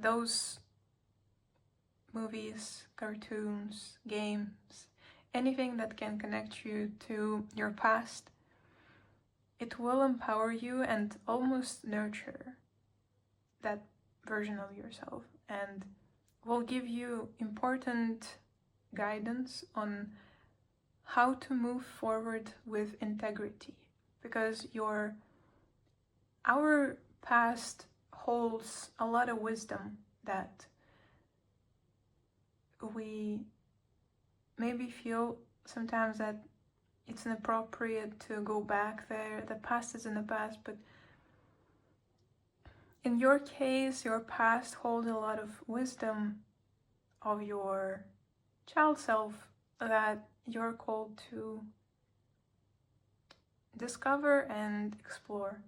Those movies, cartoons, games, anything that can connect you to your past, it will empower you and almost nurture that version of yourself, and will give you important guidance on how to move forward with integrity, because our past holds a lot of wisdom that we maybe feel sometimes that it's inappropriate to go back there. The past is in the past, but in your case, your past holds a lot of wisdom of your child self that you're called to discover and explore.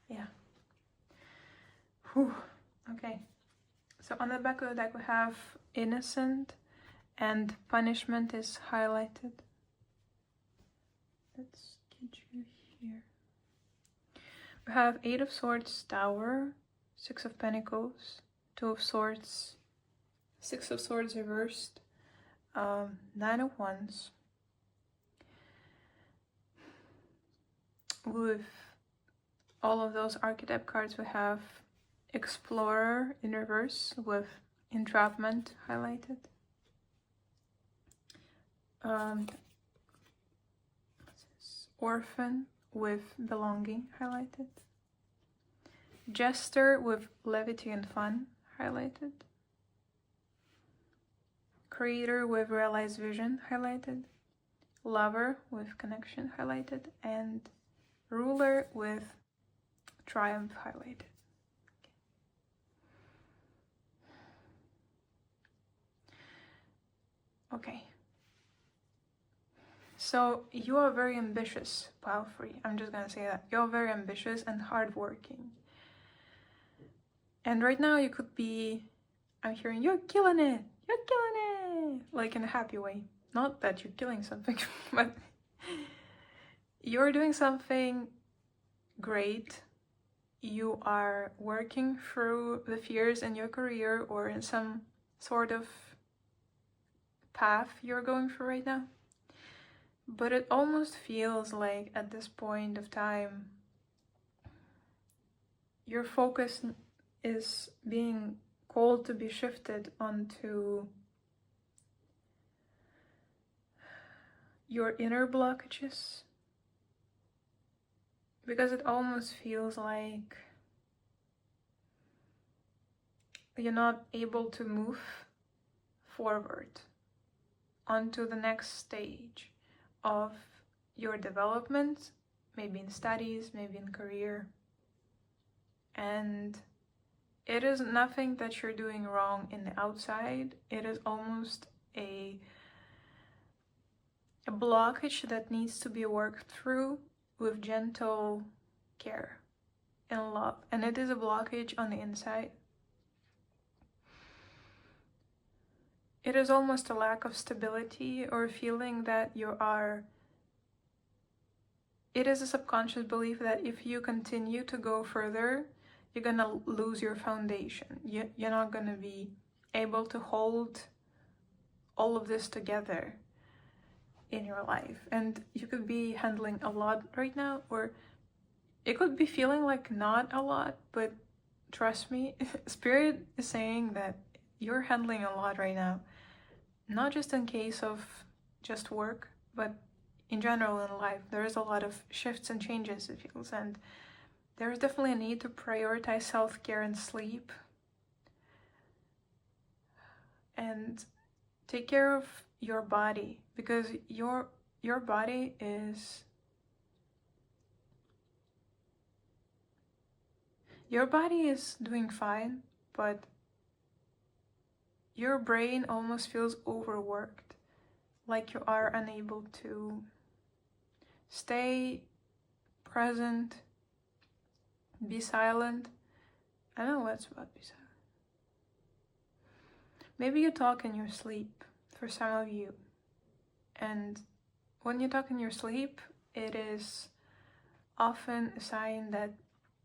Yeah. Whew. Okay. So on the back of the deck we have innocent, and punishment is highlighted. Let's get you here. We have 8 of Swords, Tower, 6 of Pentacles, 2 of Swords, 6 of Swords reversed, 9 of Wands. With all of those archetype cards, we have Explorer in reverse with Entrapment highlighted. Orphan with Belonging highlighted. Jester with Levity and Fun highlighted. Creator with Realized Vision highlighted. Lover with Connection highlighted. And Ruler with Triumph highlighted. Okay. So you are very ambitious, pile 3. I'm just gonna say that. You're very ambitious and hardworking. And right now you could be, I'm hearing, you're killing it! You're killing it! Like in a happy way. Not that you're killing something, but you're doing something great. You are working through the fears in your career or in some sort of path you're going through right now. But it almost feels like at this point of time, your focus is being called to be shifted onto your inner blockages. Because it almost feels like you're not able to move forward onto the next stage of your development, maybe in studies, maybe in career. And it is nothing that you're doing wrong in the outside. It is almost a blockage that needs to be worked through with gentle care and love. And it is a blockage on the inside. it is almost a lack of stability or feeling that you are. It is a subconscious belief that if you continue to go further, you're gonna lose your foundation. You're not gonna be able to hold all of this together in your life. And you could be handling a lot right now, or it could be feeling like not a lot, but trust me, Spirit is saying that you're handling a lot right now. Not just in case of just work, but in general in life. There is a lot of shifts and changes, it feels, and there's definitely a need to prioritize self-care and sleep. And take care of your body, because your body is... Your body is doing fine, but your brain almost feels overworked, like you are unable to stay present, be silent. I don't know what's about be silent. Maybe you talk in your sleep, for some of you. And when you talk in your sleep, it is often a sign that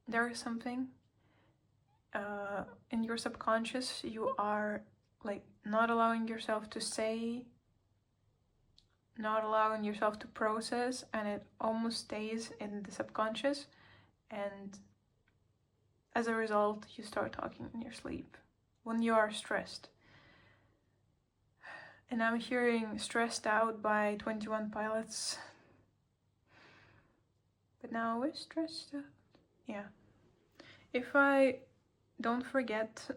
there is something in your subconscious you are like not allowing yourself to say, not allowing yourself to process, and it almost stays in the subconscious, and as a result you start talking in your sleep when you are stressed. And I'm hearing Stressed Out by 21 Pilots. But now we're stressed out. Yeah. If I don't forget,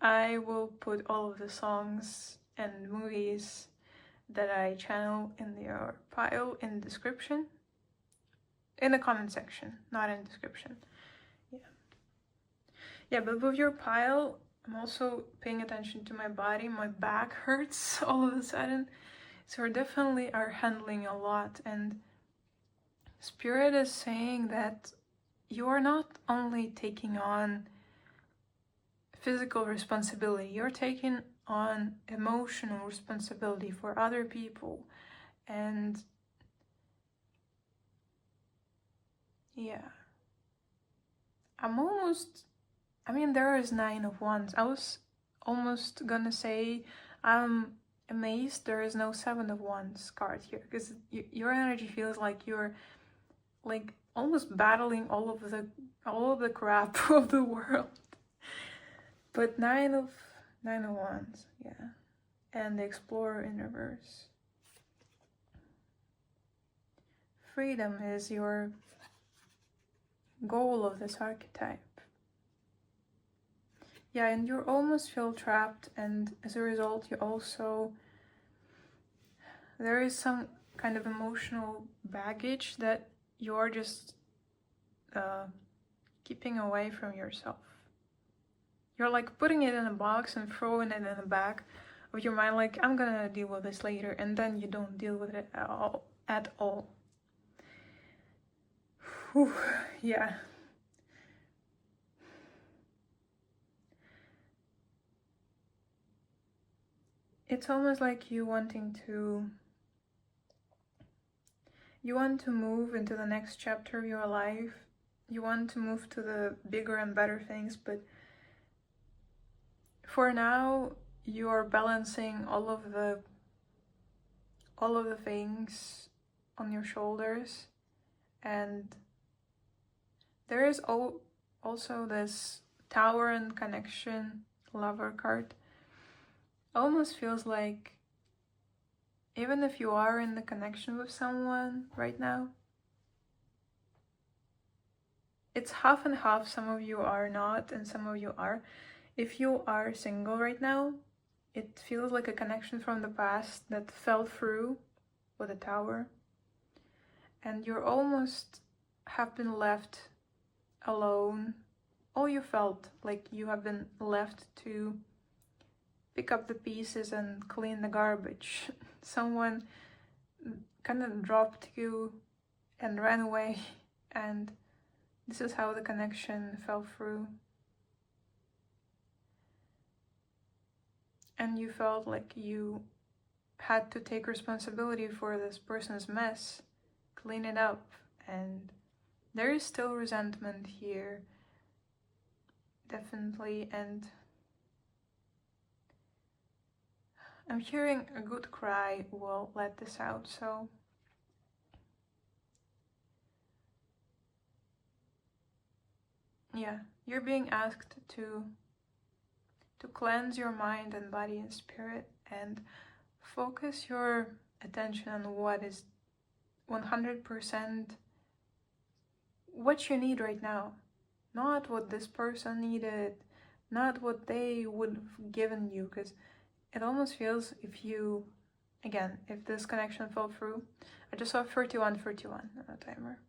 I will put all of the songs and movies that I channel in your pile in the description. In the comment section, not in the description. Yeah, but with your pile, I'm also paying attention to my body. My back hurts all of a sudden. So we definitely are handling a lot. And Spirit is saying that you are not only taking on physical responsibility, you're taking on emotional responsibility for other people. And yeah, there is 9 of Wands. I was almost gonna say I'm amazed there is no 7 of Wands card here, because your energy feels like you're like almost battling all of the crap of the world. But 9 of Wands, yeah. And the Explorer in reverse. Freedom is your goal of this archetype. Yeah, and you almost feel trapped, and as a result you also... There is some kind of emotional baggage that you're just keeping away from yourself. You're like putting it in a box and throwing it in the back of your mind, like, I'm gonna deal with this later, and then you don't deal with it at all. Whew, yeah. It's almost like you want to move into the next chapter of your life. You want to move to the bigger and better things, but for now you are balancing all of the things on your shoulders. And there is also this Tower and Connection Lover card. Almost feels like even if you are in the connection with someone right now, it's half and half. Some of you are not and some of you are. If you are single right now, it feels like a connection from the past that fell through with a Tower, and you're almost have been left alone. Or you felt like you have been left to pick up the pieces and clean the garbage. Someone kind of dropped you and ran away, and this is how the connection fell through. and you felt like you had to take responsibility for this person's mess, clean it up, and there is still resentment here, definitely, and I'm hearing a good cry will let this out, so yeah, you're being asked to cleanse your mind and body and spirit and focus your attention on what is 100% what you need right now. Not what this person needed, not what they would have given you, because it almost feels if you, again, if this connection fell through, I just saw 31 on a timer.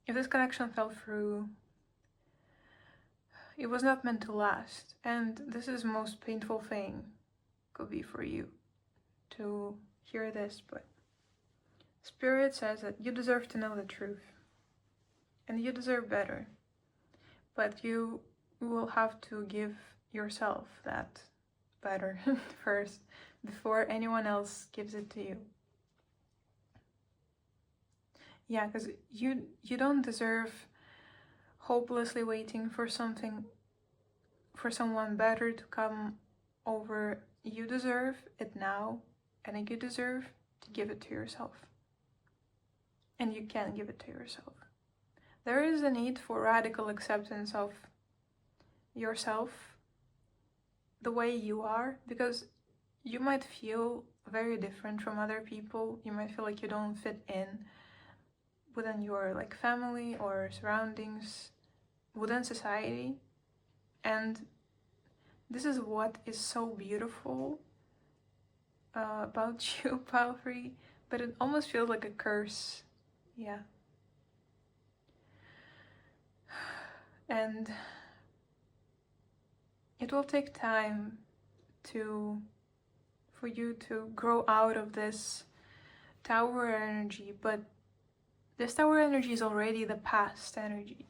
If this connection fell through, it was not meant to last, and this is the most painful thing could be for you to hear this, but Spirit says that you deserve to know the truth, and you deserve better, but you will have to give yourself that better first, before anyone else gives it to you. Yeah, because you don't deserve hopelessly waiting for something, for someone better to come over. You deserve it now, and you deserve to give it to yourself. And you can give it to yourself. There is a need for radical acceptance of yourself, the way you are, because you might feel very different from other people. You might feel like you don't fit in within your like family or surroundings, within society, and this is what is so beautiful about you, Palfrey, but it almost feels like a curse. Yeah. And it will take time for you to grow out of this tower energy, but this tower energy is already the past energy.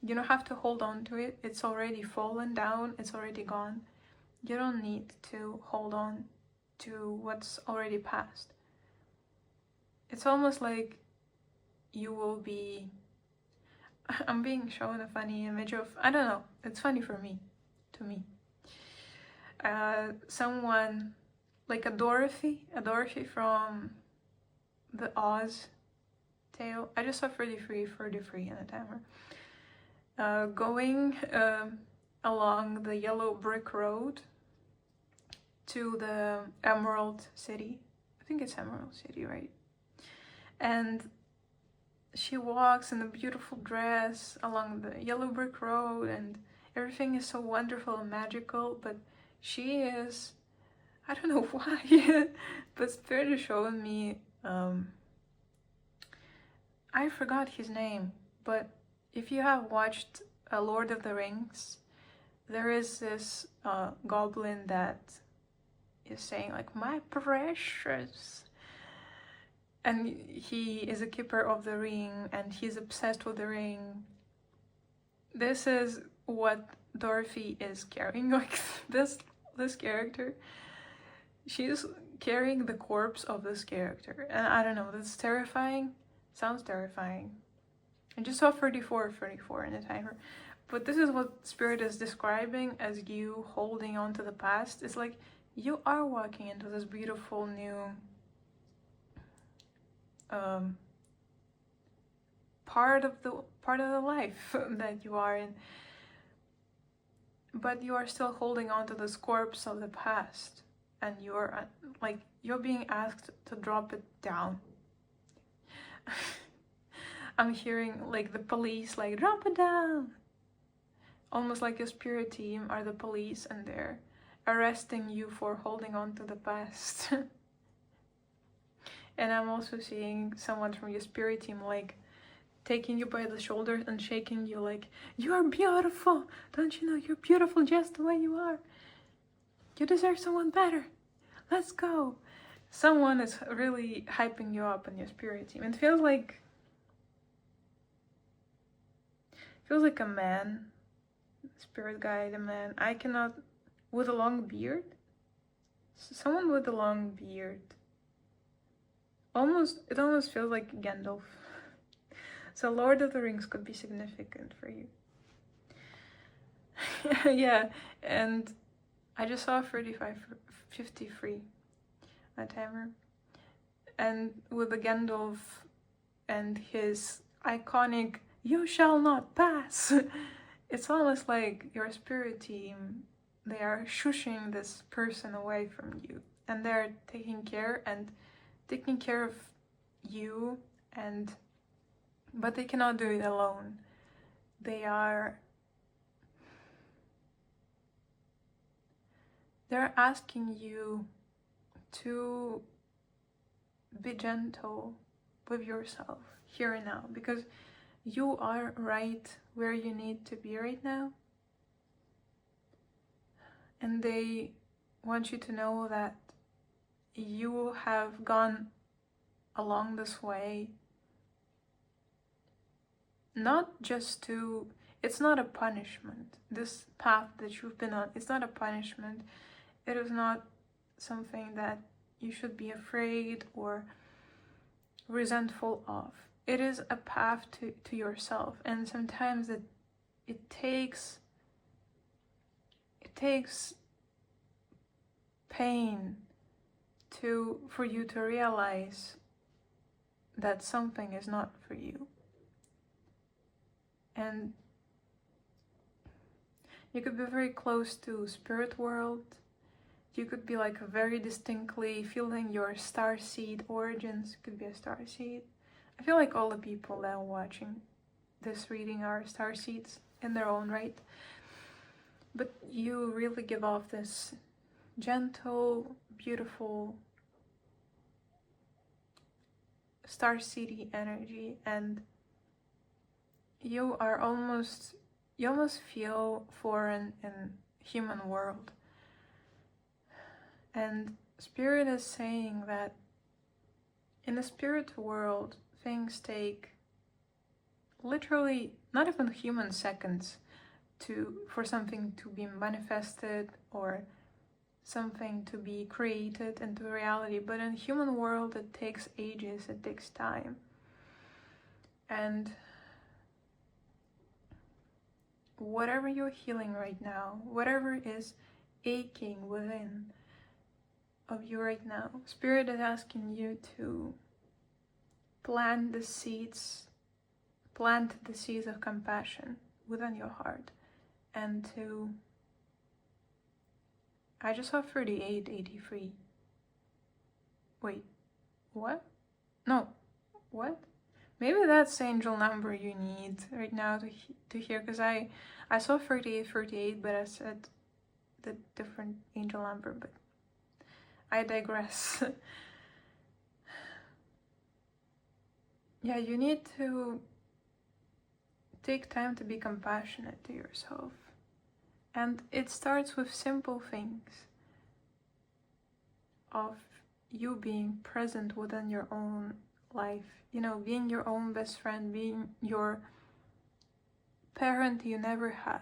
You don't have to hold on to it. It's already fallen down. It's already gone. You don't need to hold on to what's already past. It's almost like you will be... I'm being shown a funny image of... I don't know. It's funny for me. To me. Someone... like a Dorothy from the Oz tale. I just saw 33 in a timer. Going along the yellow brick road to the Emerald City. I think it's Emerald City, right? And she walks in a beautiful dress along the yellow brick road, and everything is so wonderful and magical, but she is... I don't know why, but Spirit is showing me... I forgot his name, but if you have watched Lord of the Rings, there is this goblin that is saying like, my precious, and he is a keeper of the ring and he's obsessed with the ring. This is what Dorothy is carrying, like this character. She's carrying the corpse of this character, and I don't know, that's terrifying. Sounds terrifying. I just saw 34 in the timer. But this is what Spirit is describing as you holding on to the past. It's like you are walking into this beautiful new part of the life that you are in. But you are still holding on to this corpse of the past. And you're like, you're being asked to drop it down. I'm hearing like the police like, drop it down. Almost like your spirit team are the police and they're arresting you for holding on to the past. And I'm also seeing someone from your spirit team like taking you by the shoulders and shaking you like, you are beautiful. Don't you know you're beautiful just the way you are? You deserve someone better. Let's go. Someone is really hyping you up in your spirit team. It feels like a man, spirit guide, a man. I cannot, with a long beard. Someone with a long beard. It almost feels like Gandalf. So Lord of the Rings could be significant for you. Yeah, and I just saw 53 a timer. And with the Gandalf and his iconic "You shall not pass," it's almost like your spirit team, they are shushing this person away from you, and they're taking care of you, but they cannot do it alone. They're asking you to be gentle with yourself here and now, because you are right where you need to be right now. And they want you to know that you have gone along this way, not just to, it's not a punishment. This path that you've been on, it's not a punishment. It is not something that you should be afraid or resentful of. It is a path to yourself, and sometimes it takes pain for you to realize that something is not for you. And you could be very close to spirit world. You could be like very distinctly feeling your starseed origins. Could be a starseed. I feel like all the people that are watching this reading are starseeds in their own right. But you really give off this gentle, beautiful starseedy energy, and you almost feel foreign in human world. And Spirit is saying that in the spirit world, things take literally not even human seconds for something to be manifested or something to be created into reality. But in human world, it takes ages, it takes time. And whatever you're healing right now, whatever is aching within of you right now, Spirit is asking you to plant the seeds of compassion within your heart, and I just saw 3883. Wait, what? No, what? Maybe that's the angel number you need right now to hear, because I saw 3838, but I said the different angel number, but I digress. Yeah, you need to take time to be compassionate to yourself. And it starts with simple things of you being present within your own life, being your own best friend, being your parent you never had.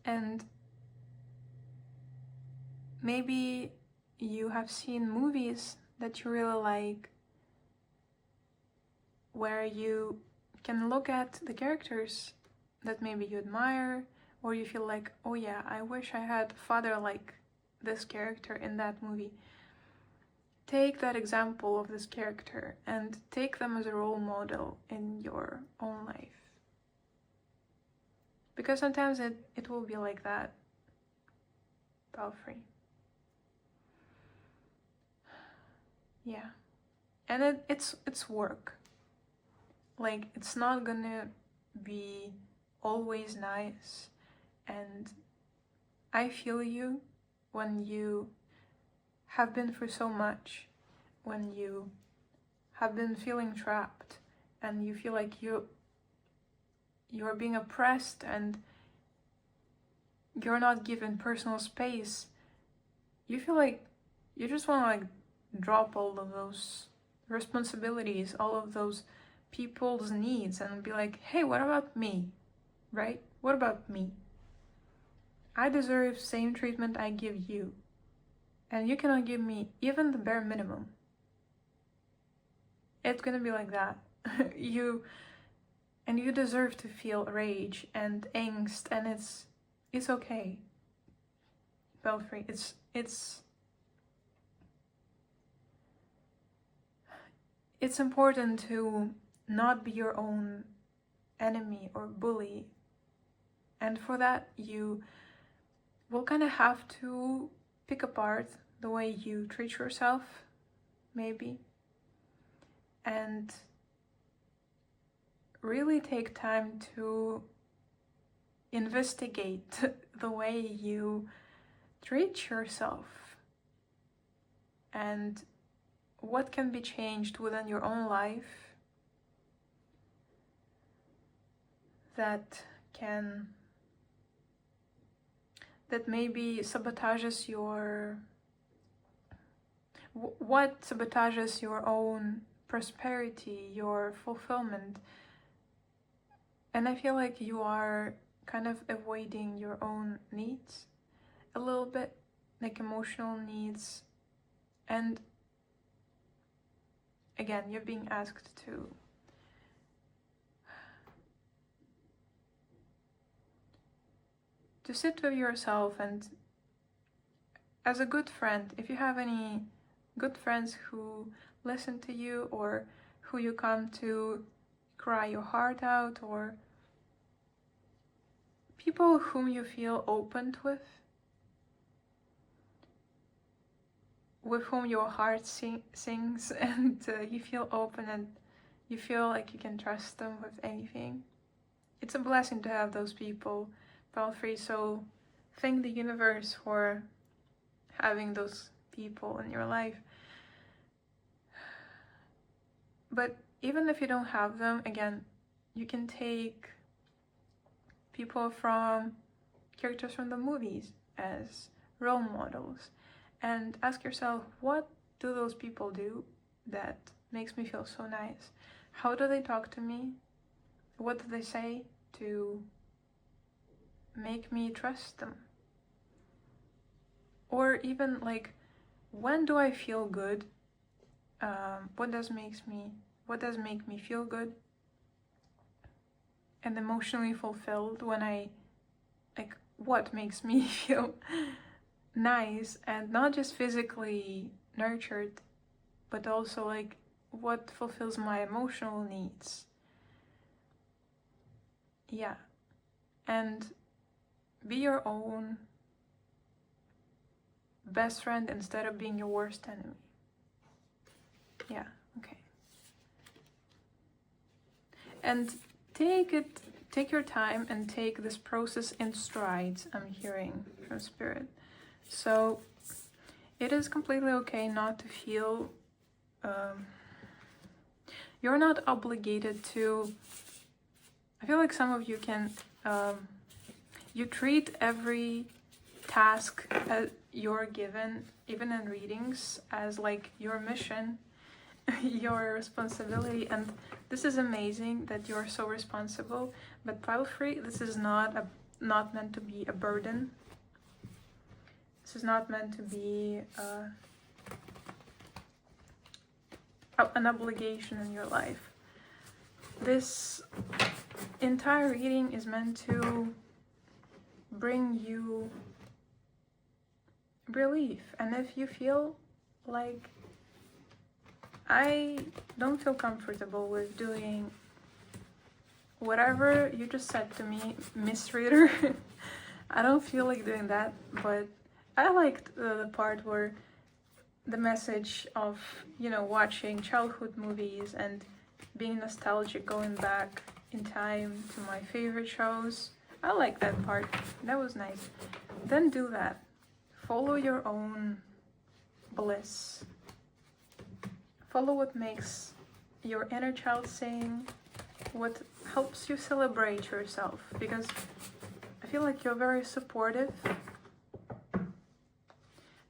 And maybe you have seen movies that you really like, where you can look at the characters that maybe you admire, or you feel like, oh yeah, I wish I had a father like this character in that movie. Take that example of this character and take them as a role model in your own life. Because sometimes it will be like that. Belfry. Yeah. And it's work. Like, it's not gonna be always nice. And I feel you when you have been through so much, when you have been feeling trapped, and you feel like you're being oppressed and you're not given personal space. You feel like you just want to drop all of those responsibilities, all of those people's needs, and be like, hey, what about me? Right? What about me? I deserve same treatment I give you. and you cannot give me even the bare minimum. It's gonna be like that. you deserve to feel rage and angst, and it's okay. Belfry, it's important to not be your own enemy or bully, and for that you will kind of have to pick apart the way you treat yourself, maybe, and really take time to investigate the way you treat yourself and what can be changed within your own life that maybe sabotages what sabotages your own prosperity, your fulfillment. And I feel like you are kind of avoiding your own needs a little bit, like emotional needs. And again, you're being asked to sit with yourself, and as a good friend, if you have any good friends who listen to you or who you come to cry your heart out, or people whom you feel opened with whom your heart sings, and you feel open and you feel like you can trust them with anything. It's a blessing to have those people, Belfry, so thank the universe for having those people in your life. But even if you don't have them, again, you can take people from characters from the movies as role models and ask yourself, what do those people do that makes me feel so nice? How do they talk to me? What do they say to make me trust them? Or even like, when do I feel good? What does make me feel good and emotionally fulfilled? When what makes me feel nice, and not just physically nurtured, but also like what fulfills my emotional needs. Yeah, and be your own best friend instead of being your worst enemy. Yeah, okay. And take your time and take this process in strides, I'm hearing from Spirit. So it is completely okay not to feel, you're not obligated to, I feel like some of you can, you treat every task you're given, even in readings, as like your mission, your responsibility, and this is amazing that you're so responsible, but feel free, this is not meant to be a burden. This is not meant to be an obligation in your life. This entire reading is meant to bring you relief. And if you feel like, I don't feel comfortable with doing whatever you just said to me, Miss Reader, I don't feel like doing that, but I liked the part where the message of, watching childhood movies and being nostalgic, going back in time to my favorite shows. I like that part. That was nice. Then do that. Follow your own bliss. Follow what makes your inner child sing, what helps you celebrate yourself, because I feel like you're very supportive.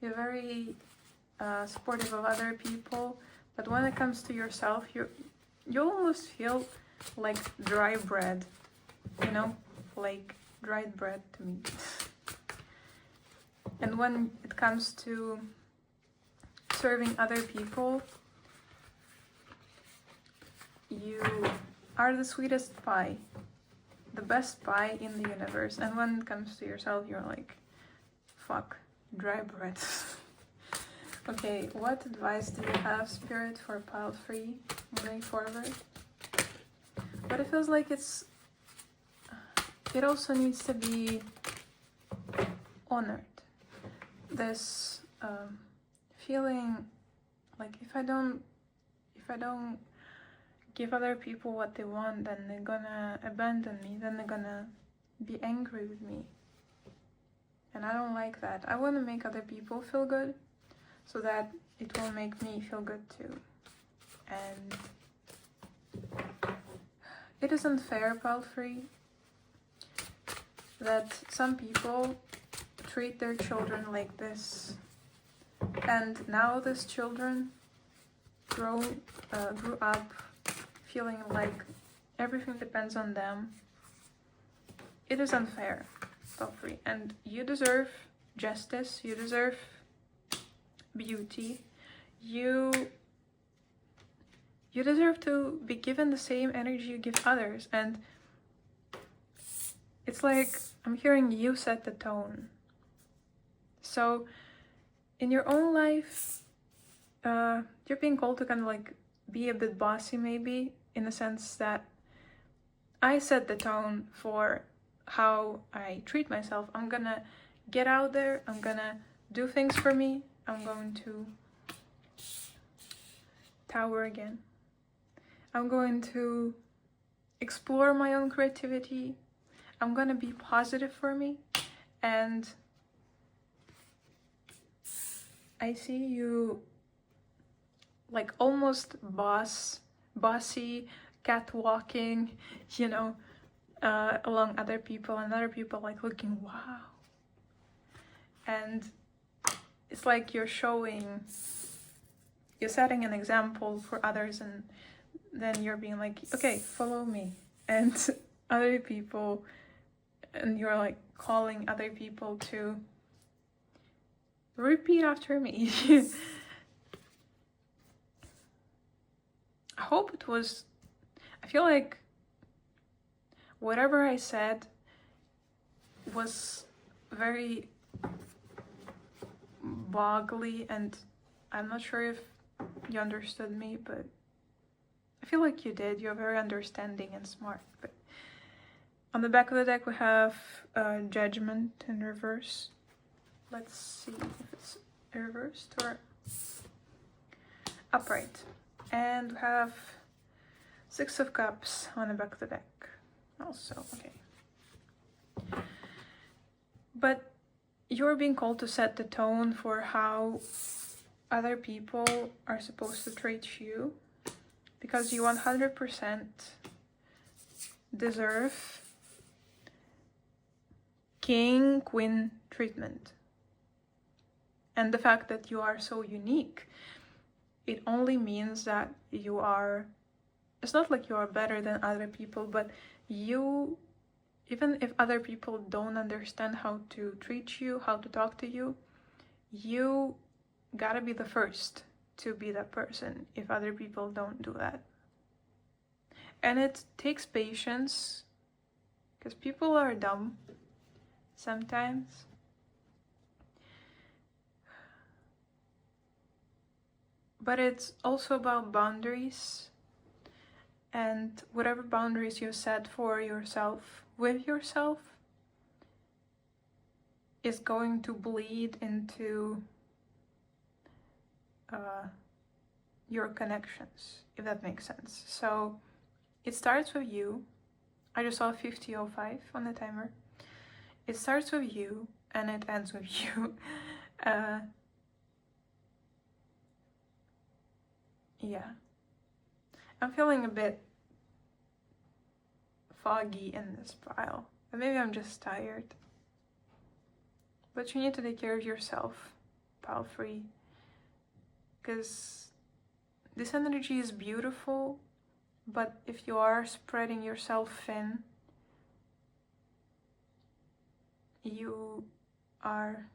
You're very supportive of other people, but when it comes to yourself, you almost feel like dry bread, like dried bread to me. And when it comes to serving other people, you are the sweetest pie, the best pie in the universe. And when it comes to yourself, you're like, fuck, dry bread. Okay, what advice do you have, Spirit, for pile free moving forward? But it feels like it also needs to be honored. This feeling like if I don't give other people what they want, then they're gonna abandon me, then they're gonna be angry with me. And I don't like that. I want to make other people feel good so that it will make me feel good too. And it isn't fair, Palfrey, that some people treat their children like this. And now these children grew up feeling like everything depends on them. It is unfair, Palfrey. And you deserve justice, you deserve beauty, you deserve to be given the same energy you give others. And it's like I'm hearing you set the tone. So in your own life, you're being called to kind of like be a bit bossy, maybe, in the sense that I set the tone for how I treat myself. I'm gonna get out there, I'm gonna do things for me, I'm going to tower again. I'm going to explore my own creativity. I'm gonna be positive for me. And I see you like almost bossy, catwalking, you know, along other people, and other people like looking, wow. And it's like you're setting an example for others, and then you're being like, okay, follow me. And other people, and you're like calling other people to repeat after me. I feel like whatever I said was very boggly, and I'm not sure if you understood me, but I feel like you did. You're very understanding and smart. But on the back of the deck we have Judgment in reverse. Let's see if it's reversed or upright. And we have Six of Cups on the back of the deck also. Okay. But you're being called to set the tone for how other people are supposed to treat you, because you 100% deserve king, queen treatment. And the fact that you are so unique, it only means that you are, it's not like you are better than other people, but you, even if other people don't understand how to treat you, how to talk to you, you gotta be the first to be that person if other people don't do that. And it takes patience, because people are dumb sometimes. But it's also about boundaries, and whatever boundaries you set for yourself, with yourself, is going to bleed into your connections, if that makes sense. So it starts with you. I just saw 50:05 on the timer. It starts with you and it ends with you. Yeah, I'm feeling a bit foggy in this pile, but maybe I'm just tired. But you need to take care of yourself, pile free, because this energy is beautiful, but if you are spreading yourself thin, you are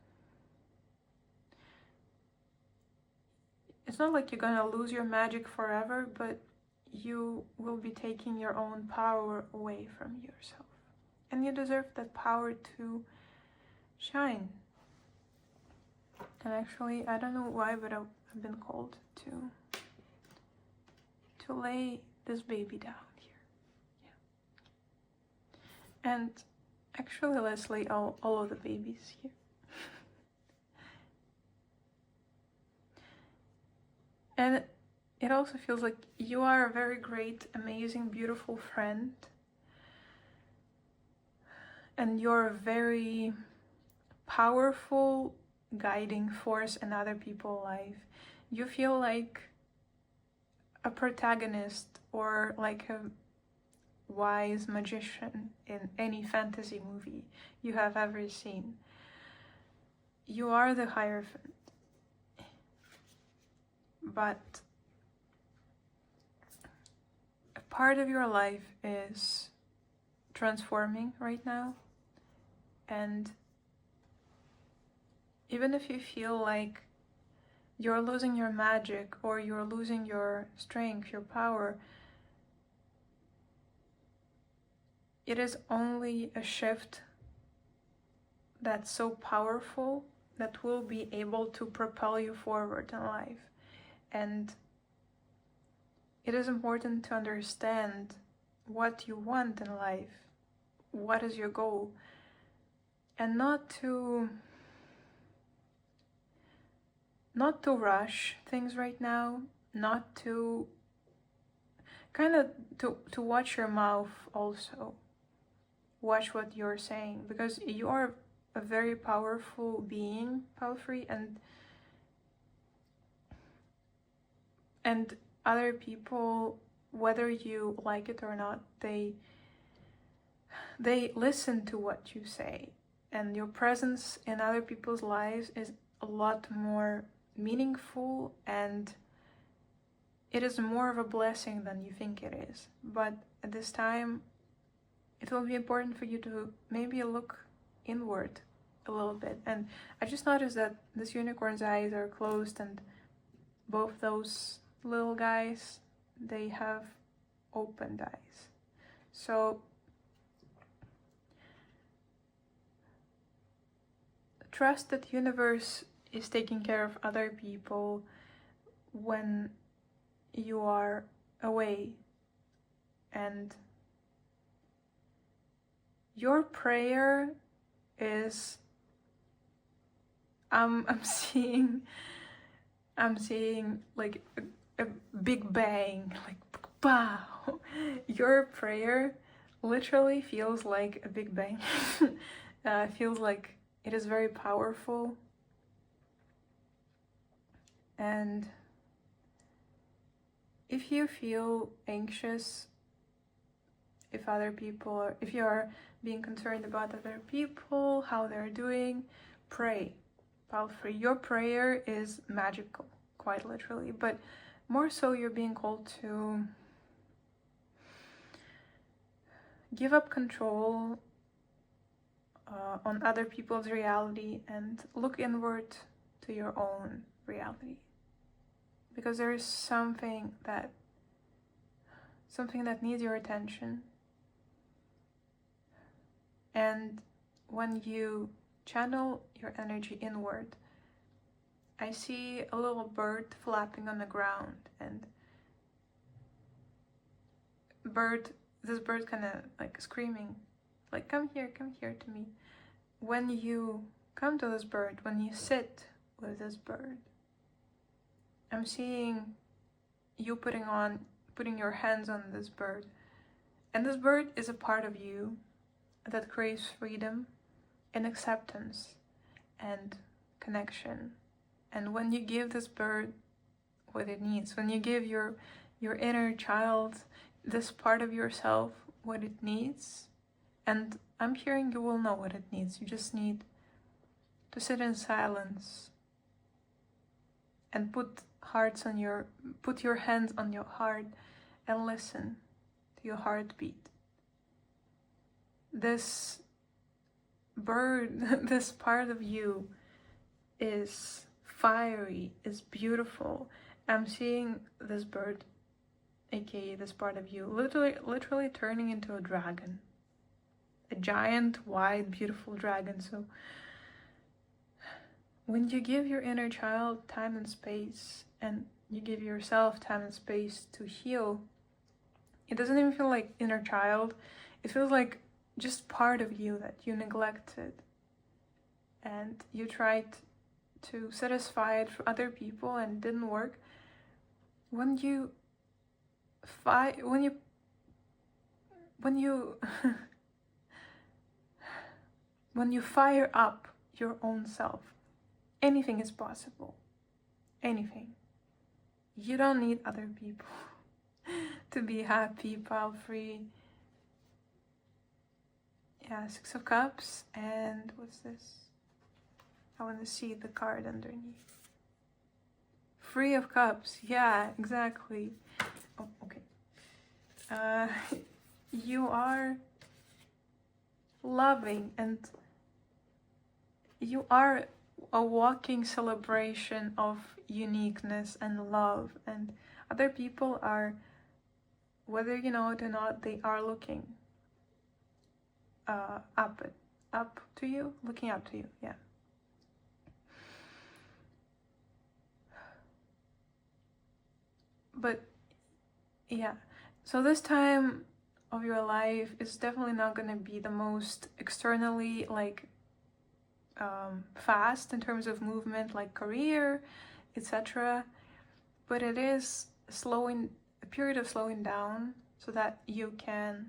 it's not like you're gonna lose your magic forever, but you will be taking your own power away from yourself. And you deserve that power to shine. And actually, I don't know why, but I've been called to lay this baby down here. Yeah. And actually, let's lay all of the babies here. And it also feels like you are a very great, amazing, beautiful friend. And you're a very powerful guiding force in other people's life. You feel like a protagonist or like a wise magician in any fantasy movie you have ever seen. You are the Hierophant. But a part of your life is transforming right now. And even if you feel like you're losing your magic or you're losing your strength, your power, it is only a shift that's so powerful that will be able to propel you forward in life. And it is important to understand what you want in life, what is your goal, and not to rush things right now, not to to watch your mouth also. Watch what you're saying, because you are a very powerful being, Palfrey, and other people, whether you like it or not, they listen to what you say, and your presence in other people's lives is a lot more meaningful, and it is more of a blessing than you think it is. But at this time, it will be important for you to maybe look inward a little bit. And I just noticed that this unicorn's eyes are closed, and both those little guys, they have opened eyes. So trust that the universe is taking care of other people when you are away. And your prayer is, I'm seeing like a big bang, like pow. Your prayer literally feels like a big bang. Feels like it is very powerful. And if you feel anxious, if you are being concerned about other people, how they're doing, pray. Palfrey, your prayer is magical, quite literally, but more so you're being called to give up control on other people's reality and look inward to your own reality. Because there is something that needs your attention. And when you channel your energy inward, I see a little bird flapping on the ground, and this bird kind of like screaming, like, come here to me. When you come to this bird, when you sit with this bird, I'm seeing you putting your hands on this bird. And this bird is a part of you that craves freedom and acceptance and connection. And when you give this bird what it needs, when you give your inner child, this part of yourself, what it needs, and I'm hearing you will know what it needs. You just need to sit in silence and put your hands on your heart and listen to your heartbeat. This bird, this part of you is fiery, is beautiful, I'm seeing this bird, aka this part of you, literally turning into a dragon. A giant, wide, beautiful dragon. So when you give your inner child time and space, and you give yourself time and space to heal, it doesn't even feel like inner child. It feels like just part of you that you neglected. And you tried to satisfy it for other people and it didn't work. When you when you fire up your own self, anything is possible. Anything. You don't need other people to be happy, pile free. Yeah, 6 of Cups, and what's this? I want to see the card underneath. Free of Cups, yeah, exactly. Oh, okay. You are loving, and you are a walking celebration of uniqueness and love, and other people are, whether you know it or not, they are looking up to you, looking up to you, yeah. But yeah, so this time of your life is definitely not going to be the most externally like fast in terms of movement, like career, etc. But it is a period of slowing down so that you can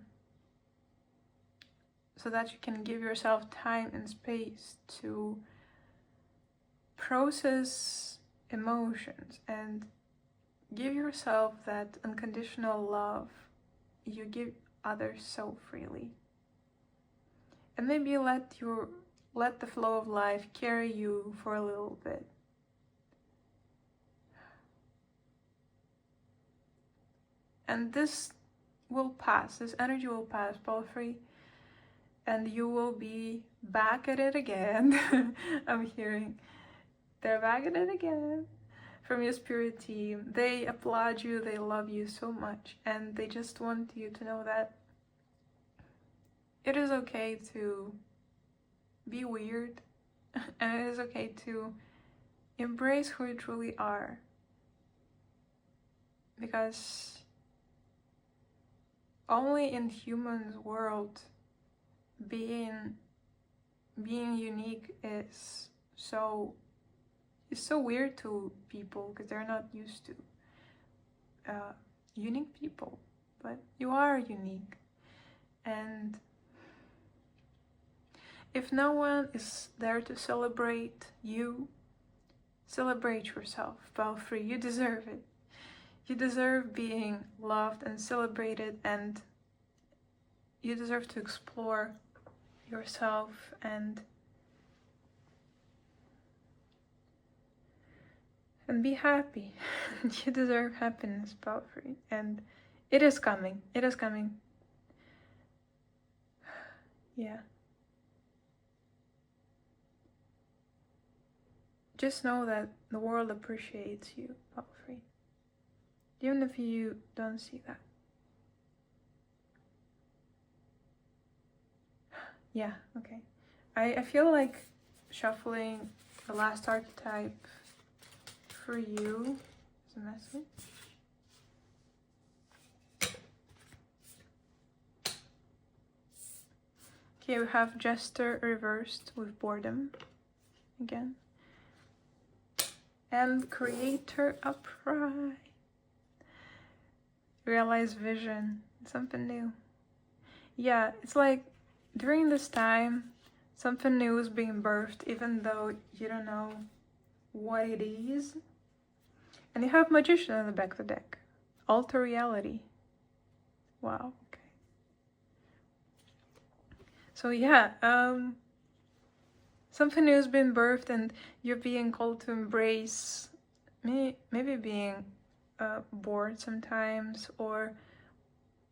give yourself time and space to process emotions and give yourself that unconditional love you give others so freely. And maybe let the flow of life carry you for a little bit. And this will pass, this energy will pass, Palfrey, and you will be back at it again. I'm hearing they're back at it again from your spirit team. They applaud you, they love you so much, and they just want you to know that it is okay to be weird, and it is okay to embrace who you truly are. Because only in humans' world being unique is so weird to people, because they're not used to unique people. But you are unique, and if no one is there to celebrate you, celebrate yourself. Palfrey, you deserve it. You deserve being loved and celebrated, and you deserve to explore yourself and be happy. You deserve happiness, Palfrey, and it is coming. It is coming. Yeah. Just know that the world appreciates you, Palfrey, even if you don't see that. Yeah, okay. I feel like shuffling the last archetype for you as a message. Okay, we have Jester reversed with boredom again. And Creator upright. Realize vision, something new. Yeah, it's like during this time, something new is being birthed, even though you don't know what it is. And you have Magician in the back of the deck. Alter reality. Wow, okay. So yeah, something new has been birthed, and you're being called to embrace maybe being bored sometimes, or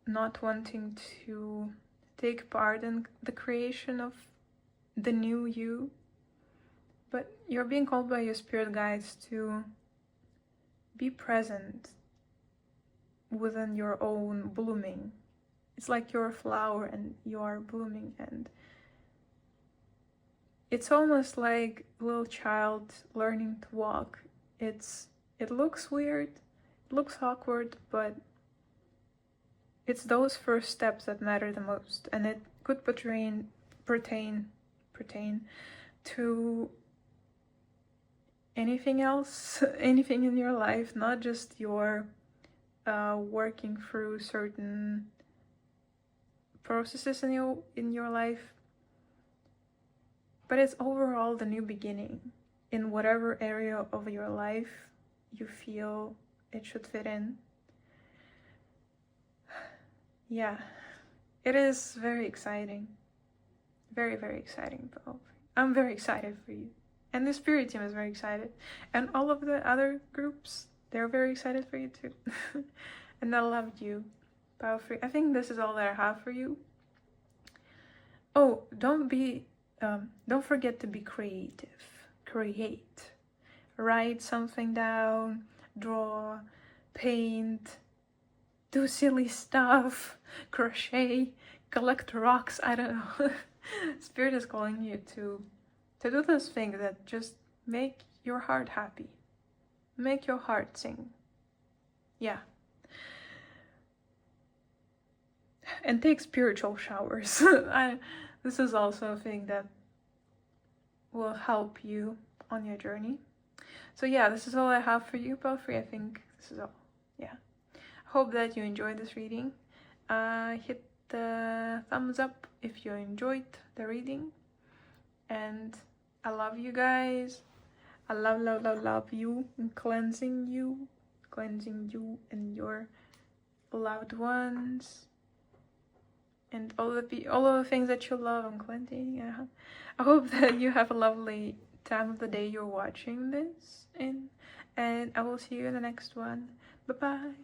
not wanting to take part in the creation of the new you. But you're being called by your spirit guides to be present within your own blooming. It's like you're a flower and you are blooming, and it's almost like a little child learning to walk. It looks weird, it looks awkward, but it's those first steps that matter the most, and it could pertain to anything else, anything in your life, not just your working through certain processes in your life, but it's overall the new beginning in whatever area of your life you feel it should fit in. Yeah, it is very exciting. Very, very exciting. I'm very excited for you. And the spirit team is very excited. And all of the other groups, they're very excited for you too. And I love you. Powerful. I think this is all that I have for you. Oh, don't forget to be creative. Create. Write something down, draw, paint, do silly stuff, crochet, collect rocks, I don't know. Spirit is calling you to do those things that just make your heart happy. Make your heart sing. Yeah. And take spiritual showers. This is also a thing that will help you on your journey. So yeah, this is all I have for you, Belfry. I think this is all. Yeah. Hope that you enjoyed this reading. Hit the thumbs up if you enjoyed the reading. And I love you guys. I love you, and cleansing you and your loved ones. And all of the things that you love, I'm cleansing. Yeah. I hope that you have a lovely time of the day you're watching this, and I will see you in the next one. Bye bye.